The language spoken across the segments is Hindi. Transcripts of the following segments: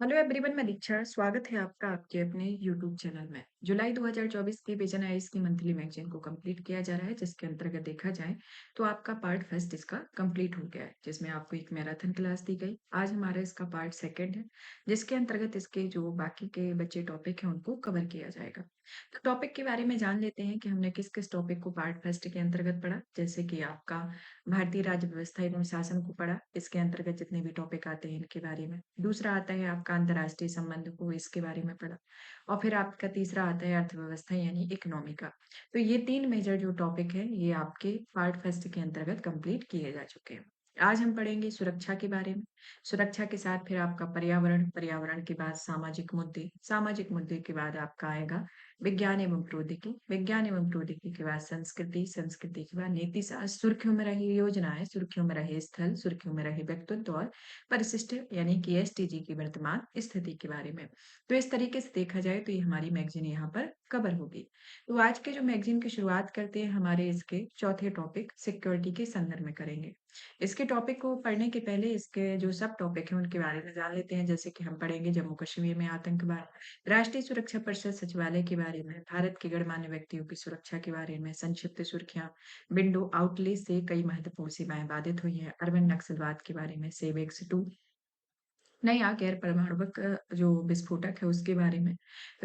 हेलो एवरीवन, मैं दीक्षा। स्वागत है आपका आपके अपने यूट्यूब चैनल में। जुलाई 2024 की विजन आइज की मंथली मैगजीन को कंप्लीट किया जा रहा है, जिसके अंतर्गत देखा जाए तो आपका पार्ट फर्स्ट इसका कंप्लीट हो गया है, जिसमें आपको एक मैराथन क्लास दी गई। आज हमारा इसका पार्ट सेकंड है, जिसके अंतर्गत इसके जो बाकी के बचे टॉपिक हैं उनको कवर किया जाएगा। तो टॉपिक के बारे में जान लेते हैं कि हमने किस किस टॉपिक को पार्ट फर्स्ट के अंतर्गत पढ़ा। जैसे कि आपका भारतीय राज्य व्यवस्था एवं शासन को पढ़ा, इसके अंतर्गत जितने भी टॉपिक आते हैं इनके बारे में। दूसरा आता है आपका अंतर्राष्ट्रीय संबंध को, इसके बारे में पढ़ा। और फिर आपका तीसरा आता है अर्थव्यवस्था यानी इकोनॉमी का। तो ये 3 मेजर जो टॉपिक है ये आपके पार्ट फर्स्ट के अंतर्गत कंप्लीट किए जा चुके हैं। आज हम पढ़ेंगे सुरक्षा के बारे में। सुरक्षा के साथ फिर आपका पर्यावरण, पर्यावरण के बाद सामाजिक मुद्दे, सामाजिक मुद्दे के बाद आपका आएगा विज्ञान एवं प्रौद्योगिकी, विज्ञान एवं प्रौद्योगिकी के बाद संस्कृति, संस्कृति के बाद नीति शास्त्र, सुर्खियों में रही योजनाएं, सुर्खियों में रहे स्थल, सुर्खियों में रहे व्यक्तित्व और परिशिष्ट यानी कि एसटीजी की वर्तमान स्थिति के बारे में। तो इस तरीके से देखा जाए तो ये हमारी मैगजीन यहाँ पर कवर होगी। तो आज के जो मैगजीन की शुरुआत करते हैं हमारे इसके चौथे टॉपिक सिक्योरिटी के संदर्भ में करेंगे। इसके टॉपिक को पढ़ने के पहले इसके जो सब टॉपिक हैं उनके बारे में जान लेते हैं। जैसे कि हम पढ़ेंगे जम्मू कश्मीर में आतंकवाद, राष्ट्रीय सुरक्षा परिषद सचिवालय के बारे में, भारत के गणमान्य व्यक्तियों की सुरक्षा के बारे में, संक्षिप्त सुर्खियां, विंडो आउटलेट से कई महत्वपूर्ण सेवाएं बाधित हुई हैं, अर्बन नक्सलवाद के बारे में, सेवेक्स 2 नया गैर परमाणुक जो विस्फोटक है उसके बारे में,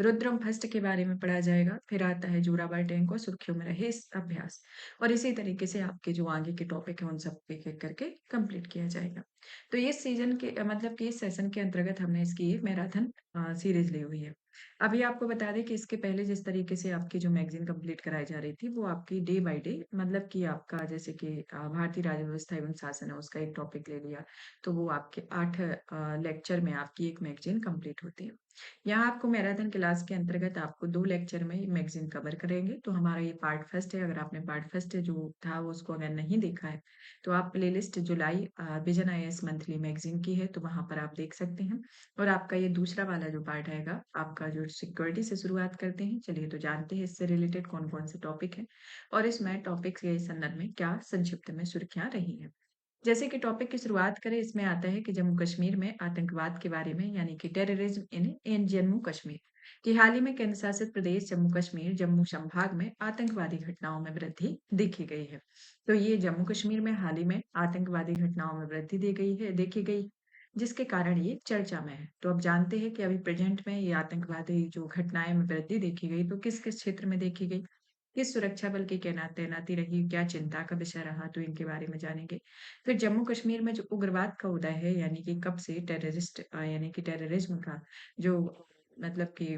रुद्रम फस्ट के बारे में पढ़ा जाएगा। फिर आता है जोरावर टैंक और सुर्खियों में रहे इस अभ्यास। और इसी तरीके से आपके जो आगे के टॉपिक है उन सब पे एक-एक करके कंप्लीट किया जाएगा। तो इस सीजन के मतलब कि इस सेशन के अंतर्गत हमने इसकी एक मैराथन सीरीज ली हुई है। अभी आपको बता दें कि इसके पहले जिस तरीके से आपकी जो मैगज़ीन कंप्लीट कराई जा रही थी, वो आपकी डे बाय डे मतलब कि आपका जैसे कि भारतीय राज्य व्यवस्था एवं शासन है, उसका एक टॉपिक ले लिया, तो वो आपके 8 लेक्चर में आपकी एक मैगज़ीन कंप्लीट होती है। यहाँ आपको मैराथन क्लास के अंतर्गत आपको 2 लेक्चर में ये मैगज़ीन कवर करेंगे, तो हमारा ये पार्ट फर्स्ट है। अगर आपने पार्ट फर्स्ट जो था वो उसको अगर नहीं देखा है, तो आप प्लेलिस्ट जुलाई विजन आईएएस मंथली मैगज़ीन की है, तो वहाँ पर आप देख सकते हैं। और आपका ये दूसरा वाला जो पार्ट आएगा, आपका जो सिक्योरिटी से शुरुआत करते हैं। चलिए तो जानते हैं इससे रिलेटेड कौन-कौन से टॉपिक हैं और इसमें टॉपिक के संदर्भ में क्या संक्षिप्त में सुर्खियाँ रही हैं। जैसे कि टॉपिक की शुरुआत करें, इसमें आता है कि जम्मू कश्मीर में आतंकवाद के बारे में यानी कि टेररिज्म इन जम्मू कश्मीर कि हाल ही में केंद्र शासित प्रदेश जम्मू कश्मीर जम्मू संभाग में आतंकवादी घटनाओं में वृद्धि देखी गई है। तो ये जम्मू कश्मीर में हाल ही में आतंकवादी घटनाओं में वृद्धि देखी गई, जिसके कारण ये चर्चा में है। तो अब जानते हैं कि अभी प्रेजेंट में ये आतंकवादी जो घटनाएं में वृद्धि देखी गई, तो किस किस क्षेत्र में देखी गई, किस सुरक्षा बल की तैनाती रही, क्या चिंता का विषय रहा, तो इनके बारे में जानेंगे। फिर जम्मू कश्मीर में जो उग्रवाद का उदय है यानी कि कब से यानी कि टेररिज्म का जो मतलब कि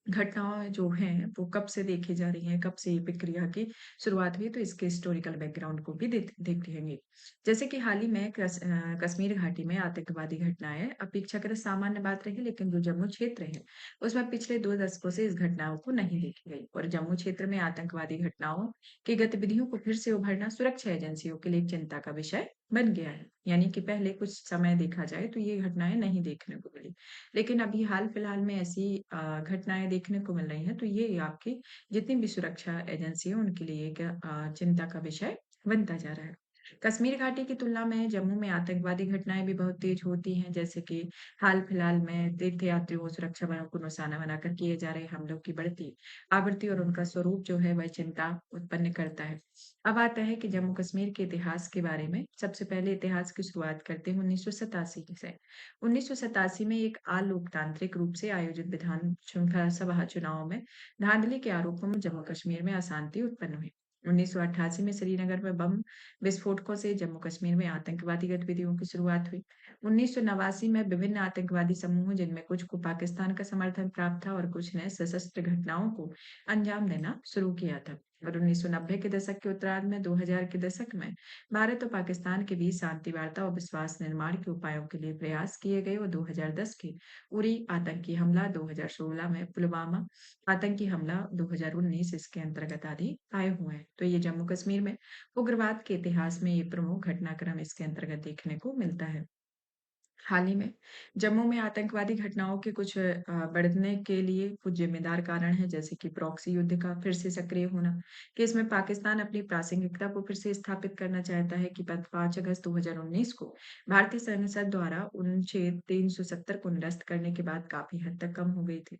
घटनाएँ जो हैं, वो कब से देखी जा रही हैं, कब से ये प्रक्रिया की शुरुआत हुई, तो इसके हिस्टोरिकल बैकग्राउंड को भी देखेंगे। जैसे कि हाल ही में कश्मीर घाटी में आतंकवादी घटनाएँ अपेक्षाकृत सामान्य बात रही, लेकिन जो जम्मू क्षेत्र है, उसमें पिछले 2 दशकों से इस घटनाओं को नहीं देखी गई और जम्मू क्षेत्र में आतंकवादी घटनाओं की गतिविधियों को फिर से उभरना सुरक्षा एजेंसियों के लिए एक चिंता का विषय बन गया है। यानी कि पहले कुछ समय देखा जाए तो ये घटनाएँ नहीं देखने को मिली। लेकिन अभी हाल-फिलहाल में ऐसी घटनाएँ देखने को मिल रही हैं, तो ये आपकी जितनी भी सुरक्षा एजेंसी है, उनके लिए एक चिंता का विषय बनता जा रहा है। कश्मीर घाटी की तुलना में जम्मू में आतंकवादी घटनाएँ भी बहुत तेज़ होती हैं, जैसे कि हाल-फिलहाल में तीर्थयात्रियों को सुरक्षा बलों को निशाना बनाकर किए जा रहे हमलों की बढ़ती आवृत्ति और उनका स्वरूप जो है, वह चिंता उत्पन्न करता है। अब आता है कि जम्मू कश्मीर के इतिहास के बारे में। सबसे पहले इतिहास की शुरुआत करते हैं 1987 से। 1987 में एक अलोकतांत्रिक रूप से आयोजित विधान सभा चुनाव में धांधली के आरोपों में जम्मू कश्मीर में अशांति उत्पन्न हुई। 1988 में श्रीनगर में बम विस्फोटकों से जम्मू कश्मीर में आतंकवादी गतिविधियों की शुरुआत हुई। 1989 में विभिन्न आतंकवादी समूहों, जिनमें कुछ को पाकिस्तान का समर्थन प्राप्त था और कुछ ने सशस्त्र घटनाओं को अंजाम देना शुरू किया था। और 1990 के दशक के उत्तरार्ध में 2000 के दशक में भारत और पाकिस्तान के बीच शांति वार्ता और विश्वास निर्माण के उपायों के लिए प्रयास किए गए और 2010 के उरी आतंकी हमला, 2016 में पुलवामा आतंकी हमला, 2019 इसके अंतर्गत आदि आए हुए हैं। तो ये जम्मू कश्मीर में उग्रवाद के इतिहास में ये प्रमुख घटनाक्रम इसके अंतर्गत देखने को मिलता है। हाल ही में जम्मू में आतंकवादी घटनाओं के कुछ बढ़ने के लिए कुछ जिम्मेदार कारण हैं, जैसे कि प्रॉक्सी युद्ध का फिर से सक्रिय होना, कि इसमें पाकिस्तान अपनी प्रासंगिकता को फिर से स्थापित करना चाहता है कि 5 अगस्त 2019 को भारतीय संसद द्वारा अनुच्छेद 370 को निरस्त करने के बाद काफी हद तक कम हो गई थी।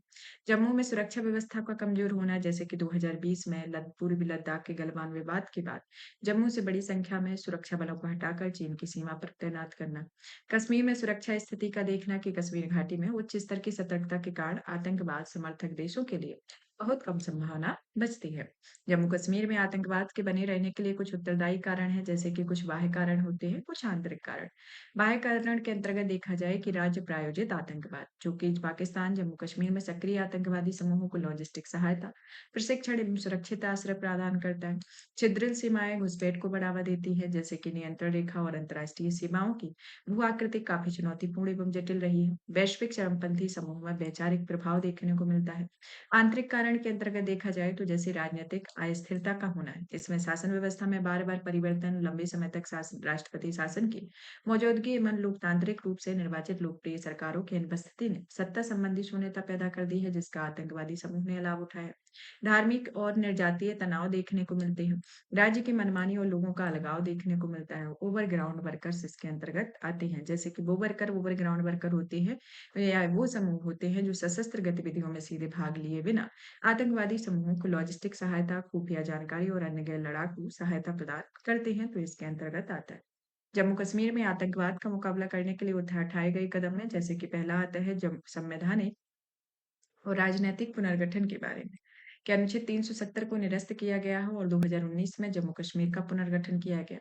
जम्मू में सुरक्षा व्यवस्था का कमजोर होना, जैसे कि 2020 में पूर्वी लद्दाख के गलवान विवाद के बाद जम्मू से बड़ी संख्या में सुरक्षा बलों को हटाकर चीन की सीमा पर तैनात करना, कश्मीर में सुरक्षा स्थिति का देखना कि कश्मीर घाटी में उच्च स्तर की सतर्कता के कारण आतंकवाद समर्थक देशों के लिए बहुत कम संभावना बचती है। जम्मू कश्मीर में आतंकवाद के बने रहने के लिए कुछ उत्तरदायी कारण हैं, जैसे कि कुछ बाह्य कारण होते हैं, कुछ आंतरिक कारण। बाह्य कारण के अंतर्गत देखा जाए कि राज्य प्रायोजित आतंकवाद, जो कि पाकिस्तान जम्मू कश्मीर में सक्रिय आतंकवादी समूहों को लॉजिस्टिक सहायता, प्रशिक्षण एवं सुरक्षित आश्रय प्रदान करता है। छिद्रिल सीमाएं घुसपैठ को बढ़ावा देती है, जैसे कि नियंत्रण रेखा और अंतर्राष्ट्रीय सीमाओं की भू आकृति काफी चुनौतीपूर्ण एवं जटिल रही है। वैश्विक चरमपंथी समूह में वैचारिक प्रभाव देखने को मिलता है। आंतरिक कारण के अंतर्गत देखा जाए तो जैसे राजनीतिक अस्थिरता का होना है, इसमें शासन व्यवस्था में बार-बार परिवर्तन, लंबे समय तक राष्ट्रपति शासन की मौजूदगी एवं लोकतांत्रिक रूप से निर्वाचित लोकप्रिय सरकारों की अनुपस्थिति ने सत्ता संबंधी शून्यता पैदा कर दी है, जिसका आतंकवादी समूह ने लाभ उठाया। धार्मिक और निर्जातीय तनाव देखने को मिलते हैं। राज्य की मनमानी और लोगों का अलगाव देखने को मिलता है। ओवरग्राउंड वर्कर्स इसके अंतर्गत आते हैं, जैसे कि वो वर्कर ओवरग्राउंड वर्कर होते हैं या वो समूह होते हैं जो सशस्त्र गतिविधियों में सीधे भाग लिए बिना आतंकवादी समूहों को लॉजिस्टिक सहायता, खुफिया जानकारी और अन्य गैर लड़ाकू सहायता प्रदान करते हैं, तो इसके अंतर्गत आता है। जम्मू कश्मीर में आतंकवाद का मुकाबला करने के लिए उठाए गए कदम है, जैसे कि पहला आता है संवैधानिक और राजनैतिक पुनर्गठन के बारे में, कि अनुच्छेद 370 को निरस्त किया गया है और 2019 में जम्मू कश्मीर का पुनर्गठन किया गया।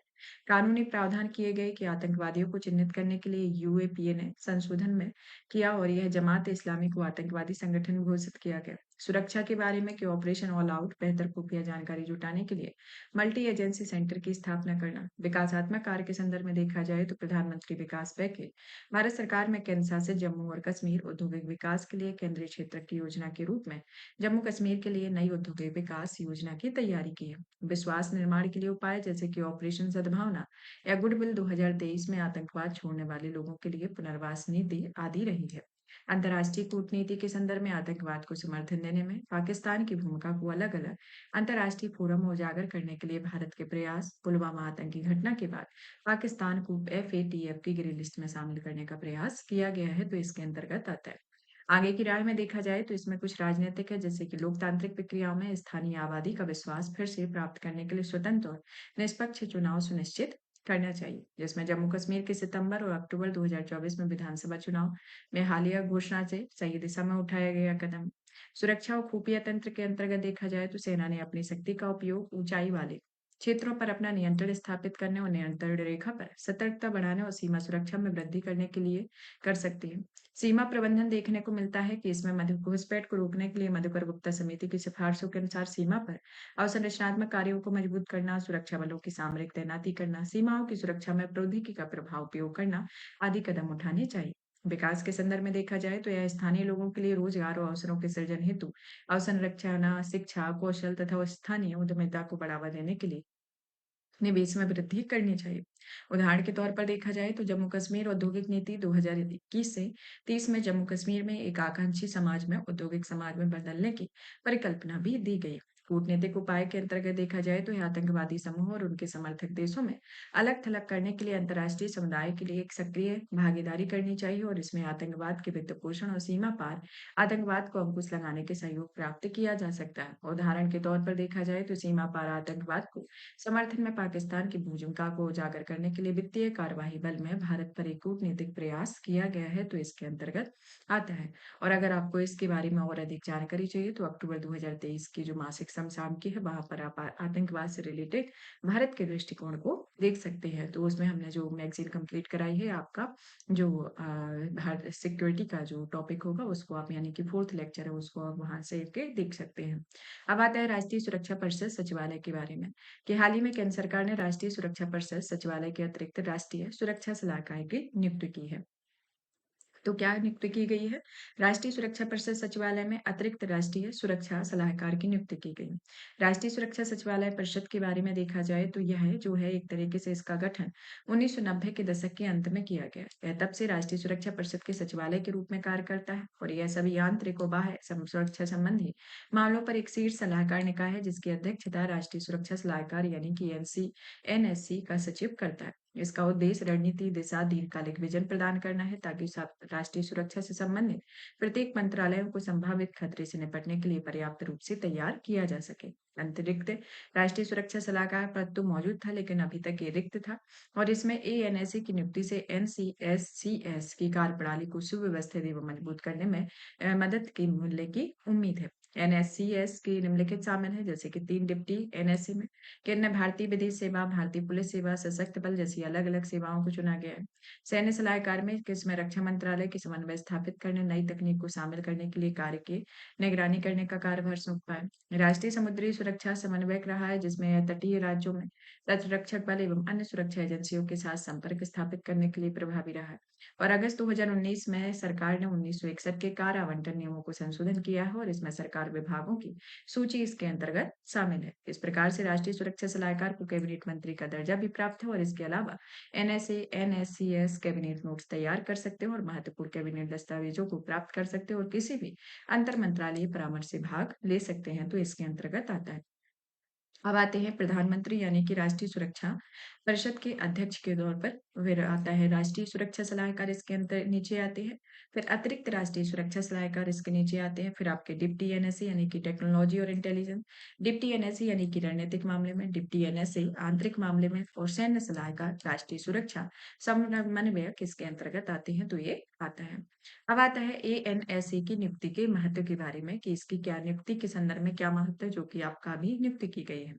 कानूनी प्रावधान किए गए कि आतंकवादियों को चिन्हित करने के लिए यूएपीए ने संशोधन में किया और यह जमात इस्लामी को आतंकवादी संगठन घोषित किया गया। सुरक्षा के बारे में कि ऑपरेशन ऑल आउट बेहतर खुफिया जानकारी जुटाने के लिए मल्टी एजेंसी सेंटर की स्थापना करना। विकासात्मक कार्य के संदर्भ में देखा जाए तो प्रधानमंत्री विकास पैकेज भारत सरकार में केंद्र शासित जम्मू और कश्मीर औद्योगिक विकास के लिए केंद्रीय क्षेत्र की योजना के रूप में जम्मू कश्मीर के लिए नई औद्योगिक विकास योजना की तैयारी की है। विश्वास निर्माण के लिए उपाय, जैसे कि ऑपरेशन सद्भावना या गुडविल 2023 में आतंकवाद छोड़ने वाले लोगों के लिए पुनर्वास नीति आदि रही है। अंतर्राष्ट्रीय कूटनीति के संदर्भ में आतंकवाद को समर्थन देने में पाकिस्तान की भूमिका को अलग अलग अंतर्राष्ट्रीय फोरम में उजागर करने के लिए भारत के प्रयास, पुलवामा आतंकी घटना के बाद पाकिस्तान को एफएटीएफ की ग्रे लिस्ट में शामिल करने का प्रयास किया गया है, तो इसके अंतर्गत आता है। आगे की राय में देखा जाए तो इसमें कुछ राजनीतिक है, जैसे कि लोकतांत्रिक प्रक्रियाओं में स्थानीय आबादी का विश्वास फिर से प्राप्त करने के लिए स्वतंत्र और निष्पक्ष चुनाव सुनिश्चित करना चाहिए, जिसमें जम्मू कश्मीर के सितंबर और अक्टूबर 2024 में विधानसभा चुनाव में हालिया घोषणा से सही दिशा में उठाया गया कदम। सुरक्षा और खुफिया तंत्र के अंतर्गत देखा जाए तो सेना ने अपनी शक्ति का उपयोग ऊंचाई वाले क्षेत्रों पर अपना नियंत्रण स्थापित करने और नियंत्रण रेखा पर सतर्कता बढ़ाने और सीमा सुरक्षा में वृद्धि करने के लिए कर सकती है। सीमा प्रबंधन देखने को मिलता है कि इसमें मध्य घुसपैठ को रोकने के लिए मधुकर गुप्ता समिति की सिफारिशों के अनुसार सीमा पर अवसंरचनात्मक कार्यों को मजबूत करना, सुरक्षा बलों की सामरिक तैनाती करना, सीमाओं की सुरक्षा में प्रौद्योगिकी का प्रभाव उपयोग करना आदि कदम उठाने चाहिए। विकास के संदर्भ में देखा जाए तो यह स्थानीय लोगों के लिए रोजगार और अवसरों के सृजन हेतु अवसंरचना, शिक्षा, कौशल तथा स्थानीय उद्यमिता को बढ़ावा देने के लिए निवेश में वृद्धि करनी चाहिए। उदाहरण के तौर पर देखा जाए तो जम्मू कश्मीर औद्योगिक नीति 2021 से 30 में जम्मू कश्मीर में एक आकांक्षी समाज में औद्योगिक समाज में बदलने की परिकल्पना भी दी गई। कूटनीतिक उपाय के अंतर्गत देखा जाए तो यह आतंकवादी समूह और उनके समर्थक देशों में अलग थलग करने के लिए अंतर्राष्ट्रीय समुदाय के लिए एक सक्रिय भागीदारी करनी चाहिए और इसमें आतंकवाद के वित्त पोषण और सीमा पार आतंकवाद को अंकुश लगाने के सहयोग प्राप्त किया जा सकता है। उदाहरण के तौर पर देखा जाए तो सीमा पार आतंकवाद को समर्थन में पाकिस्तान की भूमिका को उजागर करने के लिए वित्तीय कार्यवाही बल में भारत पर एक कूटनीतिक प्रयास किया गया है, तो इसके अंतर्गत आता है। और अगर आपको इसके बारे में और अधिक जानकारी चाहिए तो अक्टूबर 2023 की जो मासिक समसाम की है, वहां पर आप आतंकवाद से रिलेटेड भारत के दृष्टिकोण को देख सकते हैं। तो उसमें हमने जो मैगजीन कंप्लीट कराई है, आपका जो भारत सिक्योरिटी का जो टॉपिक होगा उसको आप, यानी कि फोर्थ लेक्चर है, उसको आप वहां से के देख सकते हैं। अब आता है राष्ट्रीय सुरक्षा परिषद सचिवालय के बारे में, कि हाल ही में केंद्र सरकार ने राष्ट्रीय सुरक्षा परिषद सचिवालय के अतिरिक्त राष्ट्रीय सुरक्षा सलाहकार की नियुक्ति की है। तो क्या नियुक्ति की गई है? राष्ट्रीय सुरक्षा परिषद सचिवालय में अतिरिक्त राष्ट्रीय सुरक्षा सलाहकार की नियुक्ति की गई। राष्ट्रीय सुरक्षा सचिवालय परिषद के बारे में देखा जाए तो यह जो है एक तरीके से इसका गठन 1990 के दशक के अंत में किया गया। यह तब से राष्ट्रीय सुरक्षा परिषद के सचिवालय के रूप में कार्य करता है और यह सभी आंतरिक और बाह्य सुरक्षा संबंधी मामलों पर एक शीर्ष सलाहकार निकाय है जिसकी अध्यक्षता राष्ट्रीय सुरक्षा सलाहकार यानी कि एनएससी का सचिव करता है। इसका उद्देश्य रणनीति, दिशा, दीर्घकालिक विजन प्रदान करना है ताकि राष्ट्रीय सुरक्षा से संबंधित प्रत्येक मंत्रालयों को संभावित खतरे से निपटने के लिए पर्याप्त रूप से तैयार किया जा सके। अतिरिक्त राष्ट्रीय सुरक्षा सलाहकार पद तो मौजूद था लेकिन अभी तक ये रिक्त था और इसमें एएनएससी की नियुक्ति से एनसीएससीएस की कार्यप्रणाली को सुव्यवस्थित एवं मजबूत करने में मदद की मूल्य की उम्मीद है। एनएससीएस की निम्नलिखित शामिल है जैसे कि 3 डिप्टी एनएससी में किन भारतीय विदेश सेवा, भारतीय पुलिस सेवा, सशस्त्र बल जैसी अलग-अलग सेवाओं को चुना गया है। सैन्य सलाहकार में किसमें रक्षा मंत्रालय के समन्वय स्थापित करने, नई तकनीक को शामिल करने के लिए कार्य की निगरानी करने का कार्यभार सौंपा है। राष्ट्रीय समुद्री सुरक्षा समन्वयक रहा है जिसमें यह तटीय राज्यों में तटरक्षक बल एवं अन्य सुरक्षा एजेंसियों के साथ संपर्क स्थापित करने के लिए प्रभावी रहा है। और अगस्त 2019 में सरकार ने 1961 के कार्य आवंटन नियमों को संशोधन किया है और इसमें सरकार विभागों की सूची इसके अंतर्गत शामिल है। इस प्रकार से राष्ट्रीय सुरक्षा सलाहकार को कैबिनेट मंत्री का दर्जा भी प्राप्त है और इसके अलावा एनएससीएस कैबिनेट नोट्स तैयार कर सकते हो और महत्वपूर्ण कैबिनेट दस्तावेजों को प्राप्त कर सकते हो और किसी भी अंतर मंत्रालय परामर्श से भाग ले सकते हैं तो इसके अंतर्गत आता है। अब आते हैं प्रधानमंत्री यानी कि राष्ट्रीय सुरक्षा परिषद के अध्यक्ष के तौर पर फिर आता है राष्ट्रीय सुरक्षा सलाहकार इसके अंतर नीचे आते हैं। फिर अतिरिक्त राष्ट्रीय सुरक्षा सलाहकार इसके नीचे आते हैं। फिर आपके डिप्टी एनएसए यानी कि टेक्नोलॉजी और इंटेलिजेंस, डिप्टी एनएसए यानी कि रणनीतिक मामले में, डिप्टी एनएसए आंतरिक मामले में और सैन्य सलाहकार राष्ट्रीय सुरक्षा समन्वयक इसके अंतर्गत आते हैं तो ये आता है। अब आता है एएनएसए की नियुक्ति के महत्व के बारे में कि इसकी क्या नियुक्ति के संदर्भ में क्या महत्व है जो कि आपका अभी नियुक्ति की गई है।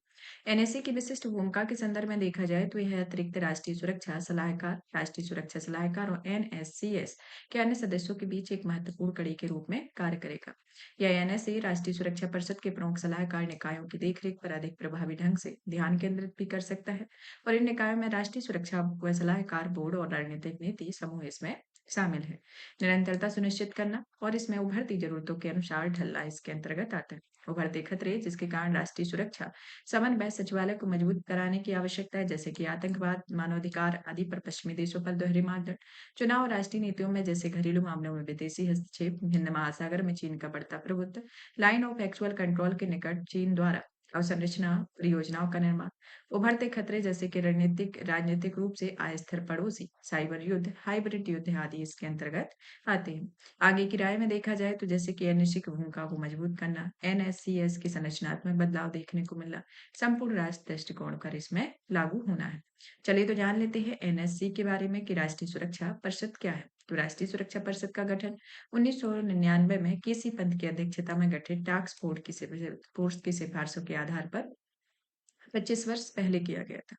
एनएसए की विशिष्ट भूमिका के संदर्भ में देखा जाए तो यह अतिरिक्त राष्ट्रीय सुरक्षा सलाहकार और एनएससीएस के अन्य सदस्यों के बीच एक महत्वपूर्ण कड़ी के रूप में कार्य करेगा। यह एनएसए राष्ट्रीय सुरक्षा परिषद के प्रमुख सलाहकार निकायों की देखरेख पर अधिक प्रभावी ढंग से ध्यान केंद्रित भी कर सकता है और इन निकायों में राष्ट्रीय सुरक्षा व सलाहकार बोर्ड और रणनीतिक नीति समूह इसमें शामिल है। निरंतरता सुनिश्चित करना और इसमें उभरती जरूरतों के अनुसार ढलना इसके अंतर्गत आता है। उभरते खतरे जिसके कारण राष्ट्रीय सुरक्षा समन्वय सचिवालय को मजबूत कराने की आवश्यकता है जैसे कि आतंकवाद, मानवाधिकार आदि पर पश्चिमी देशों पर दोहरे मानदंड, चुनाव और राष्ट्रीय नीतियों में जैसे घरेलू मामलों में विदेशी हस्तक्षेप, हिंद महासागर में चीन का बढ़ता प्रभुत्व, लाइन ऑफ एक्चुअल कंट्रोल के निकट चीन द्वारा अवसंरचना परियोजनाओं का निर्माण, उभरते खतरे जैसे कि राजनीतिक रूप से अस्थिर पड़ोसी, साइबर युद्ध, हाइब्रिड युद्ध आदि इसके अंतर्गत आते हैं। आगे की राय में देखा जाए तो जैसे कि एनएससी की भूमिका को मजबूत करना, एनएससीएस की संरचनात्मक बदलाव देखने को मिला, संपूर्ण राष्ट्र दृष्टिकोण कर इसमें लागू होना है। चलिए तो जान लेते हैं एनएससी के बारे में कि राष्ट्रीय सुरक्षा परिषद क्या है। तो राष्ट्रीय सुरक्षा परिषद का गठन 1999 में केसी पंत की अध्यक्षता में गठित टास्क फोर्स की सिफारिशों के आधार पर 25 वर्ष पहले किया गया था।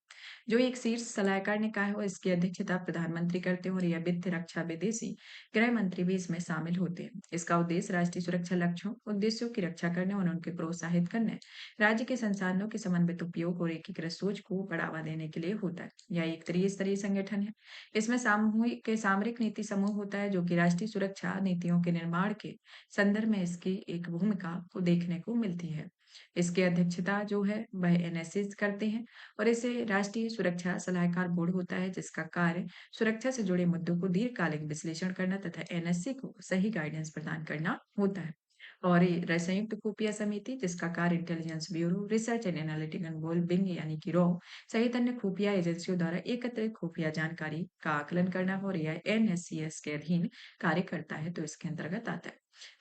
जो एक शीर्ष सलाहकार निकाय हो इसकी अध्यक्षता प्रधानमंत्री करते हैं और यह वित्त, रक्षा, विदेशी गृह मंत्री भी इसमें शामिल होते हैं। इसका उद्देश्य राष्ट्रीय सुरक्षा लक्ष्यों, उद्देश्यों की रक्षा करने और उनके प्रोत्साहित करने, राज्य के संसाधनों के समन्वित उपयोग और एकीकृत सोच को बढ़ावा देने के लिए होता है। यह एक त्रिस्तरीय संगठन है। इसमें सामरिक नीति समूह होता है जो कि राष्ट्रीय सुरक्षा नीतियों के निर्माण के संदर्भ में इसकी एक भूमिका को देखने को मिलती है। इसकी अध्यक्षता जो है वह एनएसए करते हैं और इसे राष्ट्रीय सुरक्षा सलाहकार बोर्ड होता है जिसका कार्य सुरक्षा से जुड़े मुद्दों को दीर्घकालिक विश्लेषण करना तथा एनएससी को सही गाइडेंस प्रदान करना होता है। और ये संयुक्त खुफिया समिति जिसका कार्य intelligence bureau, research and analytical wing यानी कि रॉ सहित अन्य खुफिया एजेंसियों द्वारा एकत्रित खुफिया जानकारी का आकलन करना हो और यह एनएससीएस के अधीन कार्य करता है तो इसके अंतर्गत आता है।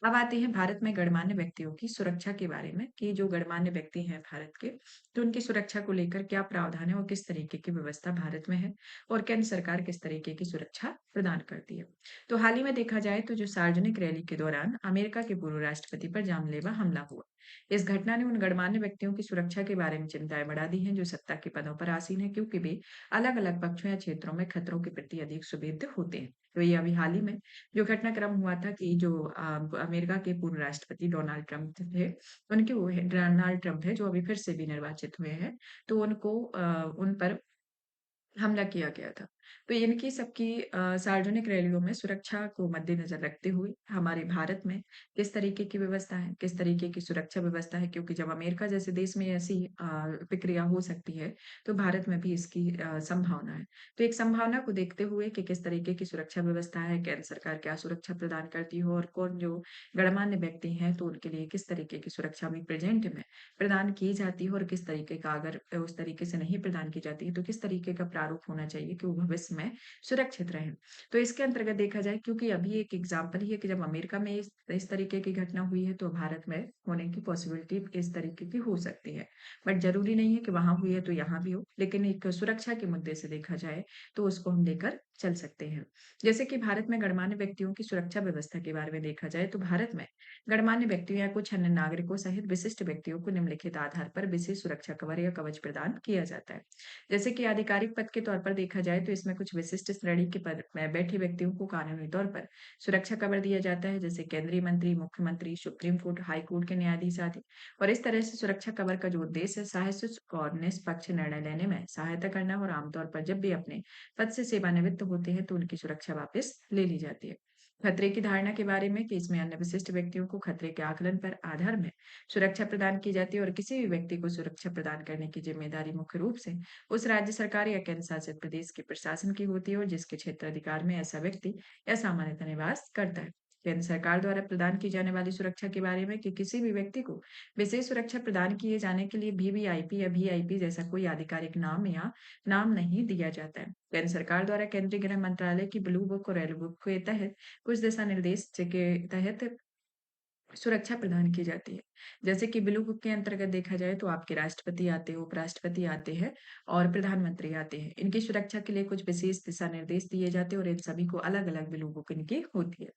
अब आते हैं भारत में गणमान्य व्यक्तियों की सुरक्षा के बारे में कि जो गणमान्य व्यक्ति हैं भारत के तो उनकी सुरक्षा को लेकर क्या प्रावधान है और किस तरीके की व्यवस्था भारत में है और केंद्र सरकार किस तरीके की सुरक्षा प्रदान करती है। तो हाल ही में देखा जाए तो जो सार्वजनिक रैली के दौरान अमेरिका के पूर्व राष्ट्रपति पर जानलेवा हमला हुआ। इस घटना ने उन गणमान्य व्यक्तियों की सुरक्षा के बारे में चिंताएं बढ़ा दी हैं जो सत्ता के पदों पर आसीन है क्योंकि वे अलग-अलग पक्षों या क्षेत्रों में खतरों के प्रति अधिक सुभेद्य होते हैं। तो ये अभी हाल ही में जो घटनाक्रम हुआ था कि जो अमेरिका के पूर्व राष्ट्रपति डोनाल्ड ट्रंप थे, उनके वो है डोनाल्ड ट्रंप है जो अभी फिर से भी निर्वाचित हुए हैं, तो उनको उन पर हमला किया गया था। तो इनकी सबकी सार्वजनिक रैलियों में सुरक्षा को मद्देनज़र रखते हुए हमारे भारत में किस तरीके की व्यवस्था है, किस तरीके की सुरक्षा व्यवस्था है, क्योंकि जब अमेरिका जैसे देश में ऐसी प्रक्रिया हो सकती है, तो भारत में भी इसकी संभावना है। तो एक संभावना को देखते हुए कि किस तरीके की सुरक्षा व्यवस्था है, केंद्र सरकार क्या सुरक्षा प्रदान करती हो और कौन जो गणमान्य व्यक्ति हैं, तो उनके लिए किस तरीके की सुरक्षा अभी प्रेज़ेंट में प्रदान की जाती है और किस तरीके का अगर उस तरीके से नहीं प्रदान की जाती है, तो किस तरीके का प्रारूप होना चाहिए कि वो भविष्य में सुरक्षित रहें। तो इसके अंतर्गत देखा जाए, क्योंकि अभी एक एग्ज़ाम्पल ही है कि जब अमेरिका में इस तरीके की घटना हुई है, तो भारत में होने की पॉसिबिलिटी इस तरीके की हो सकती है। बट ज़रूरी नहीं है कि वहाँ हुई है तो यहाँ भी हो, लेकिन एक सुरक्षा के मुद्दे से देखा जाए, तो उसको हम लेकर चल सकते हैं। जैसे कि भारत में गणमान्य व्यक्तियों की सुरक्षा व्यवस्था के बारे में देखा जाए, तो भारत में गणमान्य व्यक्तियों या कुछ अन्य नागरिकों सहित विशिष्ट व्यक्तियों को निम्नलिखित आधार पर विशेष सुरक्षा कवर या कवच प्रदान किया जाता है। जैसे कि आधिकारिक पद के तौर पर देखा जाए, तो इसमें कुछ विशिष्ट श्रेणी के पद में बैठे व्यक्तियों को कानूनी तौर पर सुरक्षा कवर दिया जाता है, जैसे केंद्रीय मंत्री, मुख्यमंत्री, सुप्रीम कोर्ट, हाई कोर्ट के न्यायाधीश आदि। और इस तरह से सुरक्षा कवर का जो उद्देश्य है, साहसिक और निष्पक्ष निर्णय लेने में सहायता करना और आमतौर पर जब भी अपने पद से सेवानिवृत्त होते हैं, तो उनकी सुरक्षा वापस ले ली जाती है। खतरे की धारणा के बारे में कि इसमें अन्य विशिष्ट व्यक्तियों को खतरे के आकलन पर आधार में सुरक्षा प्रदान की जाती है और किसी भी व्यक्ति को सुरक्षा प्रदान करने की जिम्मेदारी मुख्य रूप से उस राज्य सरकार या केंद्र शासित प्रदेश के प्रशासन की होती है और जिसके क्षेत्राधिकार में ऐसा व्यक्ति या सामान्यतः निवास करता है। केंद्र सरकार द्वारा प्रदान की जाने वाली सुरक्षा के बारे में कि किसी भी व्यक्ति को विशेष सुरक्षा प्रदान किए जाने के लिए वीवीआईपी या वीआईपी जैसा कोई आधिकारिक नाम या नाम नहीं दिया जाता है। केंद्र सरकार द्वारा केंद्रीय गृह मंत्रालय की ब्लू बुक और रेड बुक के तहत कुछ दिशा निर्देश के तहत सुरक्षा प्रदान की जाती है। जैसे कि ब्लू बुक के अंतर्गत देखा जाए, तो आपके राष्ट्रपति आते हैं, उपराष्ट्रपति आते हैं और प्रधानमंत्री आते हैं। इनकी सुरक्षा के लिए कुछ विशेष दिशा निर्देश दिए जाते हैं और इन सभी को अलग-अलग ब्लू बुक इनकी होती है।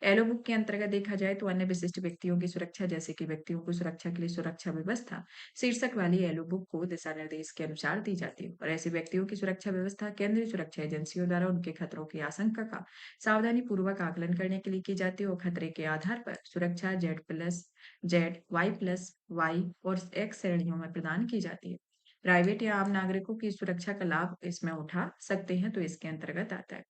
येलो बुक के अंतर्गत देखा जाए, तो अन्य विशिष्ट व्यक्तियों की सुरक्षा, जैसे कि व्यक्तियों को सुरक्षा के लिए सुरक्षा व्यवस्था शीर्षक वाली येलो बुक को दिशा निर्देश के अनुसार दी जाती है और ऐसे व्यक्तियों की सुरक्षा व्यवस्था केंद्रीय सुरक्षा एजेंसियों द्वारा उनके खतरों की आशंका का सावधानी पूर्वक आकलन करने के लिए की जाती है और खतरे के आधार पर सुरक्षा जेड, वाई प्लस, वाई और एक्स श्रेणियों में प्रदान की जाती है। प्राइवेट या आम नागरिकों की सुरक्षा का लाभ इसमें उठा सकते हैं, तो इसके अंतर्गत आता है।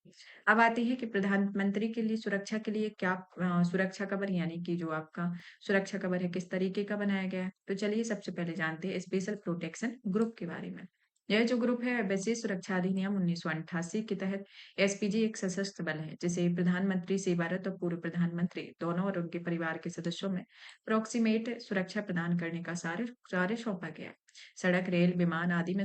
अब आती है कि प्रधानमंत्री के लिए सुरक्षा के लिए क्या सुरक्षा कवर यानी कि जो आपका सुरक्षा कवर है किस तरीके का बनाया गया है। तो चलिए सबसे पहले जानते हैं स्पेशल प्रोटेक्शन ग्रुप के बारे में। यह जो ग्रुप है विशेष सुरक्षा अधिनियम 1988 के तहत एसपीजी एक सशस्त्र बल है जिसे प्रधानमंत्री सेवारत और पूर्व प्रधानमंत्री दोनों और उनके परिवार के सदस्यों में प्रॉक्सिमेट सुरक्षा प्रदान करने का कार्य सौंपा गया है। सड़क, रेल, विमान आदि में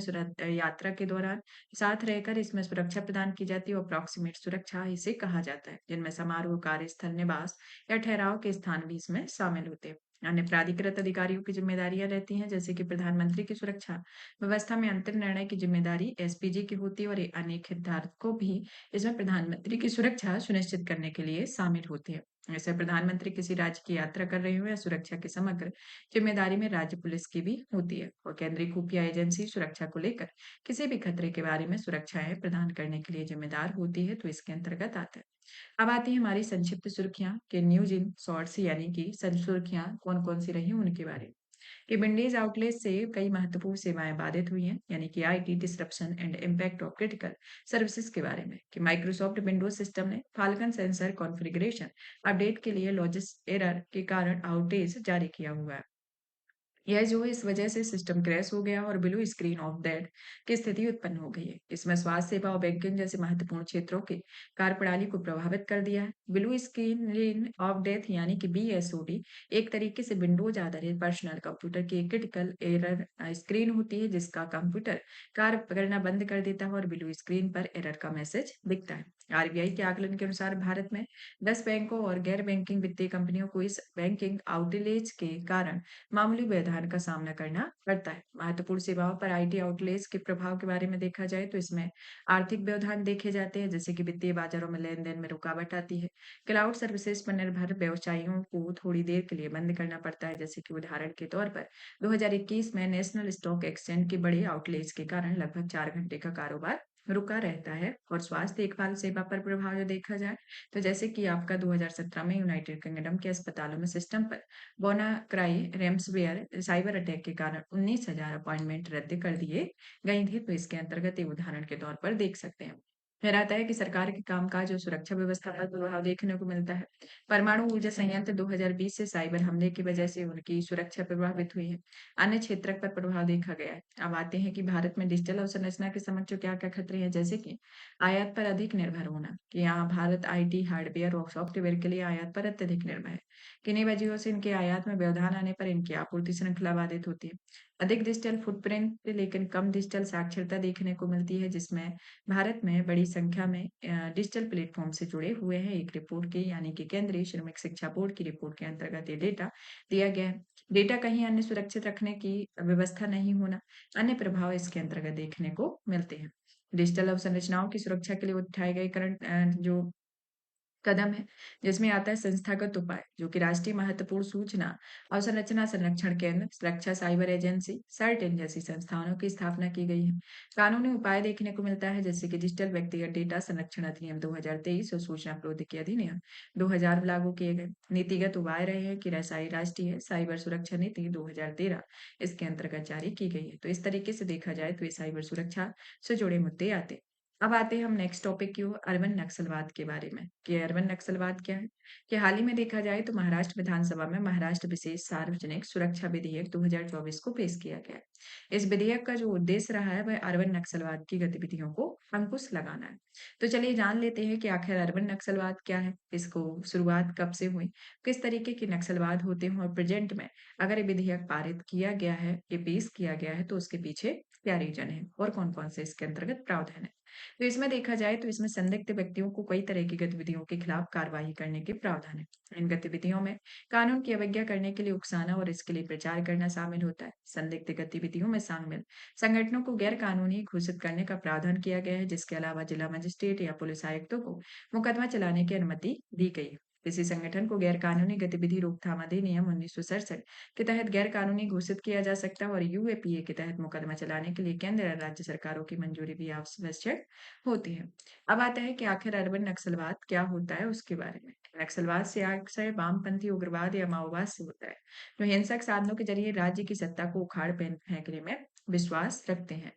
यात्रा के दौरान साथ रहकर इसमें सुरक्षा प्रदान की जाती है और प्रॉक्सिमेट सुरक्षा इसे कहा जाता है, जिनमें समारोह, कार्यस्थल, निवास या ठहराव के स्थान भी इसमें शामिल होते हैं। अन्य प्राधिकृत अधिकारियों की जिम्मेदारियां रहती हैं, जैसे कि प्रधानमंत्री की सुरक्षा व्यवस्था में अंतिम निर्णय की जिम्मेदारी एसपीजी की होती है और ये अनेक हितधारकों भी इसमें प्रधानमंत्री की सुरक्षा सुनिश्चित करने के लिए शामिल होते हैं। ऐसे प्रधानमंत्री किसी राज्य की यात्रा कर रहे हो या सुरक्षा की समग्र जिम्मेदारी में राज्य पुलिस की भी होती है और केंद्रीय खुफिया एजेंसी सुरक्षा को लेकर किसी भी खतरे के बारे में सुरक्षाएं प्रदान करने के लिए जिम्मेदार होती है, तो इसके अंतर्गत आता है। अब आती है हमारी संक्षिप्त सुर्खियां कि न्यूज इन शॉर्ट्स यानी कि सुर्खियां कौन कौन सी रही उनके बारे में कि विंडीज आउटलेट से कई महत्वपूर्ण सेवाएं बाधित हुई हैं, यानी कि IT disruption and impact of critical services के बारे में कि माइक्रोसॉफ्ट विंडोज सिस्टम ने फाल्कन सेंसर कॉन्फ़िगरेशन अपडेट के लिए लॉजिस एरर के कारण आउटेज जारी किया हुआ है। यह जो है इस वजह से सिस्टम क्रैश हो गया और ब्लू स्क्रीन ऑफ डेथ की स्थिति उत्पन्न हो गई है। इसमें स्वास्थ्य सेवा और बैंकिंग जैसे महत्वपूर्ण क्षेत्रों के कार्यप्रणाली को प्रभावित कर दिया है। ब्लू स्क्रीन ऑफ डेथ यानी कि बीएसओडी एक तरीके से विंडोज आधारित पर्सनल कंप्यूटर की एक क्रिटिकल एरर स्क्रीन होती है जिसका कंप्यूटर कार्य करना बंद कर देता है और ब्लू स्क्रीन पर एरर का मैसेज दिखता है। आरबीआई के आकलन के अनुसार भारत में 10 बैंकों और गैर बैंकिंग वित्तीय कंपनियों को इस बैंकिंग आउटेज के कारण मामूली व्यवधान का सामना करना पड़ता है। महत्वपूर्ण सेवाओं पर आईटी आउटलेज के प्रभाव के बारे में देखा जाए, तो इसमें आर्थिक व्यवधान देखे जाते हैं, जैसे कि वित्तीय बाजारों में लेन-देन में रुकावट आती है। क्लाउड सर्विसेज पर निर्भर व्यवसायियों को थोड़ी देर के लिए बंद करना पड़ता है, जैसे कि उदाहरण के तौर पर 2021 में नेशनल स्टॉक एक्सचेंज के बड़े आउटलेज के कारण लगभग 4 घंटे का कारोबार रुका रहता है। और स्वास्थ्य देखभाल सेवा पर प्रभाव जो देखा जाए, तो जैसे कि आपका 2017 में यूनाइटेड किंगडम के अस्पतालों में सिस्टम पर वानाक्राई रैम्सवेयर साइबर अटैक के कारण 19,000 अपॉइंटमेंट रद्द कर दिए गई थी, तो इसके अंतर्गत एक उदाहरण के तौर पर देख सकते हैं। फिर आता है कि सरकार के कामकाज और सुरक्षा व्यवस्था पर प्रभाव देखने को मिलता है। परमाणु ऊर्जा संयंत्र 2020 से साइबर हमले की वजह से उनकी सुरक्षा प्रभावित हुई है। अन्य क्षेत्र पर प्रभाव देखा गया है। अब आते हैं कि भारत में डिजिटल अवसंरचना के समक्ष क्या-क्या खतरे हैं, जैसे कि आयात पर अधिक निर्भर होना, कि यहाँ भारत आईटी, हार्डवेयर और सॉफ्टवेयर के लिए आयात पर अत्यधिक निर्भर है। किन्हीं वजहों से इनके आयात में व्यवधान आने पर इनकी आपूर्ति श्रृंखला बाधित होती है। अधिक डिजिटल फुटप्रिंट लेकिन कम डिजिटल साक्षरता देखने को मिलती है, जिसमें भारत में बड़ी संख्या में डिजिटल प्लेटफॉर्म से जुड़े हुए हैं। एक रिपोर्ट की यानी कि केंद्रीय श्रमिक शिक्षा बोर्ड की रिपोर्ट के अंतर्गत ये डेटा दिया गया है। डेटा कहीं अन्य सुरक्षित रखने की व्यवस्था नहीं होना, अन्य प्रभाव इसके अंतर्गत देखने को मिलते हैं। डिजिटल अवसंरचनाओं की सुरक्षा के लिए उठाए गए जो कदम है, जिसमें आता है संस्थागत उपाय, जो कि राष्ट्रीय महत्वपूर्ण सूचना अवसंरचना संरक्षण केंद्र, सुरक्षा साइबर एजेंसी, सर्ट जैसी संस्थानों की स्थापना की गई है। कानूनी उपाय देखने को मिलता है, जैसे कि डिजिटल व्यक्तिगत डेटा संरक्षण अधिनियम 2023 और सूचना प्रौद्योगिकी अधिनियम 2000 लागू किए गए। नीतिगत उपाय रहे हैं कि रसाई राष्ट्रीय साइबर सुरक्षा नीति 2013 इसके अंतर्गत जारी की गई है। तो इस तरीके से देखा जाए तो ये साइबर सुरक्षा से जुड़े मुद्दे आते हैं। अब आते हैं हम नेक्स्ट टॉपिक की ओर, अर्बन नक्सलवाद के बारे में, कि अर्बन नक्सलवाद क्या है? कि हाल ही में देखा जाए तो महाराष्ट्र विधानसभा में महाराष्ट्र विशेष सार्वजनिक सुरक्षा विधेयक 2024 को पेश किया गया है। इस विधेयक का जो उद्देश्य रहा है वह अर्बन नक्सलवाद की गतिविधियों को अंकुश लगाना है। तो चलिए जान लेते हैं कि आखिर अर्बन नक्सलवाद क्या है, इसको शुरुआत कब से हुई, किस तरीके के नक्सलवाद होते हैं और प्रेजेंट में अगर ये विधेयक पारित किया गया है, ये पेश किया गया है तो उसके पीछे क्या रीजन है और कौन-कौन से इसके अंतर्गत प्रावधान है। तो इसमें देखा जाए तो इसमें संदिग्ध व्यक्तियों को कई तरह की गतिविधियों के खिलाफ कार्रवाई करने के प्रावधान है। इन गतिविधियों में कानून की अवज्ञा करने के लिए उकसाना और इसके लिए प्रचार करना शामिल होता है। संदिग्ध गतिविधियों में शामिल संगठनों को गैर कानूनी घोषित करने का प्रावधान किया गया है, जिसके अलावा जिला मजिस्ट्रेट या पुलिस आयुक्तों को मुकदमा चलाने की अनुमति दी गई है। किसी संगठन को गैर कानूनी गतिविधि रोकथाम अधिनियम 1967 के तहत गैर कानूनी घोषित किया जा सकता है और यूएपीए के तहत मुकदमा चलाने के लिए केंद्र और राज्य सरकारों की मंजूरी भी आवश्यक होती है। अब आता है कि आखिर अर्बन नक्सलवाद क्या होता है उसके बारे में। नक्सलवाद से आशय वामपंथी उग्रवाद या माओवाद से होता है, जो हिंसक साधनों के जरिए राज्य की सत्ता को उखाड़ फेंकने में विश्वास रखते हैं।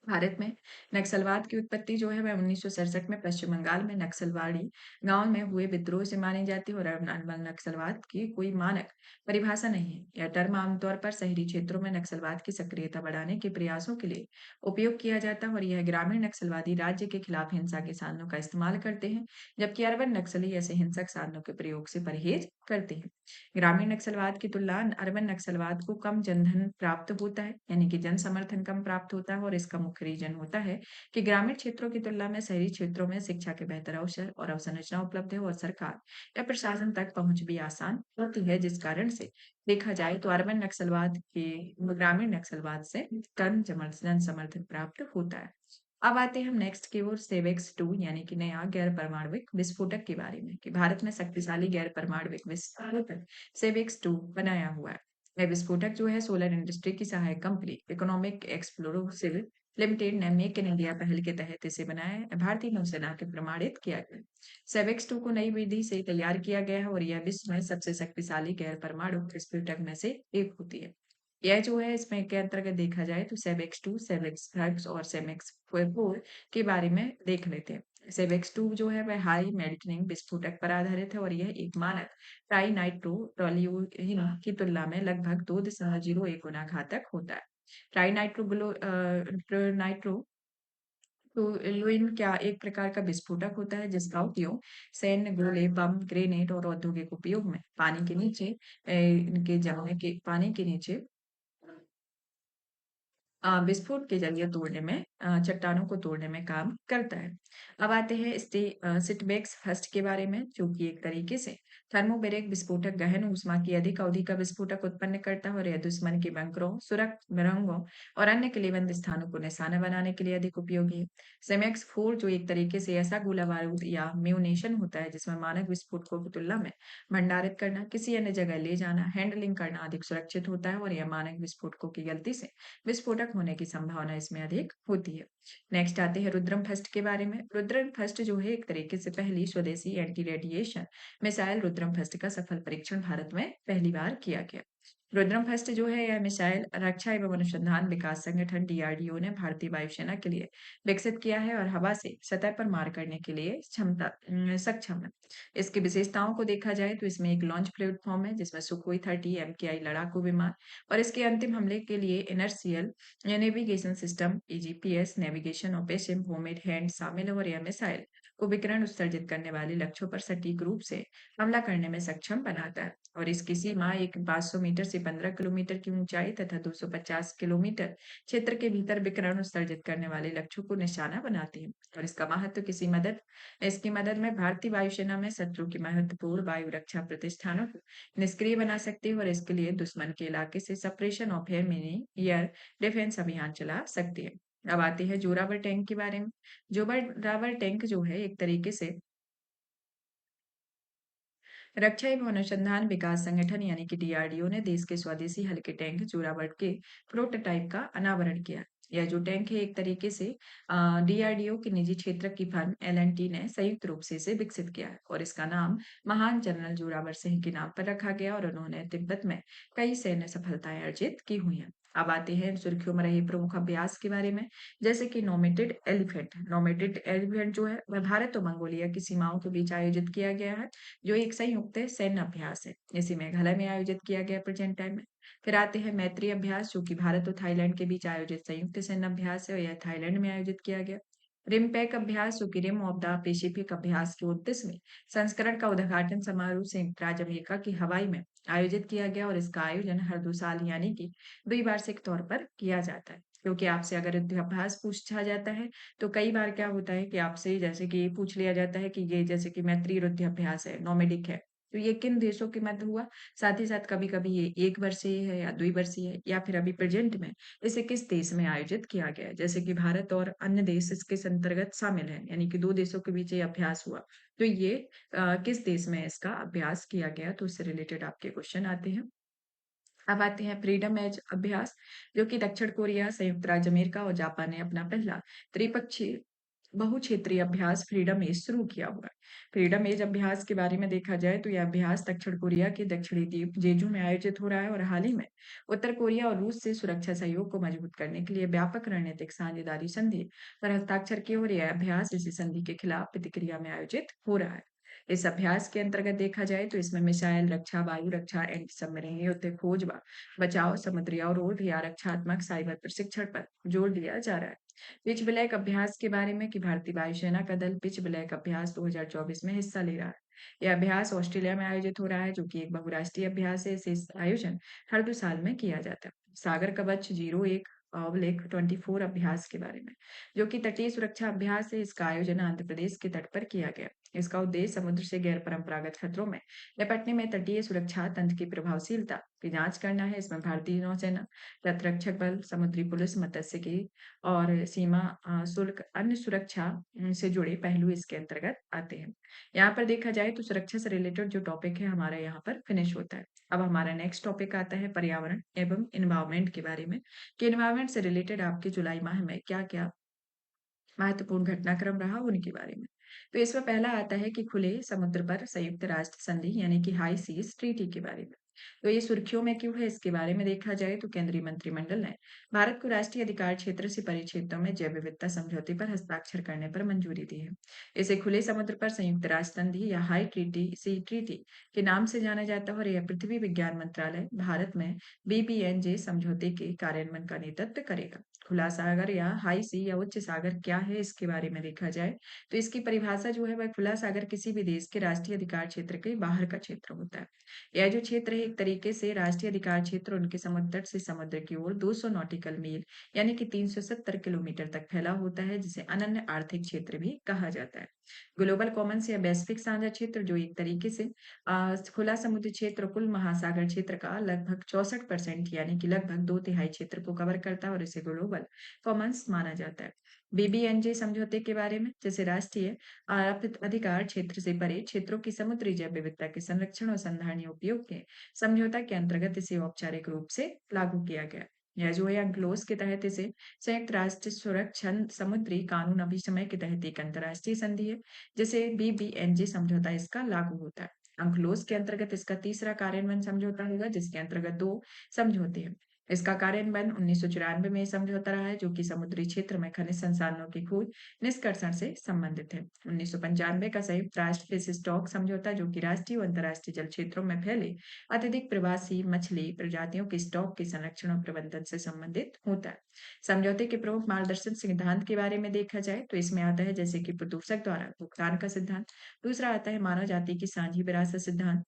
भारत में नक्सलवाद की उत्पत्ति जो है वह 1967 में पश्चिम बंगाल में नक्सलवाड़ी गांव में हुए विद्रोह से मानी जाती है और अर्बन नक्सलवाद की कोई मानक परिभाषा नहीं है। यह टर्म आमतौर पर शहरी क्षेत्रों में नक्सलवाद की सक्रियता बढ़ाने के प्रयासों के लिए उपयोग किया जाता है और यह ग्रामीण नक्सलवादी राज्य के खिलाफ हिंसा के साधनों का इस्तेमाल करते हैं, जबकि अर्बन नक्सली ऐसे हिंसक साधनों के प्रयोग से परहेज करते हैं। ग्रामीण नक्सलवाद की तुलना अर्बन नक्सलवाद को कम जनधन प्राप्त होता है, यानी कि जन समर्थन कम प्राप्त होता है और इसका मुख्य रीजन होता है कि ग्रामीण क्षेत्रों की तुलना में शहरी क्षेत्रों में शिक्षा के बेहतर अवसर और अवसंरचना उपलब्ध है और सरकार या प्रशासन तक पहुंच भी आसान होती है, जिस कारण से देखा जाए तो अर्बन नक्सलवाद के ग्रामीण नक्सलवाद से कम जन समर्थन प्राप्त होता है। अब आते हैं हम नेक्स्ट की ओर, सेवेक्स 2 यानी कि नया गैर परमाणविक विस्फोटक के बारे में, कि भारत में शक्तिशाली गैर परमाणविक विस्फोटक सेवेक्स 2 बनाया हुआ है। यह विस्फोटक जो है सोलर इंडस्ट्री की सहायक कंपनी इकोनॉमिक एक्सप्लोसिव लिमिटेड ने मेक इन इंडिया पहल के तहत इसे बनाया है। भारतीय नौसेना के प्रमाणित किया गया। सेवेक्स 2 को नई विधि से तैयार किया गया है और यह विश्व में सबसे शक्तिशाली गैर परमाणु विस्फोटक में से एक होती है। यह जो है इसमें के अंतर्गत देखा जाए तो सेवेक्स 2, सेवेक्स थर्ड्स और सेमेक्स 4 के बारे में देख लेते हैं। सेवेक्स 2 जो है वह हाई मेल्टनिंग विस्फोटक पर आधारित है और यह एक मानक ट्राई नाइट्रो टोल्यूइन की तुलना में लगभग 2.01 गुना घातक होता है। ट्राई नाइट्रो टोल्यूइन क्या एक प्रकार का विस्फोटक होता है जिसका उपयोग सैन्य गोले, बम, ग्रेनेड और औद्योगिक उपयोग में पानी के नीचे इनके जमने के पानी के नीचे विस्फोट के जरिए तोड़ने में चट्टानों को तोड़ने में काम करता है। अब आते हैं सिटबेक्स फर्स्ट के बारे में, जो कि एक तरीके से थर्मोबैरिक विस्फोटक गहन ऊष्मा की अधिक अवधि का विस्फोटक उत्पन्न करता है और यह दुश्मन के बंकरों, सुरंगों और अन्य किलेबंद स्थानों को निशाना बनाने के लिए अधिक उपयोगी है। सिमेक्स 4 जो एक तरीके से ऐसा गोला बारूद या म्यूनेशन होता है जिसमें मानक विस्फोटकों की तुलना में भंडारित करना, किसी अन्य जगह ले जाना, हैंडलिंग करना अधिक सुरक्षित होता है और यह मानक विस्फोटकों की गलती से विस्फोटक होने की संभावना इसमें अधिक होती है। नेक्स्ट आते हैं रुद्रम फर्स्ट के बारे में। रुद्रम फर्स्ट जो है एक तरीके से पहली स्वदेशी anti radiation missile Rudram first का सफल परीक्षण भारत में पहली बार किया गया। रुद्रम फर्स्ट जो है यह मिसाइल रक्षा एवं अनुसंधान विकास संगठन डीआरडीओ ने भारतीय वायुसेना के लिए विकसित किया है और हवा से सतह पर मार करने के लिए सक्षम है। इसकी विशेषताओं को देखा जाए तो इसमें एक लॉन्च प्लेटफॉर्म है जिसमें सुखोई 30 MKI लड़ाकू विमान और इसके अंतिम हमले के लिए इनर्शियल नेविगेशन सिस्टम ईजीपीएस नेविगेशन और पेसिव होममेड हैंड शामिल है और यह मिसाइल को विकिरण उत्सर्जित करने वाले लक्ष्यों पर सटीक रूप से हमला करने में सक्षम बनाता है और इसकी सीमा एक 500 मीटर से 15 किलोमीटर की ऊंचाई तथा 250 किलोमीटर क्षेत्र के भीतर विकिरण उत्सर्जित करने वाले लक्ष्यों को निशाना बनाती है और इसका महत्व इसकी मदद में भारतीय वायुसेना में शत्रु की महत्वपूर्ण वायु रक्षा प्रतिष्ठानों को निष्क्रिय बना सकती है और इसके लिए दुश्मन के इलाके से suppression of air enemy air defence अभियान चला सकती है। अब आती है जोरावर टैंक के बारे में। जोरावर टैंक जो है एक तरीके से रक्षा एवं अनुसंधान विकास संगठन यानी कि डीआरडीओ ने देश के स्वदेशी हल्के टैंक जोरावर्ट के प्रोटोटाइप का अनावरण किया। यह जो टैंक है एक तरीके से डीआरडीओ के निजी क्षेत्र की फर्म एलएनटी ने संयुक्त रूप से इसे विकसित किया है और इसका नाम महान जनरल जोरावर सिंह के नाम पर रखा गया और उन्होंने तिब्बत में कई सैन्य सफलताएं अर्जित की हुई हैं। अब आते हैं सुर्खियों में रहे प्रमुख अभ्यास के बारे में। जैसे कि नोमेटेड एलिफेंट जो है वह भारत और मंगोलिया की सीमाओं के बीच आयोजित किया गया है, जो एक संयुक्त सैन्य अभ्यास है। इसी मेघालय में आयोजित किया गया प्रेजेंट टाइम में। फिर आते हैं मैत्री अभ्यास जो कि भारत और थाईलैंड के बीच आयोजित संयुक्त सैन्य अभ्यास है और यह थाईलैंड में आयोजित किया गया। रिमपैक अभ्यास जो कि रिम ऑफ द पैसिफिक अभ्यास के 29वें संस्करण का उद्घाटन समारोह संयुक्त राज्य अमेरिका की हवाई में आयोजित किया गया और इसका आयोजन हर 2 साल यानी कि द्विवार्षिक तौर पर किया जाता है। क्योंकि आपसे अगर युद्धाभ्यास पूछा जाता है तो कई बार क्या होता है कि आपसे जैसे कि पूछ लिया जाता है कि ये जैसे कि मैत्री युद्ध अभ्यास है, नोमेडिक है, तो ये किन देशों के मध्य हुआ? साथ ही साथ कभी-कभी ये 1 वर्षीय है या द्विवर्षीय है या फिर अभी प्रेजेंट में इसे किस देश में आयोजित किया गया है? जैसे कि भारत और अन्य देश इसके अंतर्गत शामिल हैं, यानी कि 2 देशों के बीच ये अभ्यास हुआ। तो ये किस देश में इसका अभ्यास किया गया? तो उससे रिलेटेड आपके क्वेश्चन आते हैं। अब आते हैं फ्रीडम एज अभ्यास, जो कि दक्षिण कोरिया, संयुक्त राज्य अमेरिका और जापान ने अपना पहला त्रिपक्षीय बहुक्षेत्रीय अभ्यास फ्रीडम एज शुरू किया हुआ है। फ्रीडम एज अभ्यास के बारे में देखा जाए तो यह अभ्यास दक्षिण कोरिया के दक्षिणी द्वीप जेजू में आयोजित हो रहा है और हाल ही में उत्तर कोरिया और रूस से सुरक्षा सहयोग को मजबूत करने के लिए व्यापक रणनीतिक साझेदारी संधि पर हस्ताक्षर किए और यह अभ्यास इसी संधि के खिलाफ प्रतिक्रिया में आयोजित हो रहा है। इस अभ्यास के अंतर्गत देखा जाए तो इसमें मिसाइल रक्षा, वायु रक्षा, एंटी सबमरीन युद्ध, खोज बचाव, समुद्री अवरोध या रक्षात्मक साइबर प्रशिक्षण पर जोर दिया जा रहा है। पिच ब्लैक अभ्यास के बारे में कि भारतीय वायुसेना का दल पिच ब्लैक अभ्यास 2024 में हिस्सा ले रहा है। यह अभ्यास ऑस्ट्रेलिया में आयोजित हो रहा है जो कि एक बहुराष्ट्रीय अभ्यास है। इसे आयोजन हर 2 साल में किया जाता है। सागर कवच 01/24 अभ्यास के बारे में, जो कि तटीय सुरक्षा अभ्यास है। इसका आयोजन आंध्र प्रदेश के तट पर किया गया। इसका उद्देश्य समुद्र से गैर परंपरागत खतरों में निपटने में तटीय सुरक्षा तंत्र की प्रभावशीलता की जांच करना है। इसमें भारतीय नौसेना, तटरक्षक बल, समुद्री पुलिस, मत्स्यिकी और सीमा शुल्क, अन्य सुरक्षा से जुड़े पहलू इसके अंतर्गत आते हैं। यहाँ पर देखा जाए तो सुरक्षा से रिलेटेड जो टॉपिक है हमारा यहाँ पर फिनिश होता है। अब हमारा नेक्स्ट टॉपिक आता है पर्यावरण एवं इन्वायरमेंट के बारे में, कि इन्वायरमेंट से रिलेटेड आपके जुलाई माह में क्या-क्या महत्वपूर्ण घटनाक्रम रहा उनके बारे में। तो इसमें पहला आता है कि खुले समुद्र पर संयुक्त राष्ट्र संधि यानी कि हाई सीज ट्रीटी के बारे में। तो ये सुर्खियों में क्यों है इसके बारे में देखा जाए तो केंद्रीय मंत्रिमंडल ने भारत को राष्ट्रीय अधिकार क्षेत्र से परे क्षेत्रों में जैव विविधता समझौते पर हस्ताक्षर करने पर मंजूरी दी है। इसे खुले समुद्र पर संयुक्त राष्ट्र संधि या हाई ट्रीटी सी ट्रीटी के नाम से जाना जाता है और यह पृथ्वी विज्ञान मंत्रालय भारत में बीबीएनजे समझौते के कार्यान्वयन का नेतृत्व करेगा। खुला सागर या हाई सी या उच्च सागर क्या है इसके बारे में देखा जाए तो इसकी परिभाषा जो है वह खुला सागर किसी भी देश के राष्ट्रीय अधिकार क्षेत्र के बाहर का क्षेत्र होता है। यह जो क्षेत्र है एक तरीके से राष्ट्रीय अधिकार क्षेत्र उनके समुद्र तट से समुद्र की ओर 200 नॉटिकल मील यानी कि 370 किलोमीटर तक फैला होता है, जिसे अनन्य आर्थिक क्षेत्र भी कहा जाता है। ग्लोबल कॉमन्स या वैश्विक साझा क्षेत्र जो एक तरीके से खुला समुद्री क्षेत्र कुल महासागर क्षेत्र का लगभग 64% यानी कि लगभग 2/3 क्षेत्र को कवर करता है और इसे ग्लोबल कॉमन्स माना जाता है। बीबीएनजे समझौते के बारे में, जैसे राष्ट्रीय आरक्षित अधिकार क्षेत्र से परे क्षेत्रों की समुद्री जैव विविधता के संरक्षण और संधारणीय उपयोग के समझौता के अंतर्गत इसे औपचारिक रूप से लागू किया गया। यह जो है अनक्लोज के तहत इसे संयुक्त राष्ट्र सुरक्षण समुद्री कानून अभिसमय के तहत एक अंतर्राष्ट्रीय संधि है, जिसे बीबीएनजे समझौता इसका लागू होता है। अंक्लोज के अंतर्गत इसका तीसरा कार्यान्वयन समझौता होगा, जिसके अंतर्गत 2 समझौते हैं। इसका कार्यान्वयन 1994 में समझौता रहा है, जो कि समुद्री क्षेत्र में खनिज संसाधनों की खोज निष्कर्षण से संबंधित है। 1995 का संयुक्त राष्ट्र फिश स्टॉक समझौता, जो कि राष्ट्रीय और अंतर्राष्ट्रीय जल क्षेत्रों में फैले अत्यधिक प्रवासी मछली प्रजातियों के स्टॉक के संरक्षण और प्रबंधन से संबंधित होता है। समझौते के प्रमुख मार्गदर्शन सिद्धांत के बारे में देखा जाए तो इसमें आता है जैसे कि प्रदूषक द्वारा भुगतान का सिद्धांत। दूसरा आता है मानव जाति की साझी विरासत सिद्धांत।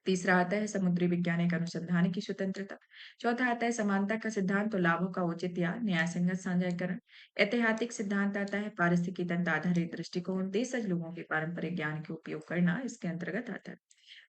तीसरा आता है समुद्री वैज्ञानिक अनुसंधान की स्वतंत्रता। चौथा आता है समानता का सिद्धांत और लाभों का उचित या न्यायसंगत साझाकरण। ऐतिहासिक सिद्धांत आता है पारिस्थितिकी तंत्र आधारित दृष्टिकोण, देशज लोगों के पारंपरिक ज्ञान के उपयोग करना इसके अंतर्गत आता है।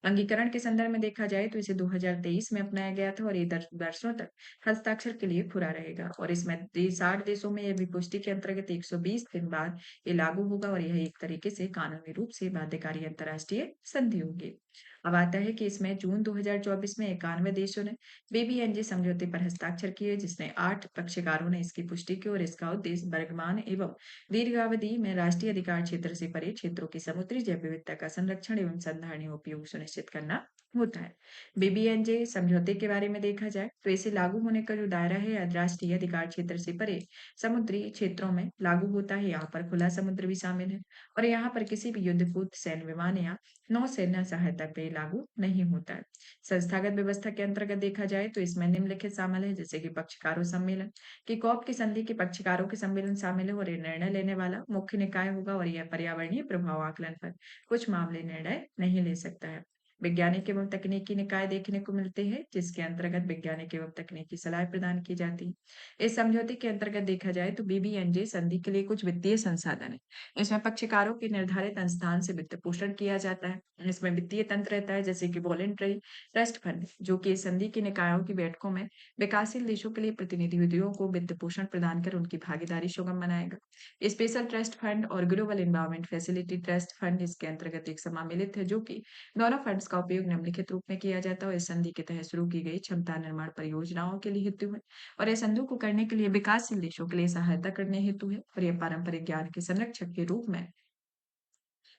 अंगीकरण के संदर्भ में देखा जाए तो इसे 2023 में अपनाया गया था और ये वर्षों तक हस्ताक्षर के लिए खुला रहेगा और इसमें 60 देशों में यह भी पुष्टि के अंतर्गत 120 दिन बाद ये लागू होगा और यह एक तरीके से कानूनी रूप से बाध्यकारी अंतर्राष्ट्रीय संधि होगी। अब आता है कि इसमें जून 2024 में 91 देशों ने बीबीएनजी समझौते पर हस्ताक्षर किए, जिसमें 8 पक्षकारों ने इसकी पुष्टि की और इसका उद्देश्य वर्तमान एवं दीर्घावधि में राष्ट्रीय अधिकार क्षेत्र से परे क्षेत्रों की समुद्री जैव विविधता का संरक्षण एवं संधारणीय उपयोग सुनिश्चित करना होता है। बीबीएनजे समझौते के बारे में देखा जाए तो इसे लागू होने का जो दायरा है राष्ट्रीय अधिकार क्षेत्र से परे समुद्री क्षेत्रों में लागू होता है। यहाँ पर खुला समुद्र भी शामिल है और यहाँ पर किसी भी युद्धपूर्व सैन्य विमान या नौसेना सहायता पे लागू नहीं होता है। संस्थागत व्यवस्था के अंतर्गत देखा जाए तो इसमें निम्नलिखित शामिल है जैसे कि पक्षकारों सम्मेलन, कि कॉप की संधि के पक्षकारों के सम्मेलन शामिल है और ये निर्णय लेने वाला मुख्य निकाय होगा और यह पर्यावरणीय प्रभाव आकलन पर कुछ मामले निर्णय नहीं ले सकता है। वैज्ञानिक एवं तकनीकी निकाय देखने को मिलते हैं, जिसके अंतर्गत वैज्ञानिक एवं तकनीकी सलाह प्रदान की जाती है। इस समझौते के अंतर्गत देखा जाए तो बीबीएनजे संधि के लिए कुछ वित्तीय संसाधन है। इसमें पक्षकारों के निर्धारित अनुदान से वित्त पोषण किया जाता है। इसमें वित्तीय तंत्र रहता है जैसे कि वॉलेंटरी ट्रस्ट फंड, जो कि संधि की निकायों की बैठकों में विकासशील देशों के लिए प्रतिनिधियों को वित्त पोषण प्रदान कर उनकी भागीदारी सुगम बनाएगा। स्पेशल ट्रस्ट फंड और global environment facility trust fund इसके अंतर्गत एक सम्मिलित है, जो कि दोनों फंड्स का उपयोग निम्नलिखित रूप में किया जाता है और इस संधि के तहत शुरू की गई क्षमता निर्माण परियोजनाओं के लिए हेतु है और यह संधि को करने के लिए विकासशील देशों के लिए सहायता करने हेतु है और यह पारंपरिक ज्ञान के संरक्षक के रूप में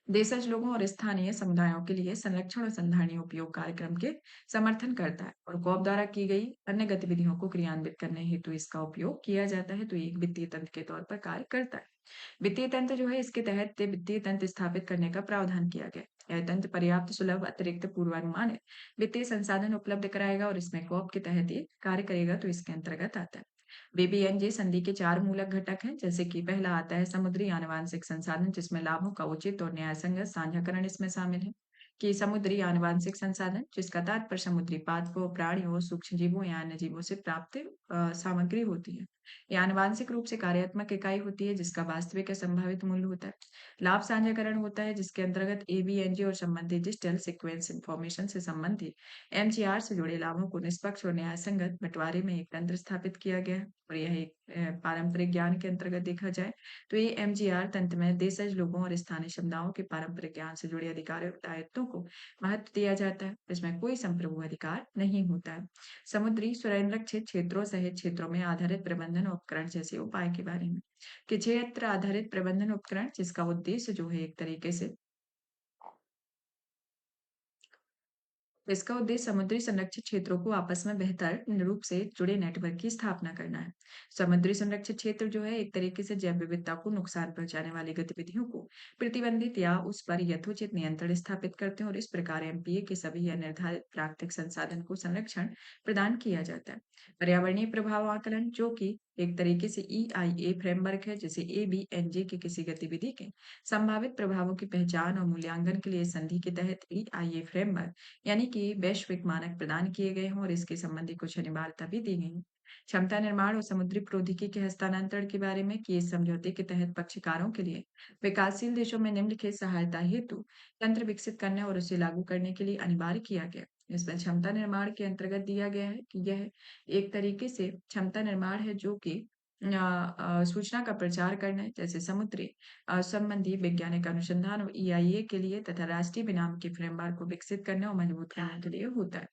देशज लोगों और स्थानीय समुदायों के लिए संरक्षण और संधारणीय उपयोग कार्यक्रम के समर्थन करता है और कॉप द्वारा की गई अन्य गतिविधियों को क्रियान्वित करने हेतु इसका उपयोग किया जाता है, तो ये एक वित्तीय तंत्र के तौर पर कार्य करता है। वित्तीय तंत्र जो है इसके तहत वित्तीय तंत्र स्थापित करने का प्रावधान किया गया है। यह तंत्र पर्याप्त सुलभ अतिरिक्त पूर्वानुमानित वित्तीय संसाधन उपलब्ध कराएगा और इसमें कॉप के तहत ये कार्य करेगा, तो इसके अंतर्गत आता है। बीबीएनजे संधि के 4 मूलक घटक हैं, जैसे कि पहला आता है समुद्री आनुवांशिक संसाधन, जिसमें लाभों का उचित और न्यायसंगत साझाकरण इसमें शामिल है। कि समुद्री आनुवांशिक संसाधन, जिसका तात्पर्य समुद्री पादपों, प्राणियों, सूक्ष्म जीवों या अन्य जीवों से प्राप्त सामग्री होती है। ये आनुवांशिक रूप से कार्यात्मक इकाई होती है, जिसका वास्तविक या संभावित मूल्य होता है। लाभ साझाकरण होता है, जिसके अंतर्गत एबीएनजे और संबंधित डिजिटल सीक्वेंस इंफॉर्मेशन से संबंधित एमजीआर से जुड़े लाभों को निष्पक्ष और न्यायसंगत बंटवारे में एक तंत्र स्थापित किया गया है और यह एक पारंपरिक ज्ञान के अंतर्गत देखा जाए तो ये एमजीआर तंत्र में देशज लोगों और स्थानीय समुदायों के पारंपरिक ज्ञान से जुड़े अधिकारों और दायित्वों को महत्व दिया जाता है। इसमें कोई संप्रभु अधिकार नहीं होता है। समुद्री संरक्षित क्षेत्रों सहित क्षेत्रों में आधारित प्रबंधन उपकरण जैसे उपाय के बारे में कि क्षेत्र आधारित प्रबंधन उपकरण, जिसका उद्देश्य जो है एक तरीके से इसका उद्देश्य समुद्री संरक्षित क्षेत्रों को आपस में बेहतर रूप से जुड़े नेटवर्क की स्थापना करना है। समुद्री संरक्षित क्षेत्र जो है एक तरीके से जैव विविधता को नुकसान पहुंचाने वाली गतिविधियों को प्रतिबंधित या उस पर यथोचित नियंत्रण स्थापित करते हैं और इस प्रकार एमपीए के सभी या निर्धारित प्राकृतिक संसाधन को संरक्षण प्रदान किया जाता है। पर्यावरणीय प्रभाव आकलन, जो कि एक तरीके से ईआईए फ्रेमवर्क है, जैसे एबीएनजे की किसी गतिविधि के संभावित प्रभावों की पहचान और मूल्यांकन के लिए संधि के तहत ईआईए फ्रेमवर्क यानी कि वैश्विक मानक प्रदान किए गए हों और इसके संबंधी कुछ अनिवार्यता भी दी गई हैं। क्षमता निर्माण और समुद्री प्रौद्योगिकी के हस्तांतरण के बारे में कि इस समझौते के तहत पक्षकारों के लिए विकासशील देशों में निम्नलिखित सहायता हेतु तंत्र विकसित करने और उसे लागू करने के लिए अनिवार्य किया गया। इसमें क्षमता निर्माण के अंतर्गत दिया गया है कि यह एक तरीके से क्षमता निर्माण है, जो कि सूचना का प्रचार करना है, जैसे समुद्री संबंधी वैज्ञानिक अनुसंधान और ईआईए के लिए तथा राष्ट्रीय विनाम के फ्रेमवर्क को विकसित करने और मजबूत करने के लिए होता है।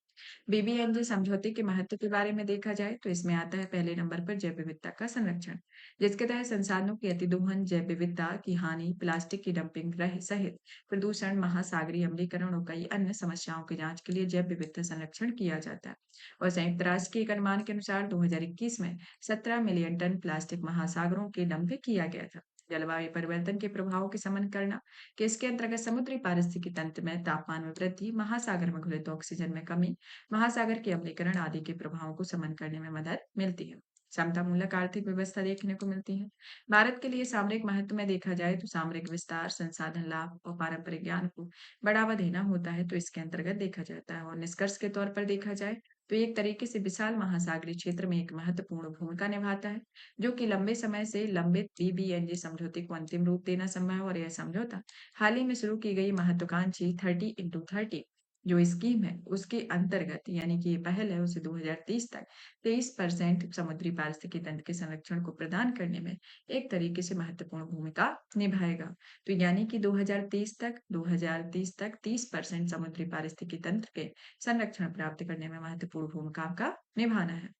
बीबीएनजी समझौते के महत्व के बारे में देखा जाए तो इसमें आता है पहले नंबर पर जैव विविधता का संरक्षण, जिसके तहत संसाधनों की अतिदोहन, जैव विविधता की हानि, प्लास्टिक की डंपिंग सहित प्रदूषण, महासागरीय अम्लीकरण और कई अन्य समस्याओं की जांच के लिए जैव विविधता संरक्षण किया जाता है। और संयुक्त राष्ट्र के एक अनुमान के अनुसार 2021 में 17 मिलियन टन प्लास्टिक महासागरों के डंप किया गया था। जलवायु परिवर्तन के प्रभावों के समन करना कि इसके अंतर्गत समुद्री पारिस्थितिकी तंत्र में तापमान में वृद्धि, महासागर में घुलते ऑक्सीजन में कमी, महासागर के अम्लीकरण आदि के प्रभावों को समन करने में मदद मिलती है। समतामूलक आर्थिक व्यवस्था देखने को मिलती है। भारत के लिए सामरिक महत्व में देखा जाए तो सामरिक विस्तार, संसाधन लाभ और पारंपरिक ज्ञान को बढ़ावा देना होता है, तो इसके अंतर्गत देखा जाता है। और निष्कर्ष के तौर पर देखा जाए तो एक तरीके से विशाल महासागरीय क्षेत्र में एक महत्वपूर्ण भूमिका निभाता है, जो कि लंबे समय से लंबित बीबीएनजी समझौते को अंतिम रूप देना संभव है। और यह समझौता हाल ही में शुरू की गई महत्वाकांक्षी 30x30 जो स्कीम है उसके अंतर्गत, यानी कि ये पहल है, उसे 2030 तक 23% समुद्री पारिस्थितिकी तंत्र के संरक्षण को प्रदान करने में एक तरीके से महत्वपूर्ण भूमिका निभाएगा। तो यानी कि 2030 तक 30% समुद्री पारिस्थितिकी तंत्र के संरक्षण प्राप्त करने में महत्वपूर्ण भूमिका आपका निभाना है।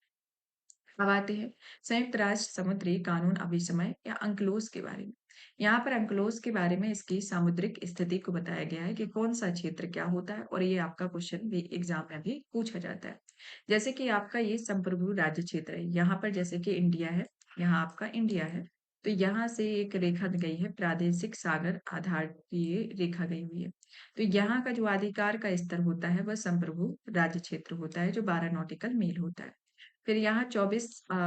अब आते हैं संयुक्त राष्ट्र समुद्री कानून अभिसमय या अंक्लोज के बारे में। यहाँ पर अंक्लोज के बारे में इसकी सामुद्रिक स्थिति को बताया गया है कि कौन सा क्षेत्र क्या होता है, और ये आपका क्वेश्चन भी एग्जाम में भी पूछा जाता है। जैसे कि आपका ये संप्रभु राज्य क्षेत्र है, यहाँ पर जैसे कि इंडिया है, यहाँ आपका इंडिया है, तो यहाँ से एक रेखा गई है, प्रादेशिक सागर आधार की ये रेखा गई हुई है। तो यहाँ का जो अधिकार का स्तर होता है वह संप्रभु राज्य क्षेत्र होता है, जो 12 नॉटिकल मील होता है। फिर यहाँ 24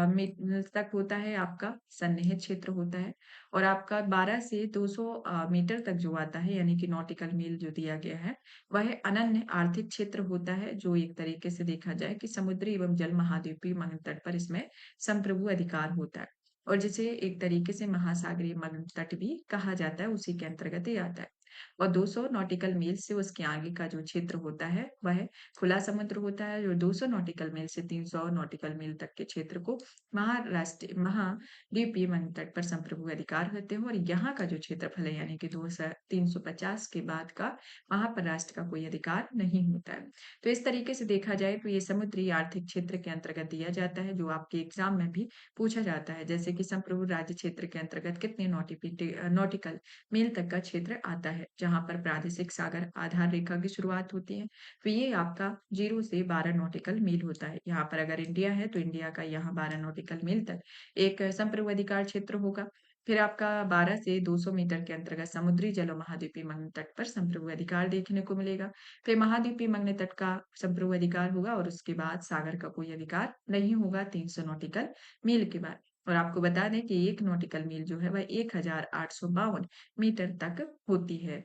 मील तक होता है आपका सन्निहित क्षेत्र होता है, और आपका 12 से 200 मीटर तक जो आता है, यानी कि नॉटिकल मील जो दिया गया है, वह अनन्य आर्थिक क्षेत्र होता है, जो एक तरीके से देखा जाए कि समुद्री एवं जल महाद्वीपीय मगन तट पर इसमें संप्रभु अधिकार होता है, और जिसे एक तरीके से महासागरीय मगन तट भी कहा जाता है, उसी के अंतर्गत ही आता है। और 200 नॉटिकल मील से उसके आगे का जो क्षेत्र होता है वह खुला समुद्र होता है, जो 200 नॉटिकल मील से 300 नॉटिकल मील तक के क्षेत्र को महाराष्ट्र महाद्वीपीय मगन तट पर संप्रभु अधिकार होते हैं। और यहाँ का जो क्षेत्रफल है, यानी कि 350 के बाद का, वहां पर राष्ट्र का कोई अधिकार नहीं होता है। तो इस तरीके से देखा जाए तो ये समुद्री आर्थिक क्षेत्र के अंतर्गत दिया जाता है, जो आपके एग्जाम में भी पूछा जाता है। जैसे कि संप्रभु राज्य क्षेत्र के अंतर्गत कितने नॉटिकल मील तक का क्षेत्र आता है, जहां पर प्रादेशिक सागर आधार रेखा की शुरुआत होती है। तो ये आपका 0 से 12 नॉटिकल मील होता है। यहाँ पर अगर इंडिया है तो इंडिया का यहाँ 12 नॉटिकल मील तक एक संप्रभु अधिकार क्षेत्र होगा। फिर आपका 12 से 200 मीटर के अंतर्गत समुद्री जल और महाद्वीपीय मगन तट पर संप्रभु अधिकार देखने को मिलेगा। फिर महाद्वीपीय मगन तट का संप्रभु अधिकार होगा, और उसके बाद सागर का कोई अधिकार नहीं होगा 300 नॉटिकल मील के बाद। और आपको बता दें कि 1 नॉटिकल मील जो है वह 1852 मीटर तक होती है।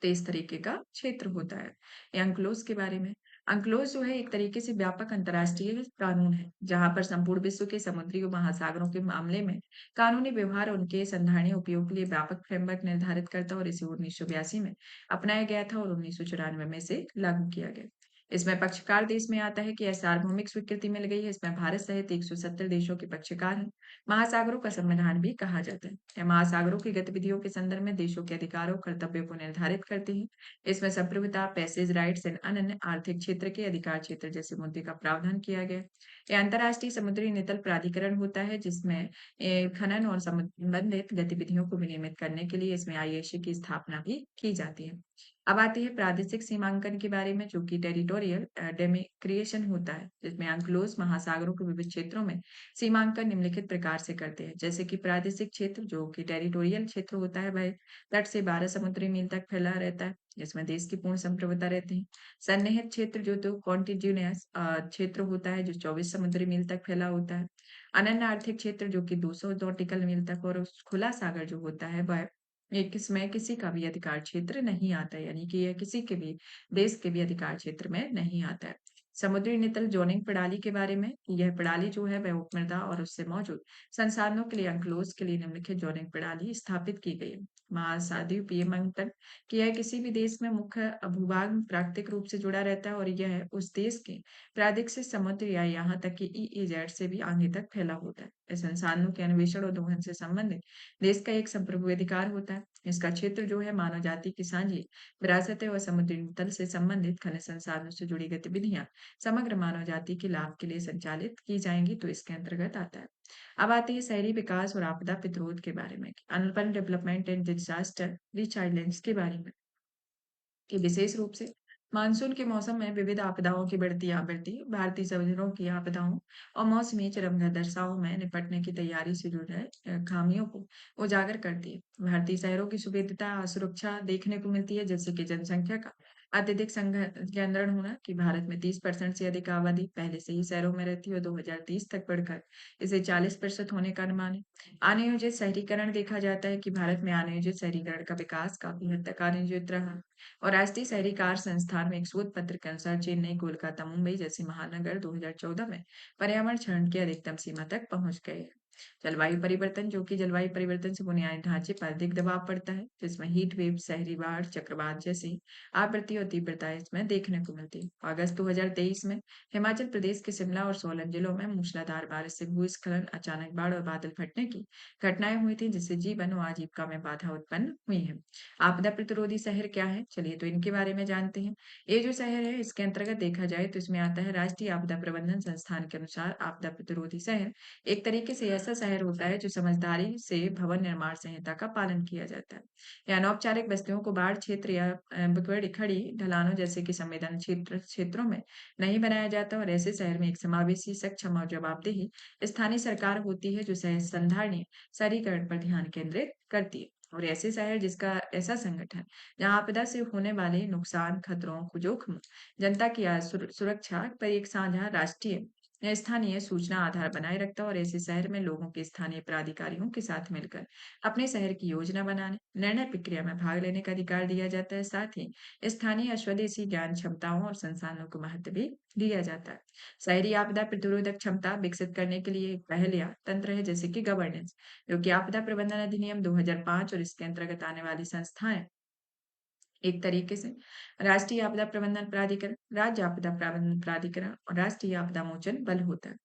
तो इस तरीके का क्षेत्र होता है। ये अंक्लोज के बारे में। अंक्लोज जो है एक तरीके से व्यापक अंतर्राष्ट्रीय कानून है, जहाँ पर संपूर्ण विश्व के समुद्री और महासागरों के मामले में कानूनी व्यवहार और उनके संधारणीय उपयोग के लिए व्यापक फ्रेमवर्क निर्धारित करता है, और इसे 1982 में अपनाया गया था और 1994 में इसे लागू किया गया। इसमें पक्षकार देश में आता है कि यह सार्वभौमिक स्वीकृति मिल गई है। इसमें भारत सहित 170 देशों के पक्षकार हैं। महासागरों का संविधान भी कहा जाता है। यह महासागरों की गतिविधियों के संदर्भ में देशों के अधिकारों और कर्तव्यों को निर्धारित करते हैं। इसमें संप्रभुता, पैसेज राइट्स एंड अनन्य आर्थिक क्षेत्र के अधिकार क्षेत्र जैसे मुद्दे का प्रावधान किया गया है। यह अंतर्राष्ट्रीय समुद्री नितल प्राधिकरण होता है, जिसमें खनन और संबंधित गतिविधियों को विनियमित करने के लिए इसमें आईएसए की स्थापना भी की जाती है। अब आते हैं प्रादेशिक सीमांकन के बारे में, जो कि टेरिटोरियल डेमिक्रिएशन होता है, जिसमें अंक्लोज महासागरों के विविध क्षेत्रों में सीमांकन निम्नलिखित प्रकार से करते हैं। जैसे कि प्रादेशिक क्षेत्र जो कि टेरिटोरियल क्षेत्र होता है, वह तट से 12 समुद्री मील तक फैला रहता है, जिसमें देश की पूर्ण संप्रभुता रहती है। सन्निहित क्षेत्र जो तो कॉन्टिन्यूअस क्षेत्र होता है, जो 24 समुद्री मील तक फैला होता है। अनन्य आर्थिक क्षेत्र जो कि 200 नॉटिकल मील तक, और खुला सागर जो होता है वह एक, इसमें किसी का भी अधिकार क्षेत्र नहीं आता है, यानी कि यह किसी के भी देश के भी अधिकार क्षेत्र में नहीं आता है। समुद्री नितल जोनिंग प्रणाली के बारे में, यह प्रणाली जो है वह उपमृदा और उससे मौजूद संसाधनों के लिए अंक्लोज के लिए निम्नलिखित जोनिंग प्रणाली स्थापित की गई है। महाद्वीपीय मंथन कि यह किसी भी देश में मुख्य भूभाग प्राकृतिक रूप से जुड़ा रहता है, और यह उस देश के प्रादेशिक समुद्र या यहाँ तक कि ईईजेड से भी आगे तक फैला होता है। इस संसाधनों के अन्वेषण और दोहन से संबंधित देश का एक संप्रभु अधिकार होता है। इसका क्षेत्र जो है मानव जाति की साझी विरासत है और समुद्री तल से संबंधित खनिज संसाधनों से जुड़ी गतिविधियां समग्र मानव जाति के लाभ के लिए संचालित की जाएंगी तो इसके अंतर्गत आता है। अब आती है शहरी विकास और आपदा प्रतिरोध के बारे में, अर्बन डेवलपमेंट एंड डिजास्टर रिचाइलेंस के बारे में, कि विशेष रूप से मानसून के मौसम में विविध आपदाओं की बढ़ती आवृत्ति भारतीय समुद्रों की आपदाओं और मौसमी चरम दशाओं में निपटने की तैयारी से जुड़े खामियों को उजागर करती है। भारतीय शहरों की सुविधता और सुरक्षा देखने को मिलती है, जैसे कि जनसंख्या का अत्यधिक संघनन होना, कि भारत में 30% से अधिक आबादी पहले से ही शहरों में रहती है और 2030 तक बढ़कर इसे 40% होने का अनुमान है। अनियोजित शहरीकरण देखा जाता है कि भारत में अनियोजित शहरीकरण का विकास काफी हद तक अनियोजित रहा और राष्ट्रीय शहरी कार्य संस्थान में एक शोध पत्र के अनुसार चेन्नई, कोलकाता, मुंबई जैसे महानगर 2014 में पर्यावरण क्षरण की अधिकतम सीमा तक पहुंच गए हैं। जलवायु परिवर्तन, जो कि जलवायु परिवर्तन से बुनियादी ढांचे पर अधिक दबाव पड़ता है, जिसमें हीट वेव, शहरी बाढ़, चक्रवात जैसी आवृत्ति और तीव्रता इसमें देखने को मिलती है। अगस्त 2023 में हिमाचल प्रदेश के शिमला और सोलन जिलों में मूसलाधार बारिश से भूस्खलन, अचानक बाढ़ और बादल फटने की घटनाएं हुई थी, जिससे जीवन और आजीविका में बाधा उत्पन्न हुई है। आपदा प्रतिरोधी शहर क्या है? चलिए तो इनके बारे में जानते हैं। ये जो शहर है इसके अंतर्गत देखा जाए तो इसमें आता है राष्ट्रीय आपदा प्रबंधन संस्थान के अनुसार आपदा प्रतिरोधी शहर एक तरीके से ऐसा शहर होता है जो समझदारी से भवन निर्माण संहिता का पालन किया जाता है। ये अनौपचारिक बस्तियों को बाढ़ क्षेत्र या खड़ी ढलानों जैसे कि संवेदन क्षेत्रों में नहीं बनाया जाता और ऐसे शहर में एक समावेशी, सक्षम और जवाबदेही स्थानीय सरकार होती है जो संधारणीय शहरीकरण पर ध्यान केंद्रित करती है। और ऐसे शहर जिसका ऐसा संगठन जहां आपदा से होने वाले नुकसान, खतरों को जोखिम, जनता की सुरक्षा पर एक साझा राष्ट्रीय या स्थानीय सूचना आधार बनाए रखता है और ऐसे शहर में लोगों के स्थानीय प्राधिकारियों के साथ मिलकर अपने शहर की योजना बनाने, निर्णय प्रक्रिया में भाग लेने का अधिकार दिया जाता है। साथ ही स्थानीय स्वदेशी ज्ञान, क्षमताओं और संसाधनों को महत्व भी दिया जाता है। शहरी आपदा प्रतिरोधक क्षमता विकसित करने के लिए एक पहल या तंत्र है, जैसे कि गवर्नेंस, जो कि आपदा प्रबंधन अधिनियम 2005 और इसके अंतर्गत आने वाली संस्थाएं एक तरीके से राष्ट्रीय आपदा प्रबंधन प्राधिकरण, राज्य आपदा प्रबंधन प्राधिकरण और राष्ट्रीय आपदा मोचन बल होता है।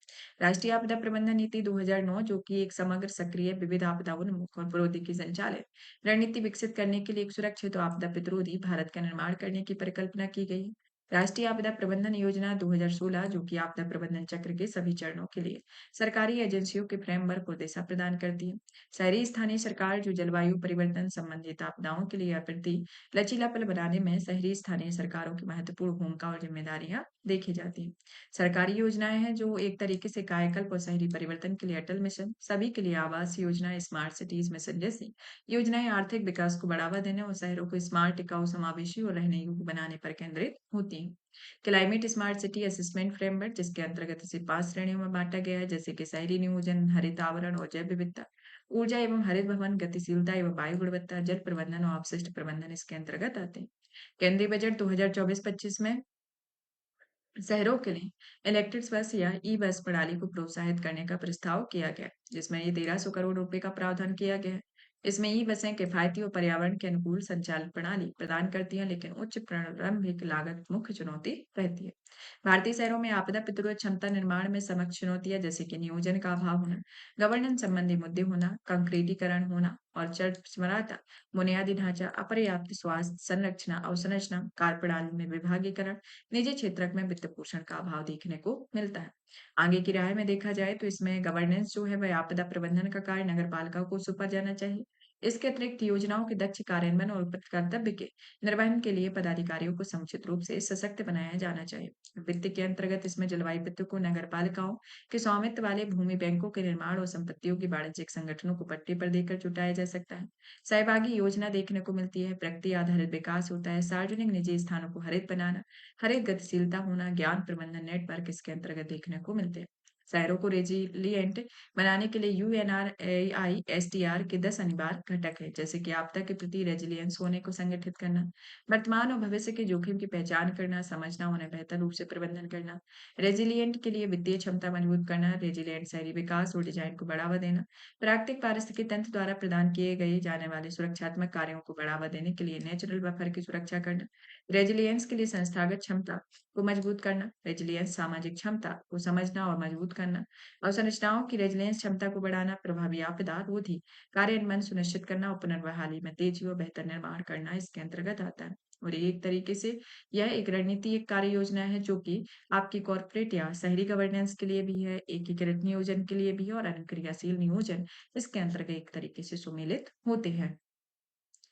राष्ट्रीय आपदा प्रबंधन नीति 2009, जो कि एक समग्र, सक्रिय, विविध आपदा उन्मुख और प्रौद्योगिकी संचालित रणनीति विकसित करने के लिए एक सुरक्षित और आपदा प्रतिरोधी भारत का निर्माण करने की परिकल्पना की गई है। राष्ट्रीय आपदा प्रबंधन योजना 2016, जो कि आपदा प्रबंधन चक्र के सभी चरणों के लिए सरकारी एजेंसियों के फ्रेमवर्क और दिशा प्रदान करती है। शहरी स्थानीय सरकार जो जलवायु परिवर्तन संबंधित आपदाओं के लिए प्रति लचीलापन बनाने में शहरी स्थानीय सरकारों की महत्वपूर्ण भूमिका और जिम्मेदारियां देखी जाती हैं। सरकारी योजनाएं हैं जो एक तरीके से कायाकल्प और शहरी परिवर्तन के लिए अटल मिशन, सभी के लिए Awas Yojana, smart cities mission जैसी योजनाएं आर्थिक विकास को बढ़ावा देने और शहरों को स्मार्ट, टिकाऊ, समावेशी और रहने योग्य बनाने पर केंद्रित होती हैं। Climate smart city assessment framework, जिसके अंतर्गत इसे 5 श्रेणियों में बांटा गया है, जैसे कि शहरी नियोजन, हरित आवरण और जैव विविधता, ऊर्जा एवं हरित भवन, गतिशीलता एवं वायु गुणवत्ता, जल प्रबंधन और अपशिष्ट प्रबंधन इसके अंतर्गत आते हैं। केंद्रीय बजट 2024-25 में शहरों के लिए इलेक्ट्रिक बस या ई बस प्रणाली को प्रोत्साहित करने का प्रस्ताव किया गया, जिसमें ये 1300 करोड़ रुपए का प्रावधान किया गया है। इसमें ई बसें किफायती और पर्यावरण के अनुकूल संचालन प्रणाली प्रदान करती हैं, लेकिन उच्च प्रारंभिक लागत मुख्य चुनौती रहती है। भारतीय शहरों में आपदा प्रतिरोध क्षमता निर्माण में समक्ष चुनौतियां, जैसे कि नियोजन का अभाव होना, गवर्नेंस संबंधी मुद्दे होना, कंक्रीटीकरण होना और चरमराता बुनियादी ढांचा, अपर्याप्त स्वास्थ्य संरचना अवसंरचना, कार्य प्रणाली में विभागीकरण, निजी क्षेत्र में वित्त पोषण का अभाव देखने को मिलता है। आगे की राय में देखा जाए तो इसमें गवर्नेंस जो है वह आपदा प्रबंधन का कार्य नगर पालिका को सौंपा जाना चाहिए। इसके अतिरिक्त योजनाओं के दक्ष कार्यान्वयन और कर्तव्य के निर्वहन के लिए पदाधिकारियों को समुचित रूप से सशक्त बनाया जाना चाहिए। वित्त के अंतर्गत इसमें जलवायु वित्त को नगर पालिकाओं के स्वामित्व वाले भूमि बैंकों के निर्माण और संपत्तियों की वाणिज्यिक संगठनों को पट्टे पर देकर जुटाया जा सकता है। सहभागी योजना देखने को मिलती है, प्रगति आधारित विकास होता है, सार्वजनिक निजी स्थानों को हरित बनाना, हरित गतिशीलता होना, ज्ञान प्रबंधन नेटवर्क इसके अंतर्गत देखने को मिलते हैं। शहरों को रेजिलिएंट बनाने के लिए यूएनआरएआईएसडीआर के 10 अनिवार्य घटक है, जैसे कि आपदा के प्रति रेजिलियंस होने को संगठित करना, वर्तमान और भविष्य के जोखिम की पहचान करना, समझना, उन्हें बेहतर रूप से प्रबंधन करना, रेजिलिएंट के लिए वित्तीय क्षमता मजबूत करना, रेजिलिएंट शहरी विकास और डिजाइन को बढ़ावा देना, प्राकृतिक पारिस्थितिकी तंत्र द्वारा प्रदान किए गए जाने वाले सुरक्षात्मक कार्यों को बढ़ावा देने के लिए नेचुरल बफर की सुरक्षा करना, रेजिलियंस के लिए संस्थागत क्षमता को मजबूत करना, रेजिलियंस सामाजिक क्षमता को समझना और मजबूत करना, अवसंरचनाओं की रेजिलियंस क्षमता को बढ़ाना, प्रभावी आपदा रोधी कार्यान्वयन सुनिश्चित करना और पुनर्बहाली में तेजी और बेहतर निर्माण करना इसके अंतर्गत आता है। और ये एक तरीके से यह एक रणनीति, एक कार्य योजना है जो कि आपकी कॉर्पोरेट या शहरी गवर्नेंस के लिए भी है, एकीकृत नियोजन के लिए भी है और अनुक्रियाशील नियोजन इसके अंतर्गत एक तरीके से सुमेलित होते हैं।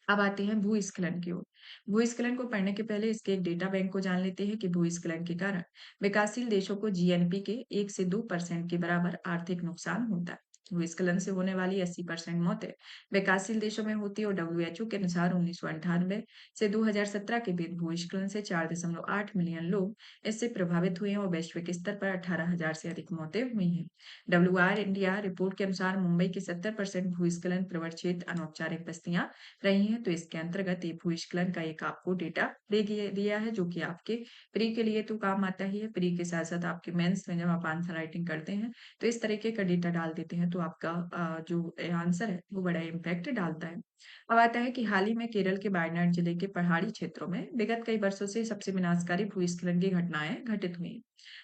अब आते हैं भूस्खलन की ओर। भूस्खलन को पढ़ने के पहले इसके एक डेटा बैंक को जान लेते हैं कि भूस्खलन के कारण विकासशील देशों को जीएनपी के 1 से 2% के बराबर आर्थिक नुकसान होता है। भूस्खलन से होने वाली 80% मौतें विकासशील देशों में होती है और डब्ल्यूएचओ के अनुसार 1998 से 2017 के बीच भूस्खलन से 4.8 मिलियन लोग इससे प्रभावित हुए हैं और वैश्विक स्तर पर 18,000 से अधिक मौतें हुई हैं। डब्ल्यूआर इंडिया रिपोर्ट के अनुसार मुंबई के 70% भूस्खलन प्रवण क्षेत्र अनौपचारिक बस्तियां रही हैं, तो इसके अंतर्गत ये भूस्खलन का एक आपको डेटा दिया है जो कि आपके प्री के लिए तो काम आता ही है। प्री के साथ-साथ आपके मेंस में जब आप आंसर राइटिंग करते हैं, तो इस तरीके का डेटा डाल देते हैं, तो आपका जो आंसर है, वो बड़ा इम्पैक्ट डालता है। अब आता है कि हाल ही में केरल के वायनाड जिले के पहाड़ी क्षेत्रों में विगत कई वर्षों से सबसे विनाशकारी भूस्खलन की घटनाएं घटित हुई हैं।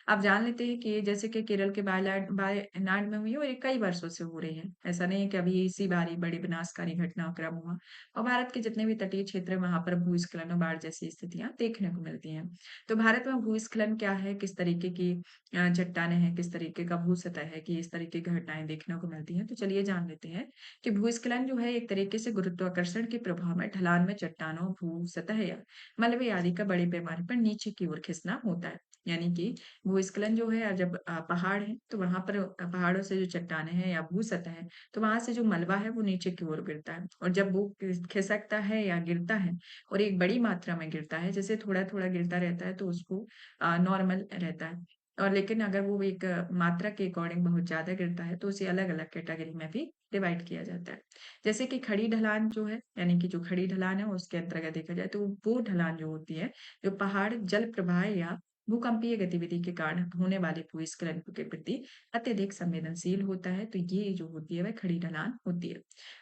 आप जान लेते हैं कि जैसे कि केरल के वायनाड में हुई है और ये कई वर्षों से हो रही है। ऐसा नहीं है कि अभी इसी बार ही बड़ी विनाशकारी घटनाक्रम हुआ। और भारत के जितने भी तटीय क्षेत्र हैं वहां पर भूस्खलन और बाढ़ जैसी स्थितियां देखने को मिलती हैं। तो भारत में भूस्खलन क्या है, किस तरीके की चट्टानें हैं, किस तरीके का भू सतह है कि इस तरीके की घटनाएं देखने को मिलती हैं, तो चलिए जान लेते हैं कि भूस्खलन जो है एक तरीके से गुरुत्वाकर्षण के प्रभाव में ढलान में चट्टानों, भू सतह या मलबे आदि का बड़े पैमाने पर नीचे की ओर खिसना होता है। यानी कि भूस्खलन जो है जब पहाड़ है तो वहां पर पहाड़ों से जो चट्टानें हैं या भू सतह है, तो वहां से जो मलबा है वो नीचे की ओर गिरता है और जब वो खिसकता है या गिरता है और एक बड़ी मात्रा में गिरता है, जैसे थोड़ा-थोड़ा गिरता रहता है तो उसको नॉर्मल रहता है। और लेकिन अगर वो एक मात्रा के अकॉर्डिंग बहुत ज़्यादा गिरता है, तो उसे अलग-अलग कैटेगरी में भी डिवाइड किया जाता है। जैसे कि खड़ी ढलान जो है, यानी कि जो खड़ी ढलान है उसके अंतर्गत देखा जाए तो वो ढलान जो होती है, जो पहाड़ जल प्रवाह या भूकंपीय गतिविधि के कारण होने वाले भूस्खलन के प्रति अत्यधिक संवेदनशील होता है, तो ये जो होती है वह खड़ी ढलान होती है।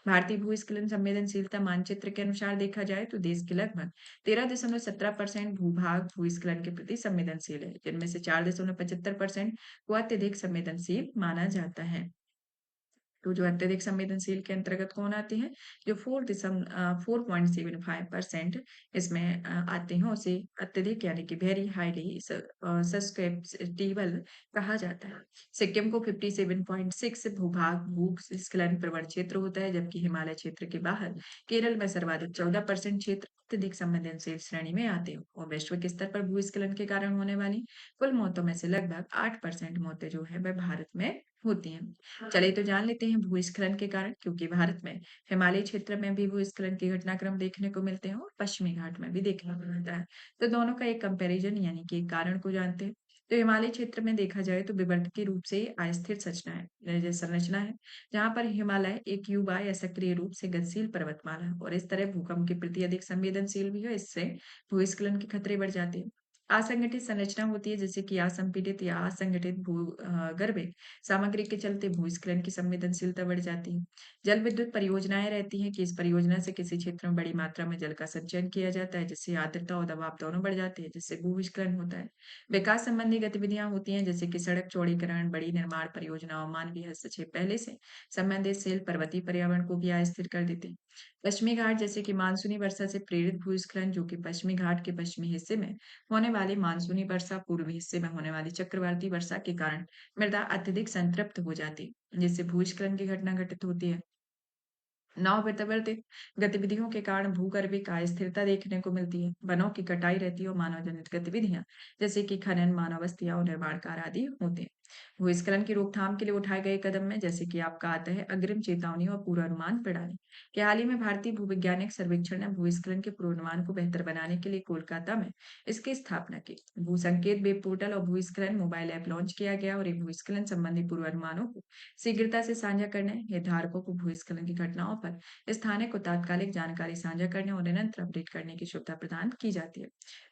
भारतीय भूस्खलन संवेदनशीलता मानचित्र के अनुसार देखा जाए तो देश के लगभग 13.17% भूभाग भूस्खलन के प्रति संवेदनशील है, जिनमें से 4.75% को अत्यधिक संवेदनशील माना जाता है। तो जो अत्यधिक संवेदनशील के अंतर्गत कौन आते हैं? जो 4.75% इसमें आते हैं, उसे अत्यधिक यानी कि वेरी हाइली सस्केप्टिबल कहा जाता है। सिक्किम को 57.6 भूभाग भूस्खलन प्रवण क्षेत्र होता है, जबकि हिमालय क्षेत्र के बाहर केरल में सर्वाधिक 14% क्षेत्र अत्यधिक संवेदनशील श्रेणी में आते हैं और वैश्विक स्तर पर भूस्खलन के कारण होने वाली कुल मौतों में से लगभग 8% मौतें जो है वह भारत में होती हैं। चलिए तो जान लेते हैं भूस्खलन के कारण, क्योंकि भारत में हिमालयी क्षेत्र में भी भूस्खलन के घटनाक्रम देखने को मिलते हैं और पश्चिमी घाट में भी देखने को मिलता है। तो दोनों का एक कंपैरिजन यानी कि एक कारण को जानते हैं। तो हिमालय क्षेत्र में देखा जाए तो विवर्तकीय रूप से अस्थिर संरचना है, जहाँ पर हिमालय एक युवा या सक्रिय रूप से गतिशील पर्वतमाला है और इस तरह भूकंप के प्रति अधिक संवेदनशील भी है। इससे भूस्खलन के खतरे बढ़ जाते हैं। असंगठित संरचना होती है, जैसे कि असंपीडित या असंगठित गर्भित सामग्री के चलते भूस्खलन की संवेदनशीलता बढ़ जाती है। जल विद्युत परियोजनाएं रहती हैं कि इस परियोजना से किसी क्षेत्र में बड़ी मात्रा में जल का संचयन किया जाता है, जिससे आर्द्रता और दबाव दोनों बढ़ जाते हैं, जिससे भूस्खलन होता है। विकास संबंधी गतिविधियां होती हैं, जैसे कि सड़क चौड़ीकरण, बड़ी निर्माण परियोजनाओं, मानवीय हस्तक्षेप पहले से संबंधित सेल पर्वतीय पर्यावरण को भी अस्थिर कर देते हैं। पश्चिमी घाट, जैसे कि मानसूनी वर्षा से प्रेरित भूस्खलन, जो कि पश्चिमी घाट के पश्चिमी हिस्से में होने वाली मानसूनी वर्षा, पूर्वी हिस्से में होने वाली चक्रवाती वर्षा के कारण मृदा अत्यधिक संतृप्त हो जाती है, जिससे भूस्खलन की घटना घटित होती है। नाव प्रत्यावर्ती गतिविधियों के कारण भूगर्भिक अस्थिरता देखने को मिलती है। वनों की कटाई रहती है और मानव जनित गतिविधियां, जैसे कि खनन, मानव बस्तियां और निर्माण कार्य आदि होते हैं। भूस्खलन की रोकथाम के लिए उठाए गए कदम में जैसे कि आपका आता है अग्रिम चेतावनी और पूर्वानुमान प्रणाली। कि हाल ही में भारतीय भूवैज्ञानिक सर्वेक्षण ने भूस्खलन के पूर्वानुमान को बेहतर बनाने के लिए कोलकाता में इसकी स्थापना की। भू संकेत वेब पोर्टल और भूस्खलन मोबाइल ऐप लॉन्च किया गया और एक भूस्खलन संबंधी पूर्वानुमानों को शीघ्रता से साझा करने, हितधारकों को भूस्खलन की घटनाओं पर स्थानीय को तात्कालिक जानकारी साझा करने और निरंतर अपडेट करने की सुविधा प्रदान की जाती है।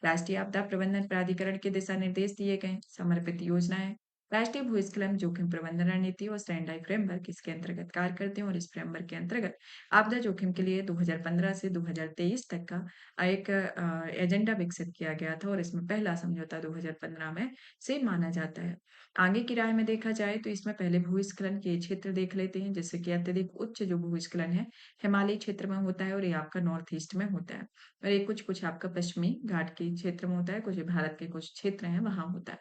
राष्ट्रीय आपदा प्रबंधन प्राधिकरण के दिशा निर्देश दिए गए समर्पित योजनाएं राष्ट्रीय भूस्खलन जोखिम प्रबंधन रणनीति और स्टैंडबाई फ्रेमवर्क इसके अंतर्गत कार्य करते हैं और इस फ्रेमवर्क के अंतर्गत आपदा जोखिम के लिए 2015 से 2023 तक का एक एजेंडा विकसित किया गया था और इसमें पहला समझौता 2015 में से माना जाता है। आगे की राय में देखा जाए तो इसमें पहले भूस्खलन के क्षेत्र देख लेते हैं, जैसे कि अत्यधिक उच्च जो भूस्खलन है हिमालयी क्षेत्र में होता है और ये आपका नॉर्थ ईस्ट में होता है, और ये कुछ कुछ आपका पश्चिमी घाट के क्षेत्र में होता है, कुछ भारत के कुछ क्षेत्र हैं वहां होता है।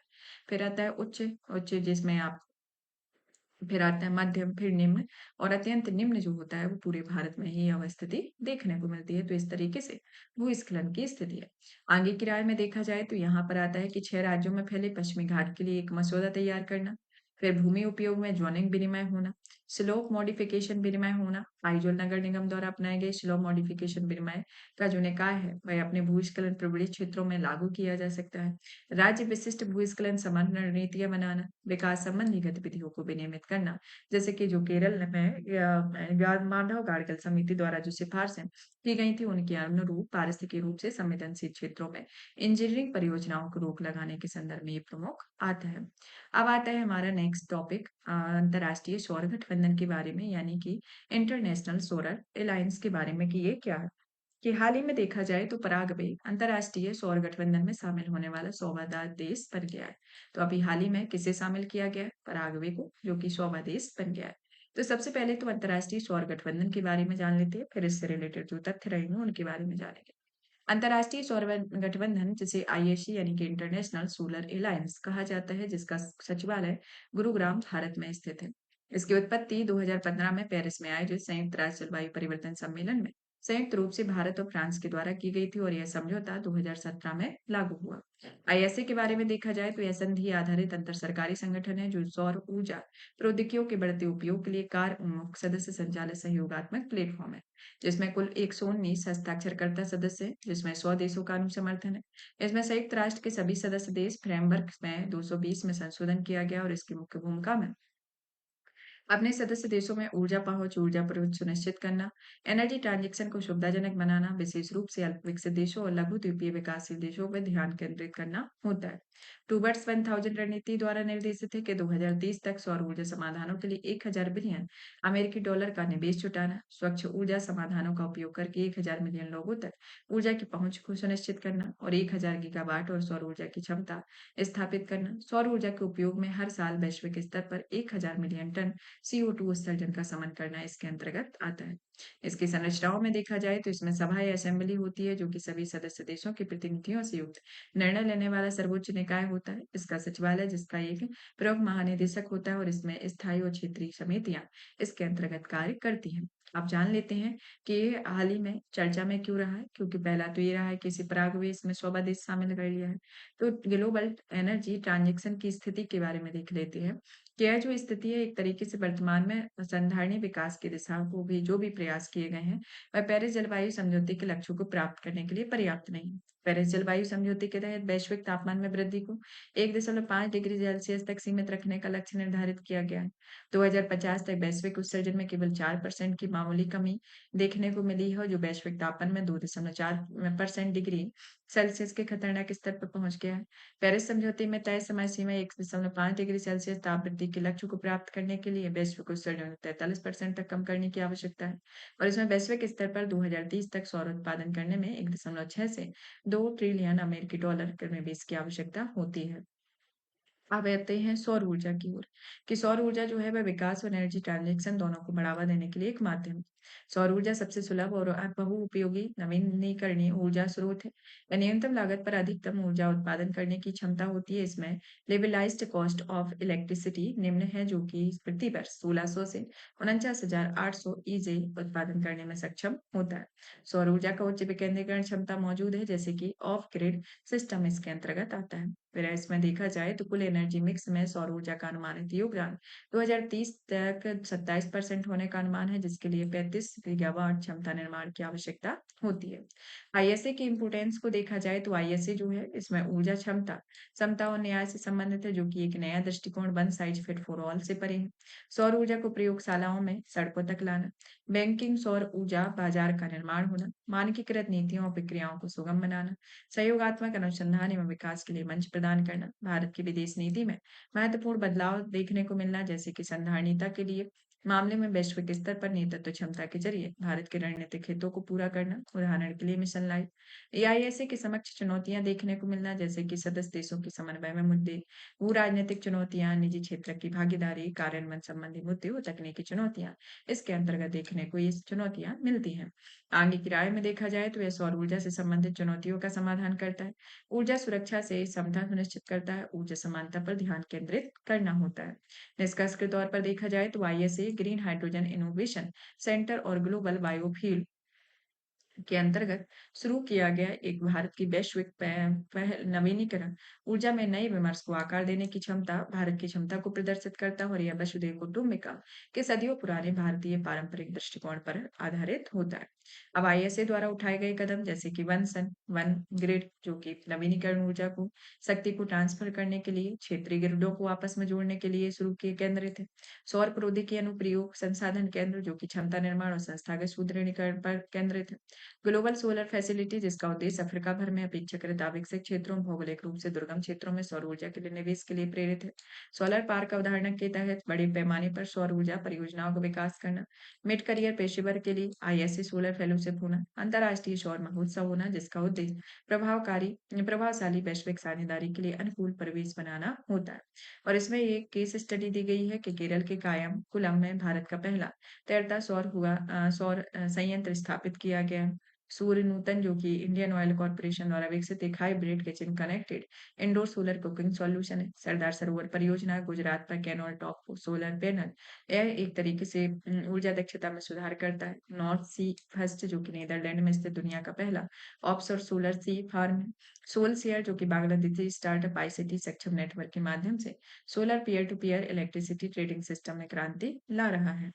फिर आता है उच्च उच्च जिसमें आप फिर आता है मध्यम, फिर निम्न, और अत्यंत निम्न जो होता है वो पूरे भारत में ही यह स्थिति देखने को मिलती है। तो इस तरीके से भूस्खलन की स्थिति है। आगे की राय में देखा जाए तो यहाँ पर आता है कि 6 राज्यों में फैले पश्चिमी घाट के लिए एक मसौदा तैयार करना, फिर भूमि उपयोग में ज़ोनिंग विनिमय होना, स्लोप मॉडिफिकेशन विनिमय होना। आइजोल नगर निगम द्वारा अपनाए गए स्लोप मॉडिफिकेशन विनिमय का जो निकाय है वह अपने भूस्खलन प्रभावित क्षेत्रों में लागू किया जा सकता है। राज्य विशिष्ट भूस्खलन समन्वय रणनीतियां बनाना, विकास संबंधी गतिविधियों को विनियमित करना, जैसे कि जो केरल में माधव गाडगिल समिति द्वारा जो सिफारिशें की गई थी उनके अनुरूप पारिस्थितिक रूप से संवेदनशील क्षेत्रों में इंजीनियरिंग परियोजनाओं को रोक लगाने के संदर्भ में ये प्रमुख आता है। अब आता है हमारा नेक्स्ट टॉपिक अंतर्राष्ट्रीय सौर गठबंधन के बारे में, यानी कि इंटरनेशनल सोलर अलायंस के बारे में कि ये क्या है। कि हाल ही में देखा जाए तो पराग्वे अंतर्राष्ट्रीय सौर गठबंधन में शामिल होने वाला 100वां देश बन गया है। तो अभी हाल ही में किसे शामिल किया गया है? पराग्वे को, जो कि 100वां देश बन गया है। तो सबसे पहले तो अंतर्राष्ट्रीय सौर गठबंधन के बारे में जान लेते हैं, फिर इससे रिलेटेड जो तथ्य रहेंगे उनके बारे में जानेंगे। अंतर्राष्ट्रीय सौर गठबंधन जिसे आईएससी यानी कि इंटरनेशनल सोलर अलायंस कहा जाता है, जिसका सचिवालय गुरुग्राम भारत में स्थित है। इसकी उत्पत्ति 2015 में पेरिस में आयोजित संयुक्त राष्ट्र जलवायु परिवर्तन सम्मेलन में संयुक्त रूप से भारत और फ्रांस के द्वारा की गई थी और यह समझौता 2017 में लागू हुआ। आईएसए के बारे में देखा जाए तो यह संधि आधारित अंतर सरकारी संगठन है जो सौर ऊर्जा प्रौद्योगिकियों के बढ़ते उपयोग के लिए कार्य उन्मुख सदस्य संचालित सहयोगात्मक प्लेटफॉर्म है, जिसमें कुल 119 हस्ताक्षरकर्ता सदस्य हैं, जिसमें 100 देशों का अनुसमर्थन है। इसमें संयुक्त राष्ट्र के सभी सदस्य देश फ्रेमवर्क में 220 में संशोधन किया गया और इसकी मुख्य भूमिका में अपने सदस्य देशों में ऊर्जा पहुंच, ऊर्जा पहुंच सुनिश्चित करना, एनर्जी ट्रांजैक्शन को सुविधाजनक बनाना, विशेष रूप से अल्प विकसित देशों और लघु द्वीपीय विकासशील देशों पर ध्यान केंद्रित करना होता है। टूवर्ड्स 1000 रणनीति द्वारा निर्देशित है कि 2030 तक सौर ऊर्जा समाधानों के लिए 1000 बिलियन अमेरिकी डॉलर का निवेश जुटाना, स्वच्छ ऊर्जा समाधानों का उपयोग करके 1000 मिलियन लोगों तक ऊर्जा की पहुंच को सुनिश्चित करना और 1000 गीगावाट और सौर ऊर्जा की क्षमता स्थापित करना, सौर ऊर्जा के उपयोग में हर साल वैश्विक स्तर पर 1000 मिलियन टन CO2 उत्सर्जन का समन करना इसके अंतर्गत आता है। इसकी संरचनाओं में देखा जाए तो इसमें सभा या असेंबली होती है, जो कि सभी सदस्य देशों के प्रतिनिधियों से युक्त निर्णय लेने वाला सर्वोच्च निकाय होता है। इसका सचिवालय, जिसका एक प्रमुख महानिदेशक होता है, और इसमें स्थायी और क्षेत्रीय समितियां इसके अंतर्गत कार्य करती हैं। आप जान लेते हैं कि ये हाल ही में चर्चा में क्यों रहा है, क्योंकि पहला तो ये रहा है कि इसी पराग्वे इसमें 100वां देश शामिल कर लिया है। तो ग्लोबल एनर्जी ट्रांजेक्शन की स्थिति के बारे में देख लेते हैं। यह जो स्थिति है एक तरीके से वर्तमान में संधारणीय विकास की दिशा को भी जो भी प्रयास किए गए हैं वह पेरिस जलवायु समझौते के लक्ष्यों को प्राप्त करने के लिए पर्याप्त नहीं है। पेरिस जलवायु समझौते के तहत वैश्विक तापमान में वृद्धि को 1.5 डिग्री सेल्सियस तक सीमित रखने का लक्ष्य निर्धारित किया गया है। 2050 तक वैश्विक उत्सर्जन में केवल 4% की मामूली कमी देखने को मिली है, जो वैश्विक तापमान में 2.4% डिग्री सेल्सियस के खतरनाक स्तर पर पहुंच गया है। पेरिस समझौते में तय समय सीमा 1.5 डिग्री सेल्सियस ताप वृद्धि के लक्ष्य को प्राप्त करने के लिए वैश्विक उत्सर्जन 43% तक कम करने की आवश्यकता है, और इसमें वैश्विक स्तर पर 2030 तक सौर उत्पादन करने में 1.6 से 2 ट्रिलियन अमेरिकी डॉलर के निवेश की आवश्यकता होती है। अब आते हैं सौर ऊर्जा की ओर, कि सौर ऊर्जा जो है वह विकास और एनर्जी ट्रांजेक्शन दोनों को बढ़ावा देने के लिए एक माध्यम है। सौर ऊर्जा सबसे सुलभ और बहुउपयोगी नवीनीकरणीय ऊर्जा स्रोत है। वह न्यूनतम लागत पर अधिकतम ऊर्जा उत्पादन करने की क्षमता होती है। इसमें लेवलाइज्ड कॉस्ट ऑफ इलेक्ट्रिसिटी निम्न है, जो कि प्रति वर्ष 1600 से 49,800 ईजे उत्पादन करने में सक्षम होता है। सौर ऊर्जा का उच्च विकेंद्रीकरण क्षमता मौजूद है, जैसे कि ऑफ ग्रिड सिस्टम इसके अंतर्गत आता है। फिर इसमें देखा जाए तो कुल एनर्जी मिक्स में सौर ऊर्जा का अनुमानित योगदान 2030 तक 27% होने का अनुमान है, जिसके लिए 34 गीगावाट क्षमता निर्माण की आवश्यकता होती है। आईएसए की इम्पोर्टेंस को देखा जाए तो आईएसए जो है इसमें ऊर्जा क्षमता, समता और न्याय से संबंधित है, जो कि एक नया दृष्टिकोण one size fit for all से परे है। सौर ऊर्जा को प्रयोगशालाओं में सड़कों तक लाना, बैंकिंग सौर ऊर्जा बाजार का निर्माण होना, मानकीकृत नीतियों और प्रक्रियाओं को सुगम बनाना, सहयोगात्मक अनुसंधान एवं विकास के लिए मंच प्रदान करना, भारत की विदेश नीति में महत्वपूर्ण बदलाव देखने को मिलना, जैसे कि संधारणीयता के लिए मामले में वैश्विक स्तर पर नेतृत्व क्षमता के जरिए भारत के रणनीतिक हितों को पूरा करना, उदाहरण के लिए मिशन लाइफ। एआईएसए के समक्ष चुनौतियां देखने को मिलना, जैसे कि सदस्य देशों के समन्वय में मुद्दे, भू राजनीतिक चुनौतियां, निजी क्षेत्र की भागीदारी, कार्यान्वयन संबंधी मुद्दे और तकनीकी चुनौतियां इसके अंतर्गत देखने को ये चुनौतियां मिलती हैं। आगे की राय में देखा जाए तो यह सौर ऊर्जा से संबंधित चुनौतियों का समाधान करता है, ऊर्जा सुरक्षा से समता सुनिश्चित करता है, ऊर्जा समानता पर ध्यान केंद्रित करना होता है। निष्कर्ष के तौर पर देखा जाए तो ISA green hydrogen innovation centre और ग्लोबल बायोफ्यूल के अंतर्गत शुरू किया गया एक भारत की वैश्विक पहल नवीनीकरण ऊर्जा में नए विमर्श को आकार देने की क्षमता, भारत की क्षमता को प्रदर्शित करता है और यह वसुधैव कुटुंबिका के सदियों पुराने भारतीय पारंपरिक दृष्टिकोण पर आधारित होता है। अब आईएसए द्वारा उठाए गए कदम, जैसे कि वन सन वन ग्रिड, जो कि नवीनीकरण ऊर्जा को शक्ति को ट्रांसफर करने के लिए क्षेत्रीय ग्रिडों को आपस में जोड़ने के लिए शुरू किए केंद्रित है। सौर प्रौद्योगिकी अनुप्रयोग संसाधन केंद्र, जो कि क्षमता निर्माण और संस्थागत सुदृढ़ीकरण पर केंद्रित है। ग्लोबल सोलर फैसिलिटी, जिसका उद्देश्य अफ्रीका भर में अपेक्षाकृत अविकसित क्षेत्रों, भौगोलिक रूप से दुर्गम क्षेत्रों में सौर ऊर्जा के लिए निवेश के लिए प्रेरित है। सोलर पार्क अवधारणा के तहत बड़े पैमाने पर सौर ऊर्जा परियोजनाओं का विकास करना, मिड करियर पेशेवर के लिए आईएससी सोलर फेलोशिप होना, अंतर्राष्ट्रीय सौर महोत्सव होना, जिसका उद्देश्य प्रभावशाली वैश्विक साझेदारी के लिए अनुकूल परिवेश बनाना होता है। और इसमें एक केस स्टडी दी गई है कि केरल के कायम कुलम में भारत का पहला तैरता सौर संयंत्र स्थापित किया गया। सूर्य नूतन, जो कि इंडियन ऑयल कॉर्पोरेशन द्वारा विकसित एक hybrid kitchen connected indoor solar cooking solution है। सरदार सरोवर परियोजना गुजरात पर कैनोल टॉप सोलर पैनल, यह एक तरीके से ऊर्जा दक्षता में सुधार करता है। नॉर्थ सी फर्स्ट, जो कि नीदरलैंड में स्थित दुनिया का पहला ऑफशोर सोलर सी फार्म है। सोल शेयर, जो कि बांग्लादेशी स्टार्टअप आईसीटी सक्षम नेटवर्क के माध्यम से solar peer to peer electricity trading system में क्रांति ला रहा है।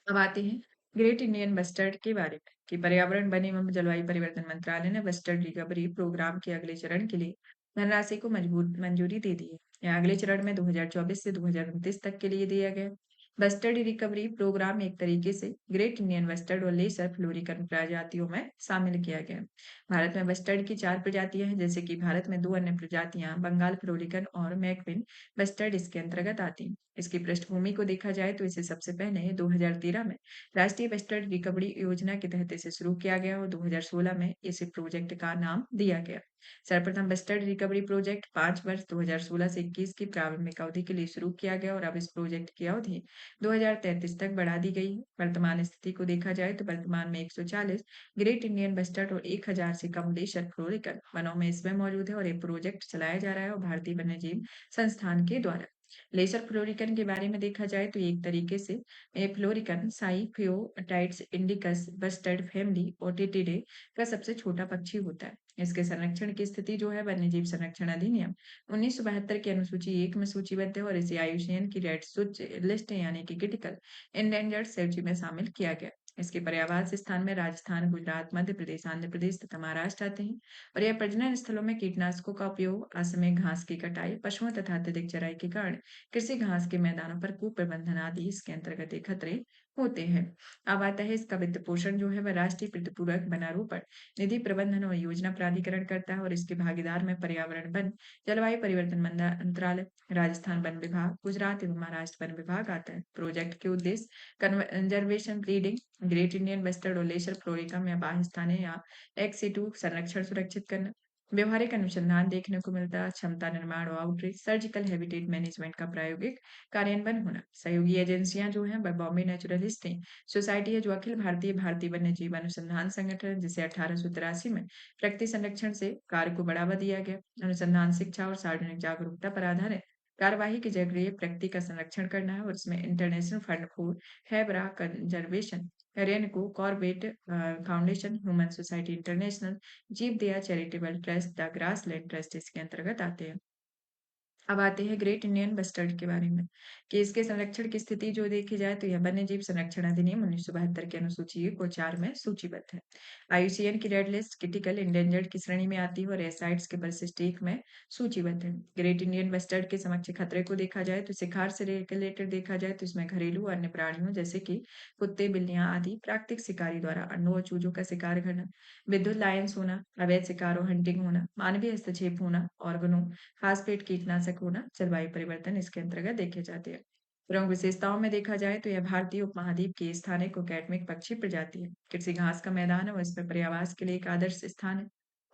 अब आते हैं ग्रेट इंडियन बस्टर्ड के बारे में, कि पर्यावरण वन एवं जलवायु परिवर्तन मंत्रालय ने बस्टर्ड रिकवरी प्रोग्राम के अगले चरण के लिए धनराशि को मजबूत मंजूरी दे दी है। यह अगले चरण में 2024 से 2029 तक के लिए दिया गया। बस्टर्ड रिकवरी प्रोग्राम एक तरीके से ग्रेट इंडियन बस्टर्ड और लेसर फ्लोरिकन प्रजातियों में शामिल किया गया। भारत में बस्टर्ड की 4 प्रजातियां हैं, जैसे कि भारत में 2 अन्य प्रजातियां बंगाल फ्लोरिकन और मैकविन बस्टर्ड इसके अंतर्गत आती हैं। इसकी पृष्ठभूमि को देखा जाए तो इसे सबसे पहले 2013 में राष्ट्रीय वेस्टर्न रिकवरी योजना के तहत इसे शुरू किया गया और 2016 में इसे प्रोजेक्ट का नाम दिया गया। सर्वप्रथम वेस्टर्न रिकवरी प्रोजेक्ट 5 वर्ष 2016 से 21 की प्रारंभिक अवधि के लिए शुरू किया गया और अब इस प्रोजेक्ट की अवधि 2033 तक बढ़ा दी गई है। वर्तमान स्थिति को देखा जाए तो वर्तमान में 140 ग्रेट इंडियन बस्टर्ड और 1000 से कम लेशर फ्लोरिकन वनों में इसमें मौजूद है और ये प्रोजेक्ट चलाया जा रहा है और भारतीय वन्यजीव संस्थान के द्वारा। लेसर फ्लोरिकन के बारे में देखा जाए तो एक तरीके से फ्लोरिकन साइफियोटाइड्स इंडिकस बस्टर्ड फैमिली ओटिटिडे का सबसे छोटा पक्षी होता है। इसके संरक्षण की स्थिति जो है वन्यजीव संरक्षण अधिनियम 1972 की अनुसूची 1 में सूचीबद्ध है और इसे आयुष्मान की रेड लिस्ट यानी कि क्रिटिकल एंडेंजर्ड सूची में शामिल किया गया। इसके पर्यावास स्थान में राजस्थान, गुजरात, मध्य प्रदेश, आंध्र प्रदेश तथा महाराष्ट्र आते हैं और यह प्रजनन स्थलों में कीटनाशकों का उपयोग, असमय घास की कटाई, पशुओं तथा अत्यधिक चराई के कारण कृषि घास के मैदानों पर कुप्रबंधन आदि इसके अंतर्गत एक खतरे होते हैं। अब आता है इसका वित्त पोषण जो है वह राष्ट्रीय प्रतिपूरक वनारोपण निधि प्रबंधन और योजना प्राधिकरण करता है और इसके भागीदार में पर्यावरण वन जलवायु परिवर्तन मंत्रालय, राजस्थान वन विभाग, गुजरात एवं महाराष्ट्र वन विभाग आता है। प्रोजेक्ट के उद्देश्य conservation breeding, great Indian western और लेसर फ्लोरिकम या बाह्य स्थानीय या एक्सिटू संरक्षण सुरक्षित करना, व्यवहारिक अनुसंधान देखने को मिलता है, क्षमता निर्माण और आउटरीच, सर्जिकल हैबिटेट मैनेजमेंट का प्रायोगिक कार्यान्वयन होना। सहयोगी एजेंसियां जो हैं बॉम्बे नेचुरलिस्ट सोसाइटी है, जो अखिल भारतीय वन्य जीव अनुसंधान संगठन है, जिसे 1883 में प्रकृति संरक्षण से कार्य को बढ़ावा दिया गया। अनुसंधान शिक्षा और सार्वजनिक जागरूकता पर आधारित कार्यवाही के जरिए प्रकृति का संरक्षण करना है और इसमें International Fund for Houbara Conservation, रेनको Corbett Foundation, Humane Society International, Jeev Daya Charitable Trust, the Grassland Trust इसके अंतर्गत आते हैं। अब आते हैं ग्रेट इंडियन बस्टर्ड के बारे में कि इसके संरक्षण की स्थिति जो देखी जाए तो यह वन्यजीव संरक्षण अधिनियम 1972 के अनुसूची 1 और 4 में सूचीबद्ध है। आईयूसीएन की रेड लिस्ट क्रिटिकल इंडेंजर्ड की श्रेणी में आती है और एसाइट्स के परिशिष्ट 1 में सूचीबद्ध है। ग्रेट इंडियन बस्टर्ड के समक्ष खतरे को देखा जाए तो शिकार से रिलेटेड देखा जाए तो इसमें घरेलू और अन्य प्राणियों जैसे कि कुत्ते, बिल्लियां आदि प्राकृतिक शिकारी द्वारा अंडों और चूजों का शिकार करना, विद्युत लायंस होना, अवैध शिकार और हंटिंग होना, मानवीय हस्तक्षेप होना, ऑर्गनों फास्फेट कीटनाशक होना, जलवायु परिवर्तन इसके अंतर्गत देखे जाते हैं। प्रमुख विशेषताओं में देखा जाए तो यह भारतीय उपमहाद्वीप की स्थानिक एकेडमिक पक्षी प्रजाति है। कृषि घास का मैदान है और इसमें पर्यावास के लिए एक आदर्श स्थान है।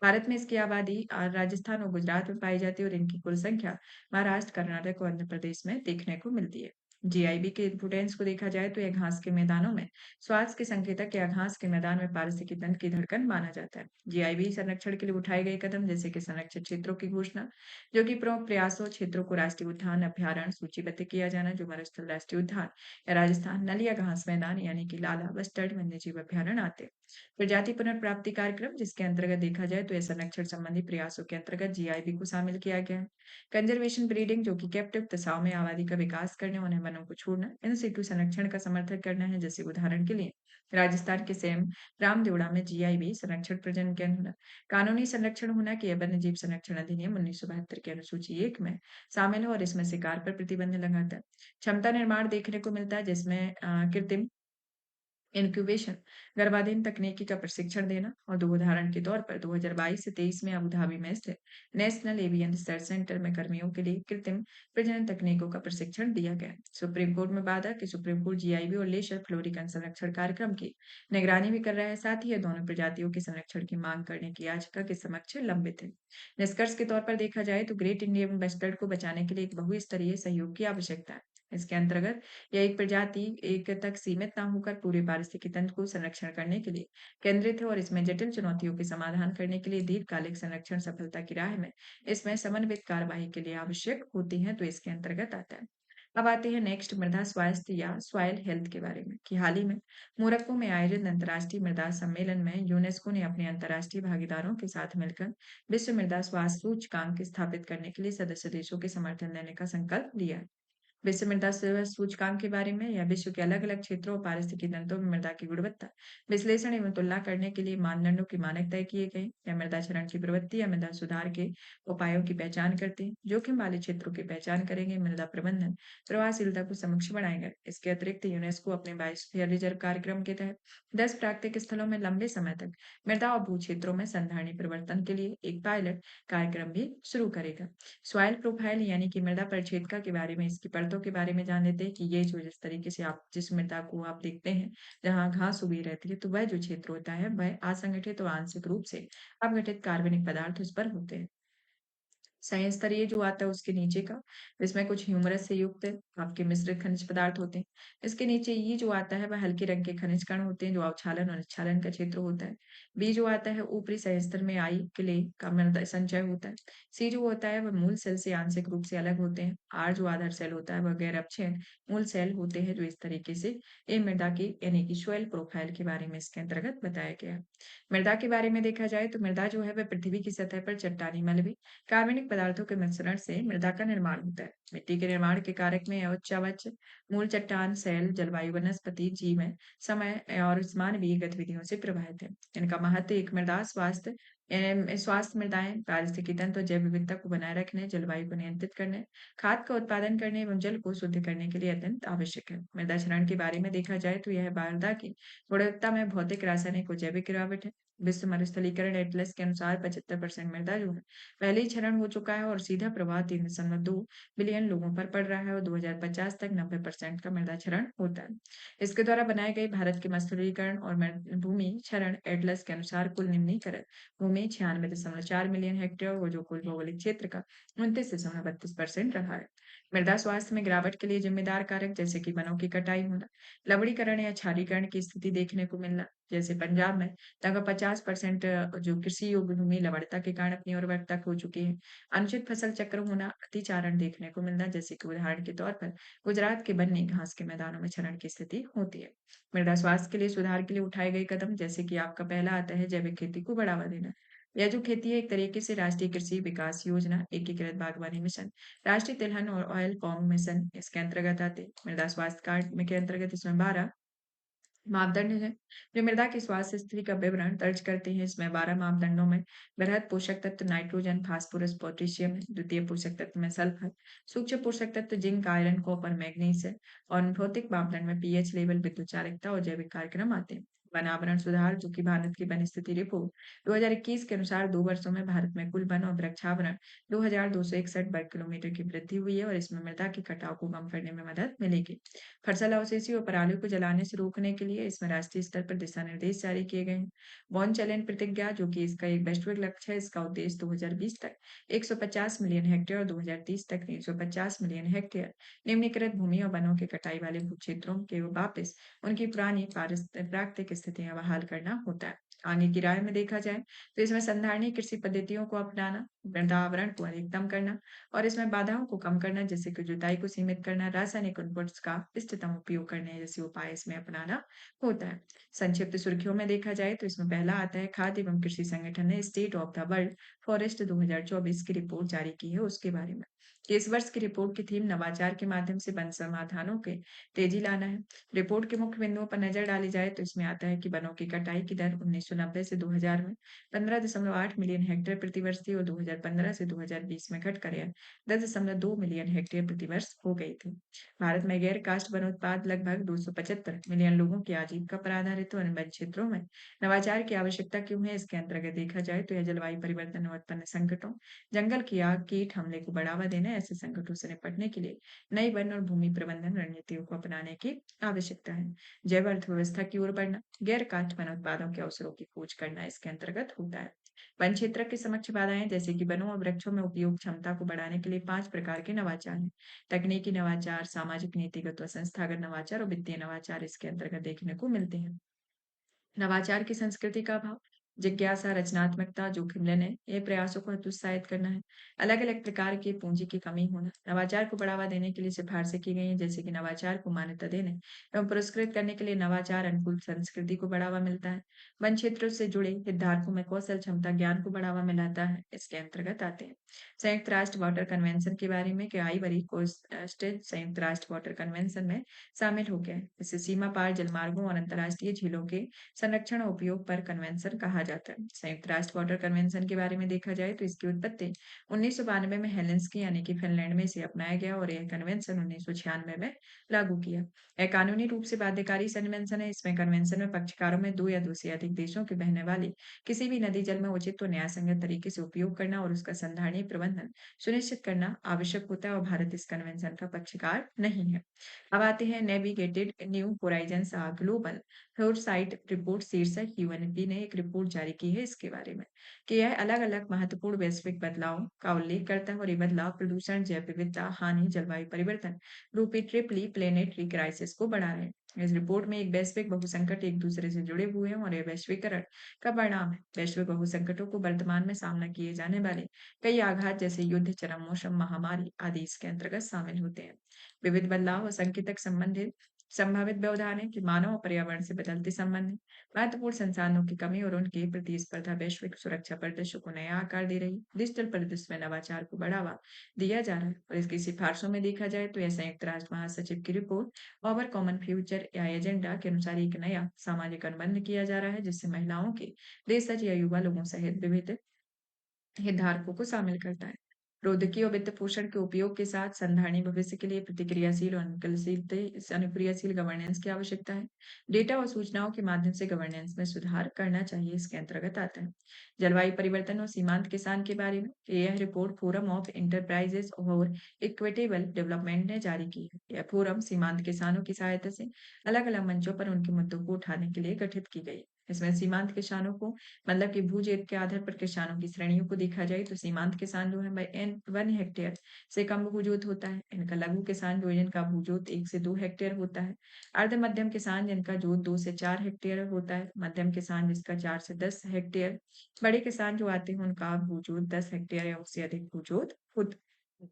भारत में इसकी आबादी राजस्थान और गुजरात में पाई जाती है और इनकी कुल संख्या महाराष्ट्र, कर्नाटक और आंध्र प्रदेश में देखने को मिलती है। जीआईबी के इम्पोर्टेंस को देखा जाए तो यह घास के मैदानों में स्वास्थ्य के संकेतक या घास के मैदान में पारिस्थितिकी तंत्र की धड़कन माना जाता है। जीआईबी संरक्षण के लिए उठाए गए कदम जैसे कि संरक्षित क्षेत्रों की घोषणा, जो कि प्रमुख प्रयासों क्षेत्रों को राष्ट्रीय उद्यान अभ्यारण्य सूचीबद्ध किया जाना, जो मरुस्थल राष्ट्रीय उद्यान या राजस्थान नल या घास मैदान यानी कि लाला बस्टर्ड वन्यजीव अभ्यारण्य आते हैं। प्रजाति पुनर्प्राप्ति कार्यक्रम जिसके अंतर्गत देखा जाए तो यह संरक्षण संबंधी प्रयासों के अंतर्गत जीआईबी को शामिल किया गया है। कंजर्वेशन ब्रीडिंग जो कि कैप्टिव दशाओं में आबादी का विकास करने, उन्हें वनों को छोड़ना, इन सिटू संरक्षण का समर्थन करना है। जैसे उदाहरण के लिए राजस्थान के सेम रामदेवड़ा में जीआईबी संरक्षण प्रजनन केंद्र होना, कानूनी संरक्षण होना कि वन्यजीव संरक्षण अधिनियम 1972 के अनुसूची 1 में शामिल है और इसमें शिकार पर प्रतिबंध लगाता है। क्षमता निर्माण देखने को मिलता है जिसमें कृत्रिम इनक्यूबेशन, गर्भाधान तकनीकी का प्रशिक्षण देना और दो उदाहरण के तौर पर 2022 से 23 में अबू धाबी में स्थित नेशनल एवियन रिसर्च सेंटर में कर्मियों के लिए कृत्रिम प्रजनन तकनीकों का प्रशिक्षण दिया गया। सुप्रीम कोर्ट में वादा कि सुप्रीम कोर्ट जीआईबी और लेशर फ्लोरिकन संरक्षण कार्यक्रम की निगरानी भी कर रहा है। साथ ही यह दोनों प्रजातियों के संरक्षण की मांग करने की याचिका के समक्ष लंबित है। निष्कर्ष के तौर पर देखा जाए तो ग्रेट इंडियन बस्टर्ड को बचाने के लिए एक बहुस्तरीय सहयोग की आवश्यकता है। इसके अंतर्गत या एक प्रजाति एक तक सीमित ना होकर पूरे पारिस्थितिकी तंत्र को संरक्षण करने के लिए केंद्रित है और इसमें जटिल चुनौतियों के समाधान करने के लिए दीर्घकालिक संरक्षण सफलता की राह में इसमें समन्वित कार्यवाही के लिए आवश्यक होती है तो इसके अंतर्गत आता है। अब आते हैं नेक्स्ट मृदा स्वास्थ्य या सॉइल हेल्थ के बारे में कि हाल ही में मोरक्को में आयोजित अंतर्राष्ट्रीय मृदा सम्मेलन में यूनेस्को ने अपने अंतर्राष्ट्रीय भागीदारों के साथ मिलकर विश्व मृदा स्वास्थ्य सूचकांक स्थापित करने के लिए सदस्य देशों के समर्थन देने का संकल्प लिया है। विश्व मृदा सूचकांक के बारे में या विश्व के अलग-अलग क्षेत्रों और पारिस्थितिकी तंत्रों में मृदा की गुणवत्ता, विश्लेषण एवं तुलना करने के लिए मानदंडों की मानक तय किए गए या मृदा क्षरण की प्रवृत्ति या मृदा सुधार के उपायों की पहचान करते हैं, जोखिम वाले क्षेत्रों की पहचान करेंगे, मृदा प्रबंधन, प्रभावशीलता को सक्षम बनाएंगे। इसके अतिरिक्त यूनेस्को अपने बायोस्फीयर रिजर्व कार्यक्रम के तहत 10 प्राकृतिक स्थलों में लंबे समय तक मृदा और भू क्षेत्रों में संधारणीय परिवर्तन के लिए एक पायलट कार्यक्रम भी शुरू करेगा। सॉइल प्रोफाइल यानी कि मृदा परिच्छेदिका के बारे में, इसकी परतों के बारे में जान लेते हैं कि ये जो जिस तरीके से आप जिस मृदा को आप देखते हैं, जहाँ घास उगी रहती है, तो वह जो क्षेत्र होता है, वह असंगठित और आंशिक रूप से अपघटित कार्बनिक पदार्थ उस पर होते हैं। संस्तरीय जो आता है उसके नीचे का, इसमें कुछ ह्यूमरस से युक्त आपके मिश्रित खनिज पदार्थ होते हैं। इसके नीचे ई जो आता है वह हल्के रंग के खनिज कण होते हैं जो अवक्षालन और निष्क्षालन का क्षेत्र होता है। बी जो आता है ऊपरी सहिस्तर में आई क्ले का मृदा संचय होता है। सी जो होता है वह मूल सेल से आंशिक रूप से अलग होते हैं। आर जो आधार सेल होता है वह गैर अपक्षयण मूल सेल होते हैं जो इस तरीके से ये मृदा की यानी कि सॉइल प्रोफाइल के बारे में इसके अंतर्गत बताया गया है। मृदा के बारे में देखा जाए तो मृदा जो है वह पृथ्वी की सतह पर चट्टानी मलबे कार्बनिक पदार्थों के मिश्रण से मृदा का निर्माण होता है। मिट्टी के निर्माण के कारक में उच्च आवाज, मूल चट्टान, सेल, जलवायु, वनस्पति, जीवन, समय और मानवीय गतिविधियों से प्रभावित है। इनका महत्व एक मृदा स्वास्थ्य स्वास्थ्य मृदाएं पारिस्थितिकी तंत्र और जैव विविधता को बनाए रखने, जलवायु को नियंत्रित करने, खाद का उत्पादन करने एवं जल को शुद्ध करने के लिए अत्यंत आवश्यक है। मृदा क्षरण के बारे में देखा जाए तो यह मृदा की गुणवत्ता में भौतिक, रासायनिक और जैविक गिरावट है। विश्व मरुस्थलीकरण एटलस के अनुसार 75% मृदा जो है पहले ही क्षरण हो चुका है और सीधा प्रभाव 3.2 बिलियन लोगों पर पड़ रहा है और 2050 तक 90% का मृदा क्षरण होता है। इसके द्वारा बनाए गए भारत के मरुस्थलीकरण और भूमि क्षरण एटलस के अनुसार कुल निम्नीकरण भूमि 96.4 मिलियन हेक्टेयर और जो कुल भौगोलिक क्षेत्र का 29.32% रहा है। मृदा स्वास्थ्य में गिरावट के लिए जिम्मेदार कारक जैसे कि वनों की कटाई होना, लवणीकरण या क्षारीकरण की स्थिति देखने को मिलना, जैसे पंजाब में लगभग 50% जो कृषि योग्य भूमि लवणता के कारण अपनी उर्वरकता खो चुकी है। अनुचित फसल चक्र होना, अतिचारण देखने को मिलना, जैसे कि उदाहरण के तौर पर गुजरात के बन्नी घास के मैदानों में क्षरण की स्थिति होती है। मृदा स्वास्थ्य के लिए सुधार के लिए उठाए गए कदम जैसे कि आपका पहला आता है जैविक खेती को बढ़ावा देना। यह जो खेती है एक तरीके से राष्ट्रीय कृषि विकास योजना, एकीकृत बागवानी मिशन, राष्ट्रीय तिलहन और ऑयल पाम मिशन इसके अंतर्गत आते हैं। मृदा स्वास्थ्य कार्ड में के अंतर्गत इसमें 12 मापदंड हैं, जो मृदा की स्वास्थ्य स्थिति का विवरण दर्ज करते हैं। इसमें 12 मापदंडों में वृहद पोषक तत्व नाइट्रोजन, फास्फोरस, पोटेशियम है। द्वितीय पोषक तत्व में सल्फर, सूक्ष्म पोषक तत्व जिंक, आयरन, कॉपर, मैग्नीज है। और भौतिक मापदंड में पीएच लेवल, विद्युत चालकता और जैविक कार्यक्रम आते हैं। वन आवरण सुधार, जो कि भारत की वन स्थिति रिपोर्ट 2021 के अनुसार 2 वर्षों में भारत में कुल वन और वृक्षावरण 2261 वर्ग किलोमीटर की वृद्धि हुई है, और इसमें मृदा के कटाव को कम करने में मदद मिलेगी। फसल अवशेषों और पराली को जलाने से रोकने के लिए इसमें राष्ट्रीय स्तर पर दिशा निर्देश जारी किए गए हैं। वन चैलेंज प्रतिज्ञा, जो कि इसका एक वैश्विक लक्ष्य है, इसका उद्देश्य 2020 तक 150 मिलियन हेक्टेयर और 2030 तक 350 मिलियन हेक्टेयर निम्नीकृत भूमि और वनों के कटाई वाले भू क्षेत्रों के वापस उनकी पुरानी प्राकृतिक स्थितियां बहाल करना होता है। आगे की राय में देखा जाए तो इसमें संधारणीय कृषि पद्धतियों को अपनाना, मृदा आवरण को अधिकतम करना, और इसमें बाधाओं को कम करना, जैसे कि जुताई को सीमित करना, रासायनिक इनपुट्स का इष्टतम उपयोग करने जैसे उपाय इसमें अपनाना होता है। संक्षिप्त सुर्खियों में देखा जाए तो इसमें पहला आता है, खाद्य एवं कृषि संगठन ने state of the world forest 2024 की रिपोर्ट जारी की है उसके बारे में। कि इस वर्ष की रिपोर्ट की थीम नवाचार के माध्यम से वन समाधानों के तेजी लाना है। रिपोर्ट के मुख्य बिंदुओं पर नजर डाली जाए तो इसमें आता है कि वनों की कटाई की दर 1990 से 2000 में 15.8 मिलियन हेक्टेयर प्रति वर्ष थी, और 2015 से 2020 में घटकर यह 10.2 मिलियन हेक्टेयर प्रति वर्ष हो गई थी। भारत में गैर कास्ट वनोत्पाद लगभग 275 मिलियन लोगों की आजीविका पर आधारित है, और इन वन क्षेत्रों में नवाचार की आवश्यकता क्यों है, इसके अंतर्गत देखा जाए तो यह जलवायु परिवर्तन और उत्पन्न संकटों, जंगल की आग, कीट हमले को बढ़ावा देने, ऐसे संकटों से निपटने के लिए नई वन और भूमि प्रबंधन रणनीतियों को अपनाने की आवश्यकता है। जैव अर्थव्यवस्था की ओर बढ़ना, गैर कास्ट वन उत्पादों के अवसरों की खोज करना इसके अंतर्गत होता है। वन क्षेत्र के समक्ष बाधाएं, जैसे कि वनों और वृक्षों में उपयोग क्षमता को बढ़ाने के लिए 5 प्रकार के नवाचार हैं। तकनीकी नवाचार, सामाजिक, नीतिगत व संस्थागत नवाचार और वित्तीय नवाचार इसके अंतर्गत देखने को मिलते हैं। नवाचार की संस्कृति का अभाव, जिज्ञासा, रचनात्मकता, जोखिम लेने, ये प्रयासों को हतोत्साहित करना है। अलग-अलग प्रकार की पूंजी की कमी होना, नवाचार को बढ़ावा देने के लिए सिफारिशें की गई हैं, जैसे कि नवाचार को मान्यता देने एवं पुरस्कृत करने के लिए नवाचार अनुकूल संस्कृति को बढ़ावा मिलता है। वन क्षेत्रों से जुड़े हितधारकों में कौशल, क्षमता, ज्ञान को बढ़ावा मिलाता है, इसके अंतर्गत आते हैं। संयुक्त राष्ट्र वाटर कन्वेंशन के बारे में कि आइवरी कोस्ट संयुक्त राष्ट्र वाटर कन्वेंशन में शामिल हो गया है। इसे सीमा पार जलमार्गों और अंतर्राष्ट्रीय झीलों के संरक्षण और उपयोग पर कन्वेंशन कहा जाता है। संयुक्त राष्ट्र वाटर कन्वेंशन के बारे में देखा जाए तो इसकी उत्पत्ति 1992 में हेलेंस्की यानी कि फिनलैंड में इसे अपनाया गया, और यह कन्वेंशन 1996 में लागू किया। यह कानूनी रूप से बाध्यकारी कन्वेंशन है। इसमें कन्वेंशन में पक्षकारों में 2 या 2 से अधिक देशों के बहने वाली किसी भी नदी जल में उचित और न्यायसंगत तरीके से उपयोग करना और उसका संधारणीय प्रबंधन सुनिश्चित करना आवश्यक होता है, और भारत इस कन्वेंशन का पक्षकार नहीं है। अब आते हैं navigated new Horizons global site report शीर्षक यूएनपी ने एक रिपोर्ट जारी की है इसके बारे में, कि यह अलग-अलग महत्वपूर्ण वैश्विक बदलावों का उल्लेख करता है, और ये बदलाव प्रदूषण, जैव विविधता, हानि, जलवायु परिवर्तन रूपी ट्रिपली प्लेनेटरी क्राइसिस को बढ़ा रहे हैं। इस रिपोर्ट में एक वैश्विक बहुसंकट एक दूसरे से जुड़े हुए हैं, और यह वैश्वीकरण का परिणाम है। वैश्विक बहुसंकटों को वर्तमान में सामना किए जाने वाले कई आघात, जैसे युद्ध, चरम मौसम, महामारी आदि इसके अंतर्गत शामिल होते हैं। विविध बदलाव और संकेतक संबंधित संभावित व्यवधान है कि मानव और पर्यावरण से बदलते संबंध, महत्वपूर्ण संसाधनों की कमी और उनकी प्रतिस्पर्धा वैश्विक सुरक्षा परिदृश्य को नया आकार दे रही है। डिजिटल परिदृश्य में नवाचार को बढ़ावा दिया जा रहा है, और इसकी सिफारिशों में देखा जाए तो यह संयुक्त राष्ट्र महासचिव की रिपोर्ट ओवर कॉमन फ्यूचर या एजेंडा के अनुसार एक नया सामाजिक अनुबंध किया जा रहा है, जिससे महिलाओं के, देशज या युवा लोगों सहित विविध हितधारकों को शामिल करता है। प्रौद्योगिकी और वित्त पोषण के उपयोग के साथ संधारणीय भविष्य के लिए प्रतिक्रियाशील और अनुक्रियाशील गवर्नेंस की आवश्यकता है। डेटा और सूचनाओं के माध्यम से गवर्नेंस में सुधार करना चाहिए, इसके अंतर्गत आता है। जलवायु परिवर्तन और सीमांत किसान के बारे में यह रिपोर्ट फोरम ऑफ इंटरप्राइजेस और इक्विटेबल डेवलपमेंट ने जारी की है। यह फोरम सीमांत किसानों की सहायता से अलग अलग मंचों पर उनके मुद्दों को उठाने के लिए गठित की गई है। इसमें सीमांत किसानों को, मतलब कि भू-क्षेत्र के आधार पर किसानों की श्रेणियों को देखा जाए तो सीमांत किसान जो है वह 1 हेक्टेयर से कम भू-जोत होता है। इनका लघु किसान जो है जिनका भू-जोत 1 से 2 हेक्टेयर होता है। अर्ध मध्यम किसान जिनका जोत 2 से 4 हेक्टेयर होता है। मध्यम किसान जिसका 4 से 10 हेक्टेयर। बड़े किसान जो आते हैं उनका भू-जोत 10 हेक्टेयर या उससे अधिक भू-जोत होता है।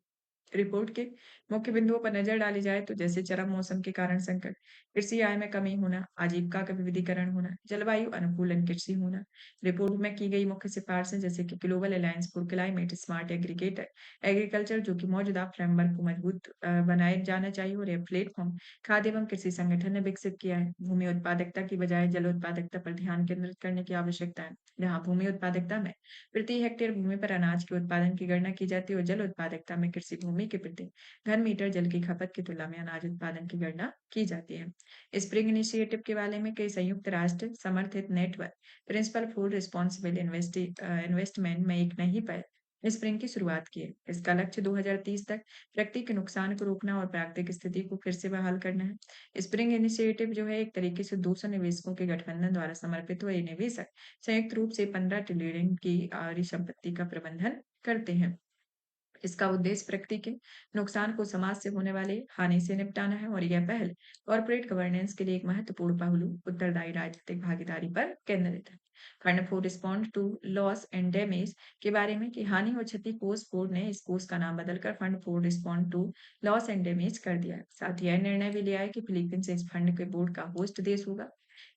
रिपोर्ट के मुख्य बिंदुओं पर नजर डाली जाए तो जैसे चरम मौसम के कारण संकट, कृषि आय में कमी होना, आजीविका का विविधीकरण होना, जलवायु अनुकूलन कृषि होना। रिपोर्ट में की गई मुख्य सिफारिशें जैसे कि global alliance for climate smart aggregator agriculture जो कि मौजूदा फ्रेमवर्क को मजबूत बनाए जाना चाहिए और यह प्लेटफॉर्म खाद्य एवं कृषि संगठन ने विकसित किया है। भूमि उत्पादकता की बजाय जल उत्पादकता पर ध्यान केंद्रित करने की आवश्यकता है, जहाँ भूमि उत्पादकता में प्रति हेक्टेयर भूमि पर अनाज के उत्पादन की गणना की जाती है और जल उत्पादकता में कृषि भूमि के प्रति घन मीटर जल की खपत की तुलना में अनाज उत्पादन की गणना की जाती है। स्प्रिंग इनिशिएटिव के बारे में कई संयुक्त राष्ट्र समर्थित network principle for responsible investment में एक नई पहल स्प्रिंग की शुरुआत की है। इसका लक्ष्य 2030 तक प्रकृति के नुकसान को रोकना और प्राकृतिक स्थिति को फिर से बहाल करना है। स्प्रिंग इनिशिएटिव जो है एक तरीके से 200 निवेशकों के गठबंधन द्वारा समर्पित हुए निवेशक संयुक्त रूप से 15 ट्रिलियन की संपत्ति का प्रबंधन करते हैं। इसका उद्देश्य प्रकृति के नुकसान को समाज से होने वाली हानि से निपटाना है और यह पहल कॉर्पोरेट गवर्नेंस के लिए एक महत्वपूर्ण पहलू उत्तरदायी राजनीतिक भागीदारी पर केंद्रित है। Fund for respond to loss and damage के बारे में कि हानि और क्षति कोष बोर्ड ने इस कोष का नाम बदलकर fund for respond to loss and damage कर दिया है। साथ ही यह निर्णय भी लिया है कि फिलीपींस इस फंड के बोर्ड का होस्ट देश होगा।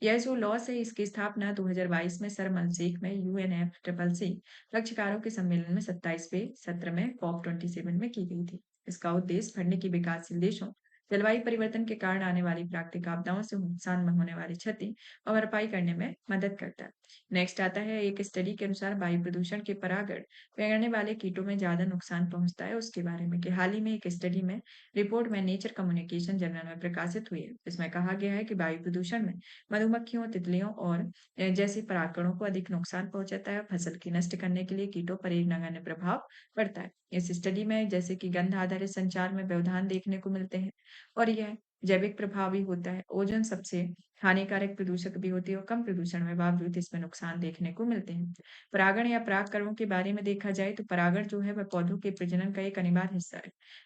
यह जो लॉस है इसकी स्थापना 2022 में शर्म एल शेख में यूएनएफसीसीसी पक्षकारों के सम्मेलन में 27वें सत्र में कॉप 27 में की गई थी। इसका उद्देश्य फंड की विकासशील देशों जलवायु परिवर्तन के कारण आने वाली प्राकृतिक आपदाओं से नुकसान में होने वाली क्षति और भरपाई करने में मदद करता है। नेक्स्ट आता है एक स्टडी के अनुसार वायु प्रदूषण के परागण करने वाले कीटों में ज्यादा नुकसान पहुंचता है उसके बारे में कि हाल ही में एक स्टडी में रिपोर्ट में नेचर कम्युनिकेशन जर्नल में प्रकाशित हुई है। इसमें कहा गया है कि वायु प्रदूषण में मधुमक्खियों, तितलियों और जैसे परागकणों को अधिक नुकसान पहुंचाता है। फसल की नष्ट करने के लिए कीटों पर एक नगण्य प्रभाव पड़ता है। इस स्टडी में जैसे कि गंध आधारित संचार में व्यवधान देखने को मिलते हैं और यह जैविक प्रभाव भी होता है। ओजोन सबसे हानिकारक प्रदूषक भी होती है और कम प्रदूषण में बावजूद इसमें नुकसान देखने को मिलते हैं। परागण या परागकणों के बारे में देखा जाए तो परागण जो है वह पौधों के प्रजनन का एक अनिवार्य हिस्सा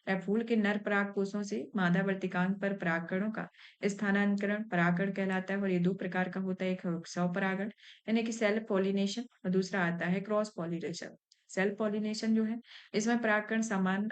है। फूल के नर पराग कोषों से मादा वर्तिकांग पर परागकणों का स्थानांतरण परागण कहलाता है और ये दो प्रकार का होता है। एक है स्वपरागण यानी कि सेल्फ पॉलिनेशन और दूसरा आता है क्रॉस पॉलिनेशन। सेल्फ पॉलिनेशन जो है इसमें परागकण समान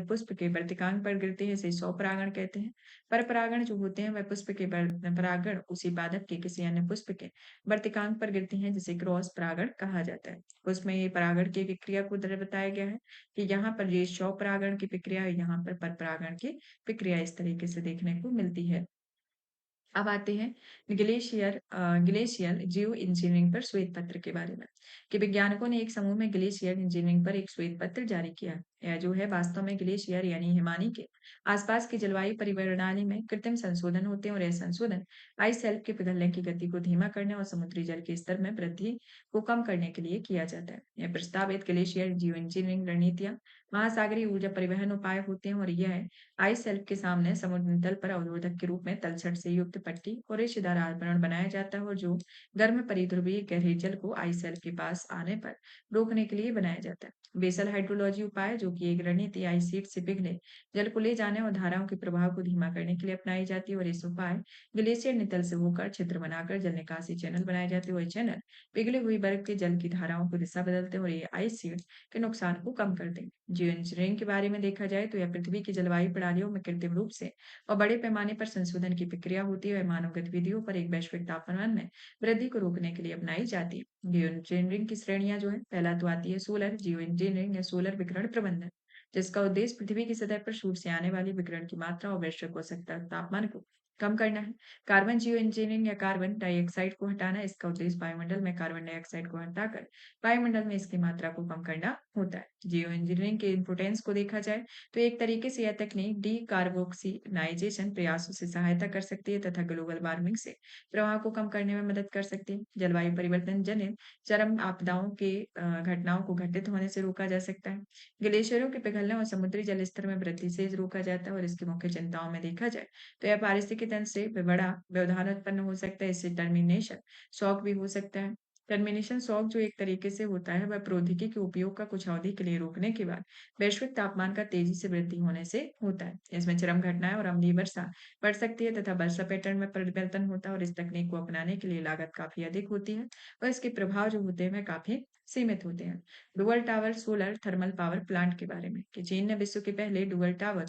पुष्प के वर्तिकांग पर गिरते हैं, इसे स्वपरागण कहते हैं। पर परागण जो होते हैं वह पुष्प के परागण उसी पादप के किसी अन्य पुष्प के वर्तिकांग पर गिरती हैं जिसे क्रॉस परागण कहा जाता है। उसमें ये परागण की प्रक्रिया को बताया गया है कि यहाँ पर ये स्वपरागण की प्रक्रिया है, यहाँ पर परागण की प्रक्रिया इस तरीके से देखने को मिलती है। अब आते हैं ग्लेशियर जियो इंजीनियरिंग पर श्वेत पत्र के बारे में कि वैज्ञानिकों ने एक समूह में ग्लेशियर इंजीनियरिंग पर एक श्वेत पत्र जारी किया। यह जो है वास्तव में ग्लेशियर यानी हिमानी के आसपास की जलवायु परिवर्तनाली में कृत्रिम संशोधन होते हैं और यह संशोधन आइस शेल्फ के पिघलने की गति को धीमा करने और समुद्री जल के स्तर में वृद्धि को कम करने के लिए किया जाता है। यह प्रस्तावित ग्लेशियर जियो इंजीनियरिंग रणनीतियां महासागरीय ऊर्जा परिवहन उपाय होते हैं और यह आइस शेल्फ के सामने समुद्र तल पर अवरोधक के रूप में तलछट से युक्त पट्टी और रेशेदार आवरण बनाया जाता है और जो गर्म परिध्रुवीय गहरे जल को आइस शेल्फ के पास आने पर रोकने के लिए बनाया जाता है। बेसल हाइड्रोलॉजी उपाय जो कि एक रणनीति आइस शीट से पिघले जल को ले जाने और धाराओं के प्रभाव को धीमा करने के लिए अपनाई जाती है और इस उपाय ग्लेशियर नितल से होकर छिद्र बनाकर जल निकासी चैनल बनाए जाते हैं और ये चैनल पिघले हुई बर्फ के जल की धाराओं को दिशा बदलते हैं और ये आइस शीट के नुकसान को कम करते हैं। जियो इंजीनियरिंग के बारे में देखा जाए तो यह पृथ्वी की जलवायु प्रणालियों में कृत्रिम रूप से और बड़े पैमाने पर संशोधन की प्रक्रिया होती है और मानव गतिविधियों पर एक वैश्विक तापमान में वृद्धि को रोकने के लिए अपनाई जाती है। जियो इंजीनियरिंग की श्रेणियां जो है पहला तो आती है सोलर जियो इंजीनियरिंग या सोलर विकिरण प्रबंधन जिसका उद्देश्य पृथ्वी की सतह पर सूर्य से आने वाली विकिरण की मात्रा और वैश्विक औसत तापमान को कम करना है। कार्बन जियो इंजीनियरिंग या कार्बन डाइऑक्साइड को हटाना इसका उद्देश्य वायुमंडल में कार्बन डाइऑक्साइड को हटाकर वायुमंडल में इसकी मात्रा को कम करना होता है। जियो इंजीनियरिंग के इम्पोर्टेंस को देखा जाए तो एक तरीके से यह तकनीक डीकार्बोक्सिनाइजेशन प्रयासों से सहायता कर सकती है तथा ग्लोबल वार्मिंग से प्रभाव को कम करने में मदद कर सकती है। जलवायु परिवर्तन जनित चरम आपदाओं के घटनाओं को घटित होने से रोका जा सकता है। ग्लेशियरों के पिघलने और समुद्री जल स्तर में वृद्धि से रोका जाता है और इसकी मुख्य चिंताओं में देखा जाए तो यह पारिस्थितिकी तंत्र से बड़ा व्यवधान उत्पन्न हो सकता है। इससे टर्मिनेशन शॉक भी हो सकता है। टर्मिनेशन शॉक जो एक तरीके से होता है, वह प्रौद्योगिकी के उपयोग का कुछ अवधि के लिए रोकने के बाद वैश्विक तापमान का तेजी से वृद्धि होने से होता है। इसमें चरम घटनाएं और अम्लीय वर्षा बढ़ सकती है तथा वर्षा पैटर्न में परिवर्तन होता है और इस तकनीक को अपनाने के लिए लागत काफी अधिक होती है और इसके प्रभाव जो होते हैं वह काफी सीमित होते हैं। Dual tower solar thermal power plant के बारे में कि चीन ने विश्व के पहले dual tower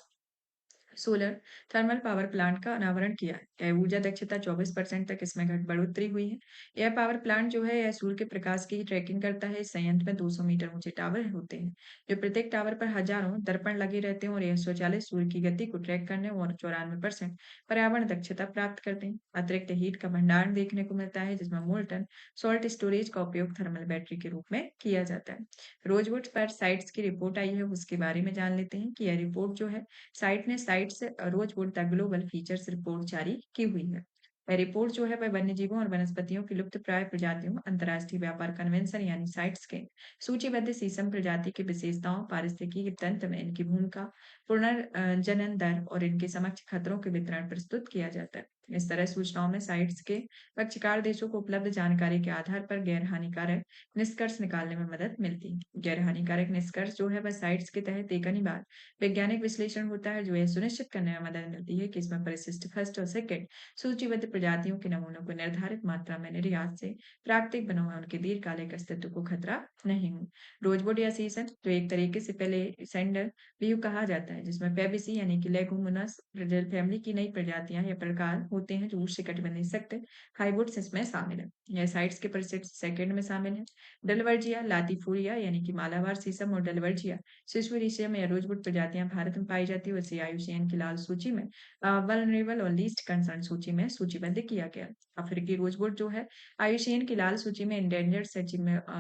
solar thermal power plant का अनावरण किया है। यह ऊर्जा दक्षता 24% तक इसमें घट बढ़ोतरी हुई है। यह पावर प्लांट जो है यह सूर्य के प्रकाश की ट्रैकिंग करता है। इस संयंत्र में 200 मीटर ऊंचे टावर होते हैं जो प्रत्येक टावर पर हजारों दर्पण लगे रहते हैं और यह स्वचालित सूर्य की गति को ट्रैक करने और 94% पर्यावरण दक्षता प्राप्त करते हैं। अतिरिक्त हीट का भंडारण देखने को मिलता है जिसमें मोल्टन सॉल्ट स्टोरेज का उपयोग थर्मल बैटरी के रूप में किया जाता है। रोजवुड पर साइट्स की रिपोर्ट आई है उसके बारे में जान लेते हैं कि यह रिपोर्ट जो है साइट से rosewood the global features report जारी की हुई है। वह रिपोर्ट जो है वह वन्यजीवों और वनस्पतियों की लुप्तप्राय प्रजातियों, अंतर्राष्ट्रीय व्यापार कन्वेंशन यानी साइट्स के सूचीबद्ध सीसम प्रजाति की विशेषताओं, पारिस्थितिकी तंत्र में इनकी भूमिका, पुनर्जनन दर और इनके समक्ष खतरों के वितरण प्रस्तुत किया जाता है। इस तरह सूचनाओं में साइट्स के पक्षकार देशों को उपलब्ध जानकारी के आधार पर गैर हानिकारक निष्कर्ष निकालने में मदद मिलती है। गैर हानिकारक निष्कर्ष जो है वह साइट्स के तहत एक अनिवार्य वैज्ञानिक विश्लेषण होता है जो यह सुनिश्चित करने में मदद मिलती है कि इसमें परिशिष्ट फर्स्ट और सेकंड सूचीबद्ध प्रजातियों के नमूनों को निर्धारित मात्रा में निर्यात से प्राकृतिक वनों में उनके दीर्घकालिक अस्तित्व को खतरा नहीं हो। रोजवुड या सीसन जो एक तरीके से पहले सैंडल व्यू कहा जाता है जिसमें फेबेसी यानी कि लेगुमिनस फैमिली की नई प्रजातियां या प्रकार होते हैं जो उष्णकटिबंधीय सख्त हाइवुड्स इसमें शामिल है। यह साइट्स के परिशिष्ट सेकंड में शामिल है। डलवर्जिया लातीफोरिया यानी कि मालाबार सीसम और डलवर्जिया सिसुएरिशियम या रोजवुड प्रजातियां भारत में पाई जाती है वैसे आईयूसीएन की लाल सूची में वल्नरेबल और लीस्ट कंसर्न सूची में सूचीबद्ध किया गया। अफ्रीकी रोजवुड जो है आईयूसीएन की लाल सूची में इंडेंजर्ड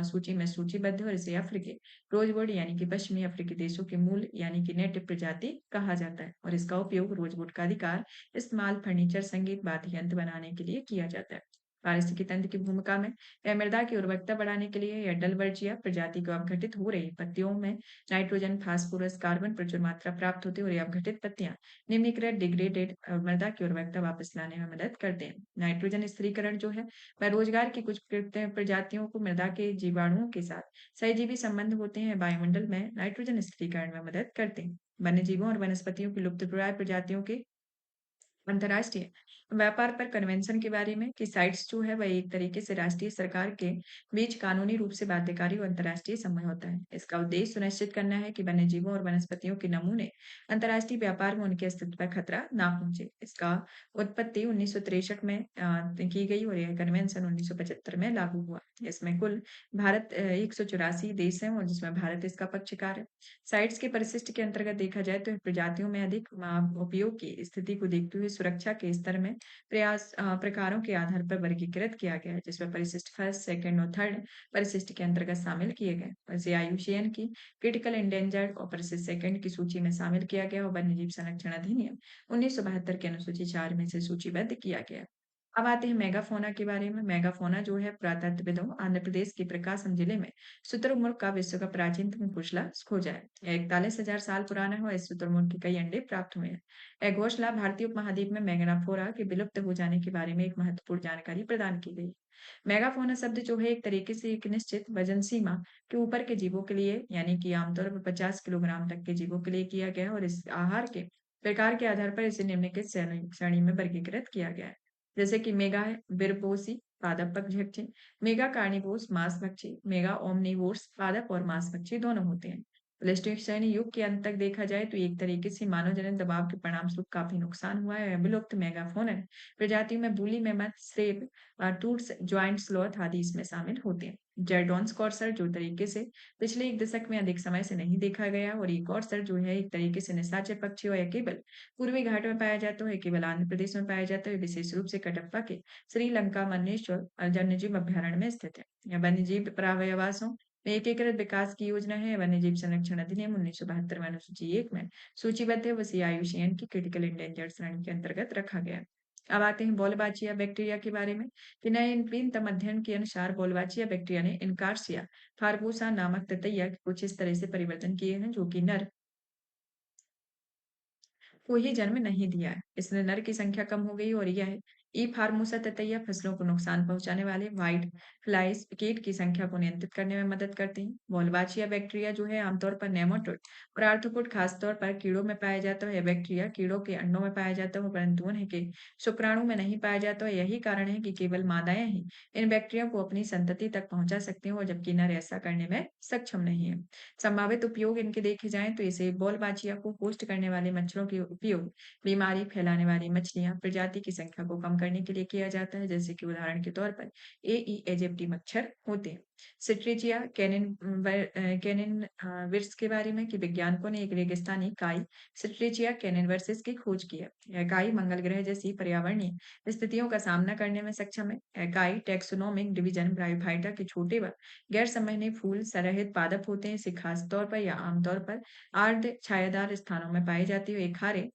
सूची में सूचीबद्ध है और इसे अफ्रीकी रोजवुड यानी कि पश्चिमी अफ्रीकी देशों के मूल यानी कि नेटिव प्रजाति कहा जाता है और इसका उपयोग रोजवुड का अधिकार इस्तेमाल फर्नीचर संगीत वाद्य यंत्र बनाने के लिए किया जाता है। पारिस्थितिकी तंत्र की भूमिका में यह मृदा की उर्वरकता बढ़ाने के लिए या डलवर्जिया प्रजाति को अपघटित हो रही पत्तियों में नाइट्रोजन, फास्फोरस, कार्बन प्रचुर मात्रा प्राप्त होती है और ये अपघटित पत्तियां निम्नीकृत डिग्रेडेड मृदा की उर्वरकता वापस लाने में मदद करते हैं। नाइट्रोजन स्थिरीकरण जो है वह रोजगार की कुछ प्रजातियों को मृदा के जीवाणुओं के साथ सहजीवी संबंध होते हैं वायुमंडल में नाइट्रोजन स्थिरीकरण में मदद करते हैं। वन्य जीवों और वनस्पतियों की लुप्तप्राय प्रजातियों के अंतर्राष्ट्रीय व्यापार पर कन्वेंशन के बारे में कि साइट्स जो है वह एक तरीके से राष्ट्रीय सरकार के बीच कानूनी रूप से बाध्यकारी और अंतर्राष्ट्रीय समझौता है। इसका उद्देश्य सुनिश्चित करना है कि वन्य जीवों और वनस्पतियों के नमूने अंतर्राष्ट्रीय व्यापार में उनके अस्तित्व पर खतरा ना पहुंचे। इसका उत्पत्ति 1963 में की गई और यह कन्वेंशन 1975 में लागू हुआ। इसमें कुल भारत 184 देश हैं और जिसमें भारत इसका पक्षकार है। साइट्स के परिशिष्ट के अंतर्गत देखा जाए तो प्रजातियों में अधिक उपयोग की स्थिति को देखते हुए सुरक्षा के स्तर में प्रकारों के आधार पर वर्गीकृत किया गया है जिसमें परिशिष्ट फर्स्ट सेकंड और थर्ड परिशिष्ट के अंतर्गत शामिल किए गए। वैसे आयुषियन की क्रिटिकल इंडेंजर्ड और परिशिष्ट सेकंड की सूची में शामिल किया गया और वन्यजीव संरक्षण अधिनियम 1972 के अनुसूची 4 में से सूचीबद्ध किया गया। अब आते हैं मेगाफोना के बारे में। मेगाफोना जो है पुरातत्वविदों आंध्र प्रदेश के प्रकाशम जिले में शुतुरमुर्ग का विश्व का प्राचीनतम घोंसला खोजा है। यह 41,000 साल पुराना है और इस शुतुरमुर्ग के कई अंडे प्राप्त हुए हैं। यह घोंसला भारतीय उपमहाद्वीप में मेगाफोरा के विलुप्त हो जाने के बारे में एक महत्वपूर्ण जानकारी प्रदान की गई। मेगाफोना शब्द जो है एक तरीके से एक निश्चित वजन सीमा के ऊपर के जीवों के लिए यानी कि आमतौर पर 50 किलोग्राम तक के जीवों के लिए किया गया है और इस आहार के प्रकार के आधार पर इसे निम्नलिखित श्रेणी में वर्गीकृत किया गया है। जैसे कि मेगा है बिरपोसी पादप भक्षी, मेगा कार्निवोर्स मांस भक्षी, मेगा ओमनिवोर्स पादप और मांस भक्षी दोनों होते हैं। प्लेस्टोसीन युग के अंत तक देखा जाए तो एक तरीके से मानव जनित दबाव के परिणाम स्वरूप काफी नुकसान हुआ है। विलुप्त मेगाफोन प्रजातियों में बूली मेमथ, सेब, टूट्स, ज्वाइंट स्लॉथ आदि इसमें शामिल होते हैं। जेरडोन्स कॉर्सर जो तरीके से पिछले एक दशक में अधिक समय से नहीं देखा गया और ये कॉर्सर जो है एक तरीके से निशाचर पक्षी और केवल पूर्वी घाट में पाया जाता है केवल आंध्र प्रदेश में पाया जाता है विशेष रूप से कटप्पा के श्रीलंका मन्नेश्वर वन्यजीव अभ्यारण्य में स्थित है। यह वन्यजीव प्रावयावासों में एकीकृत विकास की योजना है। वन्यजीव संरक्षण अधिनियम 1972 में अनुसूची 1 में सूचीबद्ध है वसी आयुषियन की क्रिटिकल इंडेंजर्ड श्रेणी के अंतर्गत रखा गया है। अब आते हैं बोलबाचिया बैक्टीरिया के बारे में कि नए नवीनतम अध्ययन के अनुसार बोलबाचिया बैक्टीरिया ने इनकार्सिया फार्गोसा नामक ततैया के कुछ इस तरह से परिवर्तन किए हैं जो कि नर को ही जन्म नहीं दिया है। इसने नर की संख्या कम हो गई और यह ई फार्मूसा ततैया फसलों को नुकसान पहुंचाने वाले व्हाइट फ्लाइज कीट की संख्या को नियंत्रित करने में मदद करती हैं। वॉलबाचिया बैक्टीरिया जो है आमतौर पर नेमाटोड और आर्थ्रोपोड खासतौर पर कीड़ों में पाया जाता है। यह बैक्टीरिया कीड़ों के अंडों में पाया जाता है, परंतु उन्हें के शुक्राणु में नहीं पाया जाता है। यही कारण है कि केवल मादाएं ही इन बैक्टीरिया को अपनी संतति तक पहुंचा सकती हैं और जबकि नर ऐसा करने में सक्षम नहीं है। संभावित उपयोग इनके देखे जाएं तो इसे बॉलबाचिया को होस्ट करने वाले मच्छरों के उपयोग बीमारी फैलाने वाली मछलियां प्रजाति की संख्या को कम करने के लिए किया जाता है, जैसे कि उदाहरण के तौर पर एई एजिप्टी मच्छर होते हैं। सिट्रीजिया कैनिन विर्स के बारे में कि वैज्ञानिकों ने एक रेगिस्तानी काई सिट्रीजिया कैनिनवर्सिस की खोज की है। यह काई मंगल ग्रह जैसी पर्यावरणीय स्थितियों का सामना करने में सक्षम है। यह काई टैक्सोनोमिक डिवीजन ब्रायोफाइटा के छोटे व गैर संवहनी फूल सरहित पादप होते हैं। इसे खास तौर पर या आमतौर पर आर्द्र छायादार स्थानों में पाई जाती है। एक खारे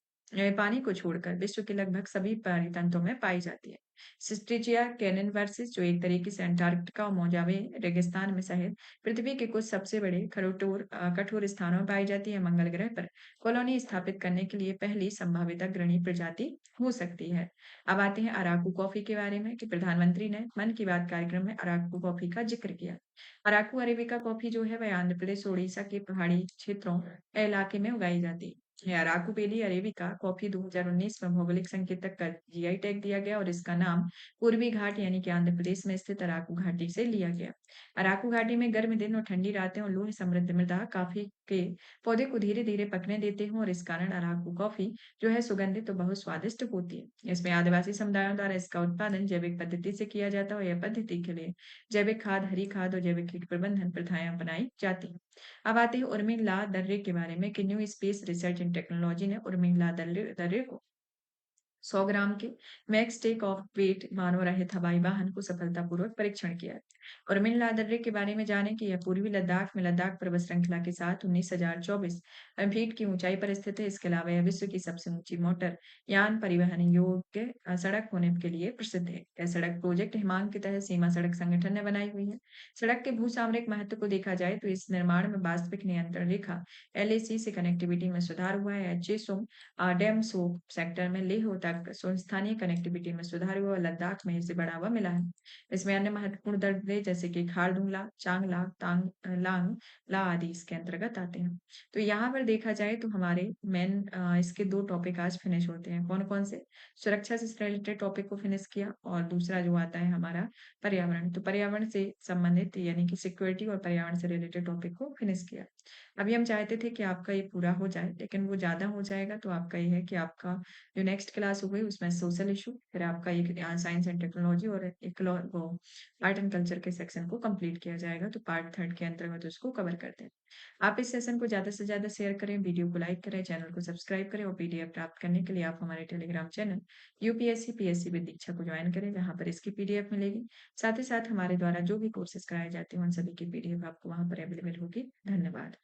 पानी को छोड़कर विश्व के लगभग सभी पानी में पाई जाती है। सिस्टिचिया कैनेनवर्सिस जो एक तरीके से अंटार्कटिका और मोजावे रेगिस्तान में सहित पृथ्वी के कुछ सबसे बड़े कठोर स्थानों में पाई जाती है। मंगल ग्रह पर कॉलोनी स्थापित करने के लिए पहली संभावित अग्रणी प्रजाति हो सकती है। अब आते हैं अराकू कॉफी के बारे में कि प्रधानमंत्री ने मन की बात कार्यक्रम में अराकू कॉफी का जिक्र किया। अराकू अरेबिका कॉफी जो है वह आंध्र प्रदेश और उड़ीसा के पहाड़ी क्षेत्रों इलाके में उगाई जाती है। अराकू बेली अरेबिका कॉफी 2019 में भौगोलिक संकेतक का जीआई टैग दिया गया और इसका नाम पूर्वी घाट यानी कि आंध्र प्रदेश में स्थित अराकू घाटी से लिया गया। अराकू घाटी में गर्म दिन और ठंडी रातें और लूह समृद्ध मृदा काफी के पौधे को धीरे धीरे पकने देते हैं और इस कारण अराकू कॉफी जो है सुगंधित तो बहुत स्वादिष्ट होती है। इसमें आदिवासी समुदायों द्वारा इसका उत्पादन जैविक पद्धति से किया जाता है और यह पद्धति के लिए जैविक खाद, हरी खाद और जैविक कीट प्रबंधन प्रथाएं अपनाई जाती हैं। अब आते हैं उर्मिला दर्रे के बारे में कि new space research and technology ने उर्मिला दर्रे को 100 ग्राम के मैक्स टेक ऑफ वेट मानव रहित हवाई वाहन को सफलतापूर्वक परीक्षण किया है। और मिन लादर्रे के बारे में जाने कि यह पूर्वी लद्दाख में लद्दाख पर्वत श्रृंखला के साथ 19,024 फीट की ऊंचाई पर स्थित है। इसके अलावा यह विश्व की सबसे ऊंची मोटर यान परिवहन योग्य सड़क होने के लिए प्रसिद्ध है। यह सड़क प्रोजेक्ट हिमांग के तहत सीमा सड़क संगठन ने बनाई हुई है। सड़क के भूसामरिक महत्व को देखा जाए तो इस निर्माण में वास्तविक नियंत्रण रेखा एलएसी से कनेक्टिविटी में सुधार हुआ है। चेसुम डेमसोक सेक्टर में लेह तक स्थानीय कनेक्टिविटी में सुधार हुआ और लद्दाख में इसे बढ़ावा मिला है। इसमें अन्य महत्वपूर्ण दर्रे जैसे कि खारदुंगला, चांगला, लांग ला आदि इसके अंतर्गत आते हैं। तो यहाँ पर देखा जाए तो हमारे मेन इसके 2 टॉपिक आज फिनिश होते हैं। कौन-कौन से? सुरक्षा से रिलेटेड टॉपिक को फिनिश किया और दूसरा जो आता है हमारा पर्यावरण। तो पर्यावरण से संबंधित यानी कि सिक्योरिटी और पर्यावरण से रिलेटेड टॉपिक को फिनिश किया। अभी हम चाहते थे कि आपका ये पूरा हो जाए, लेकिन वो ज़्यादा हो जाएगा तो आपका ये है कि आपका जो नेक्स्ट क्लास होगी उसमें सोशल इश्यू, फिर आपका एक साइंस एंड टेक्नोलॉजी और एक वो आर्ट एंड कल्चर के सेक्शन को कंप्लीट किया जाएगा। तो पार्ट 3 के अंतर्गत उसको कवर करते हैं। आप इस सेशन को ज़्यादा से ज़्यादा शेयर करें, वीडियो को लाइक करें, चैनल को सब्सक्राइब करें और पीडीएफ प्राप्त करने के लिए आप हमारे Telegram channel UPSC, PSC with Diksha को ज्वाइन करें, जहाँ पर इसकी पीडीएफ मिलेगी। साथ ही साथ हमारे द्वारा जो भी कोर्सेज कराए जाते हैं, उन सभी की पीडीएफ आपको वहाँ पर अवेलेबल होगी। धन्यवाद।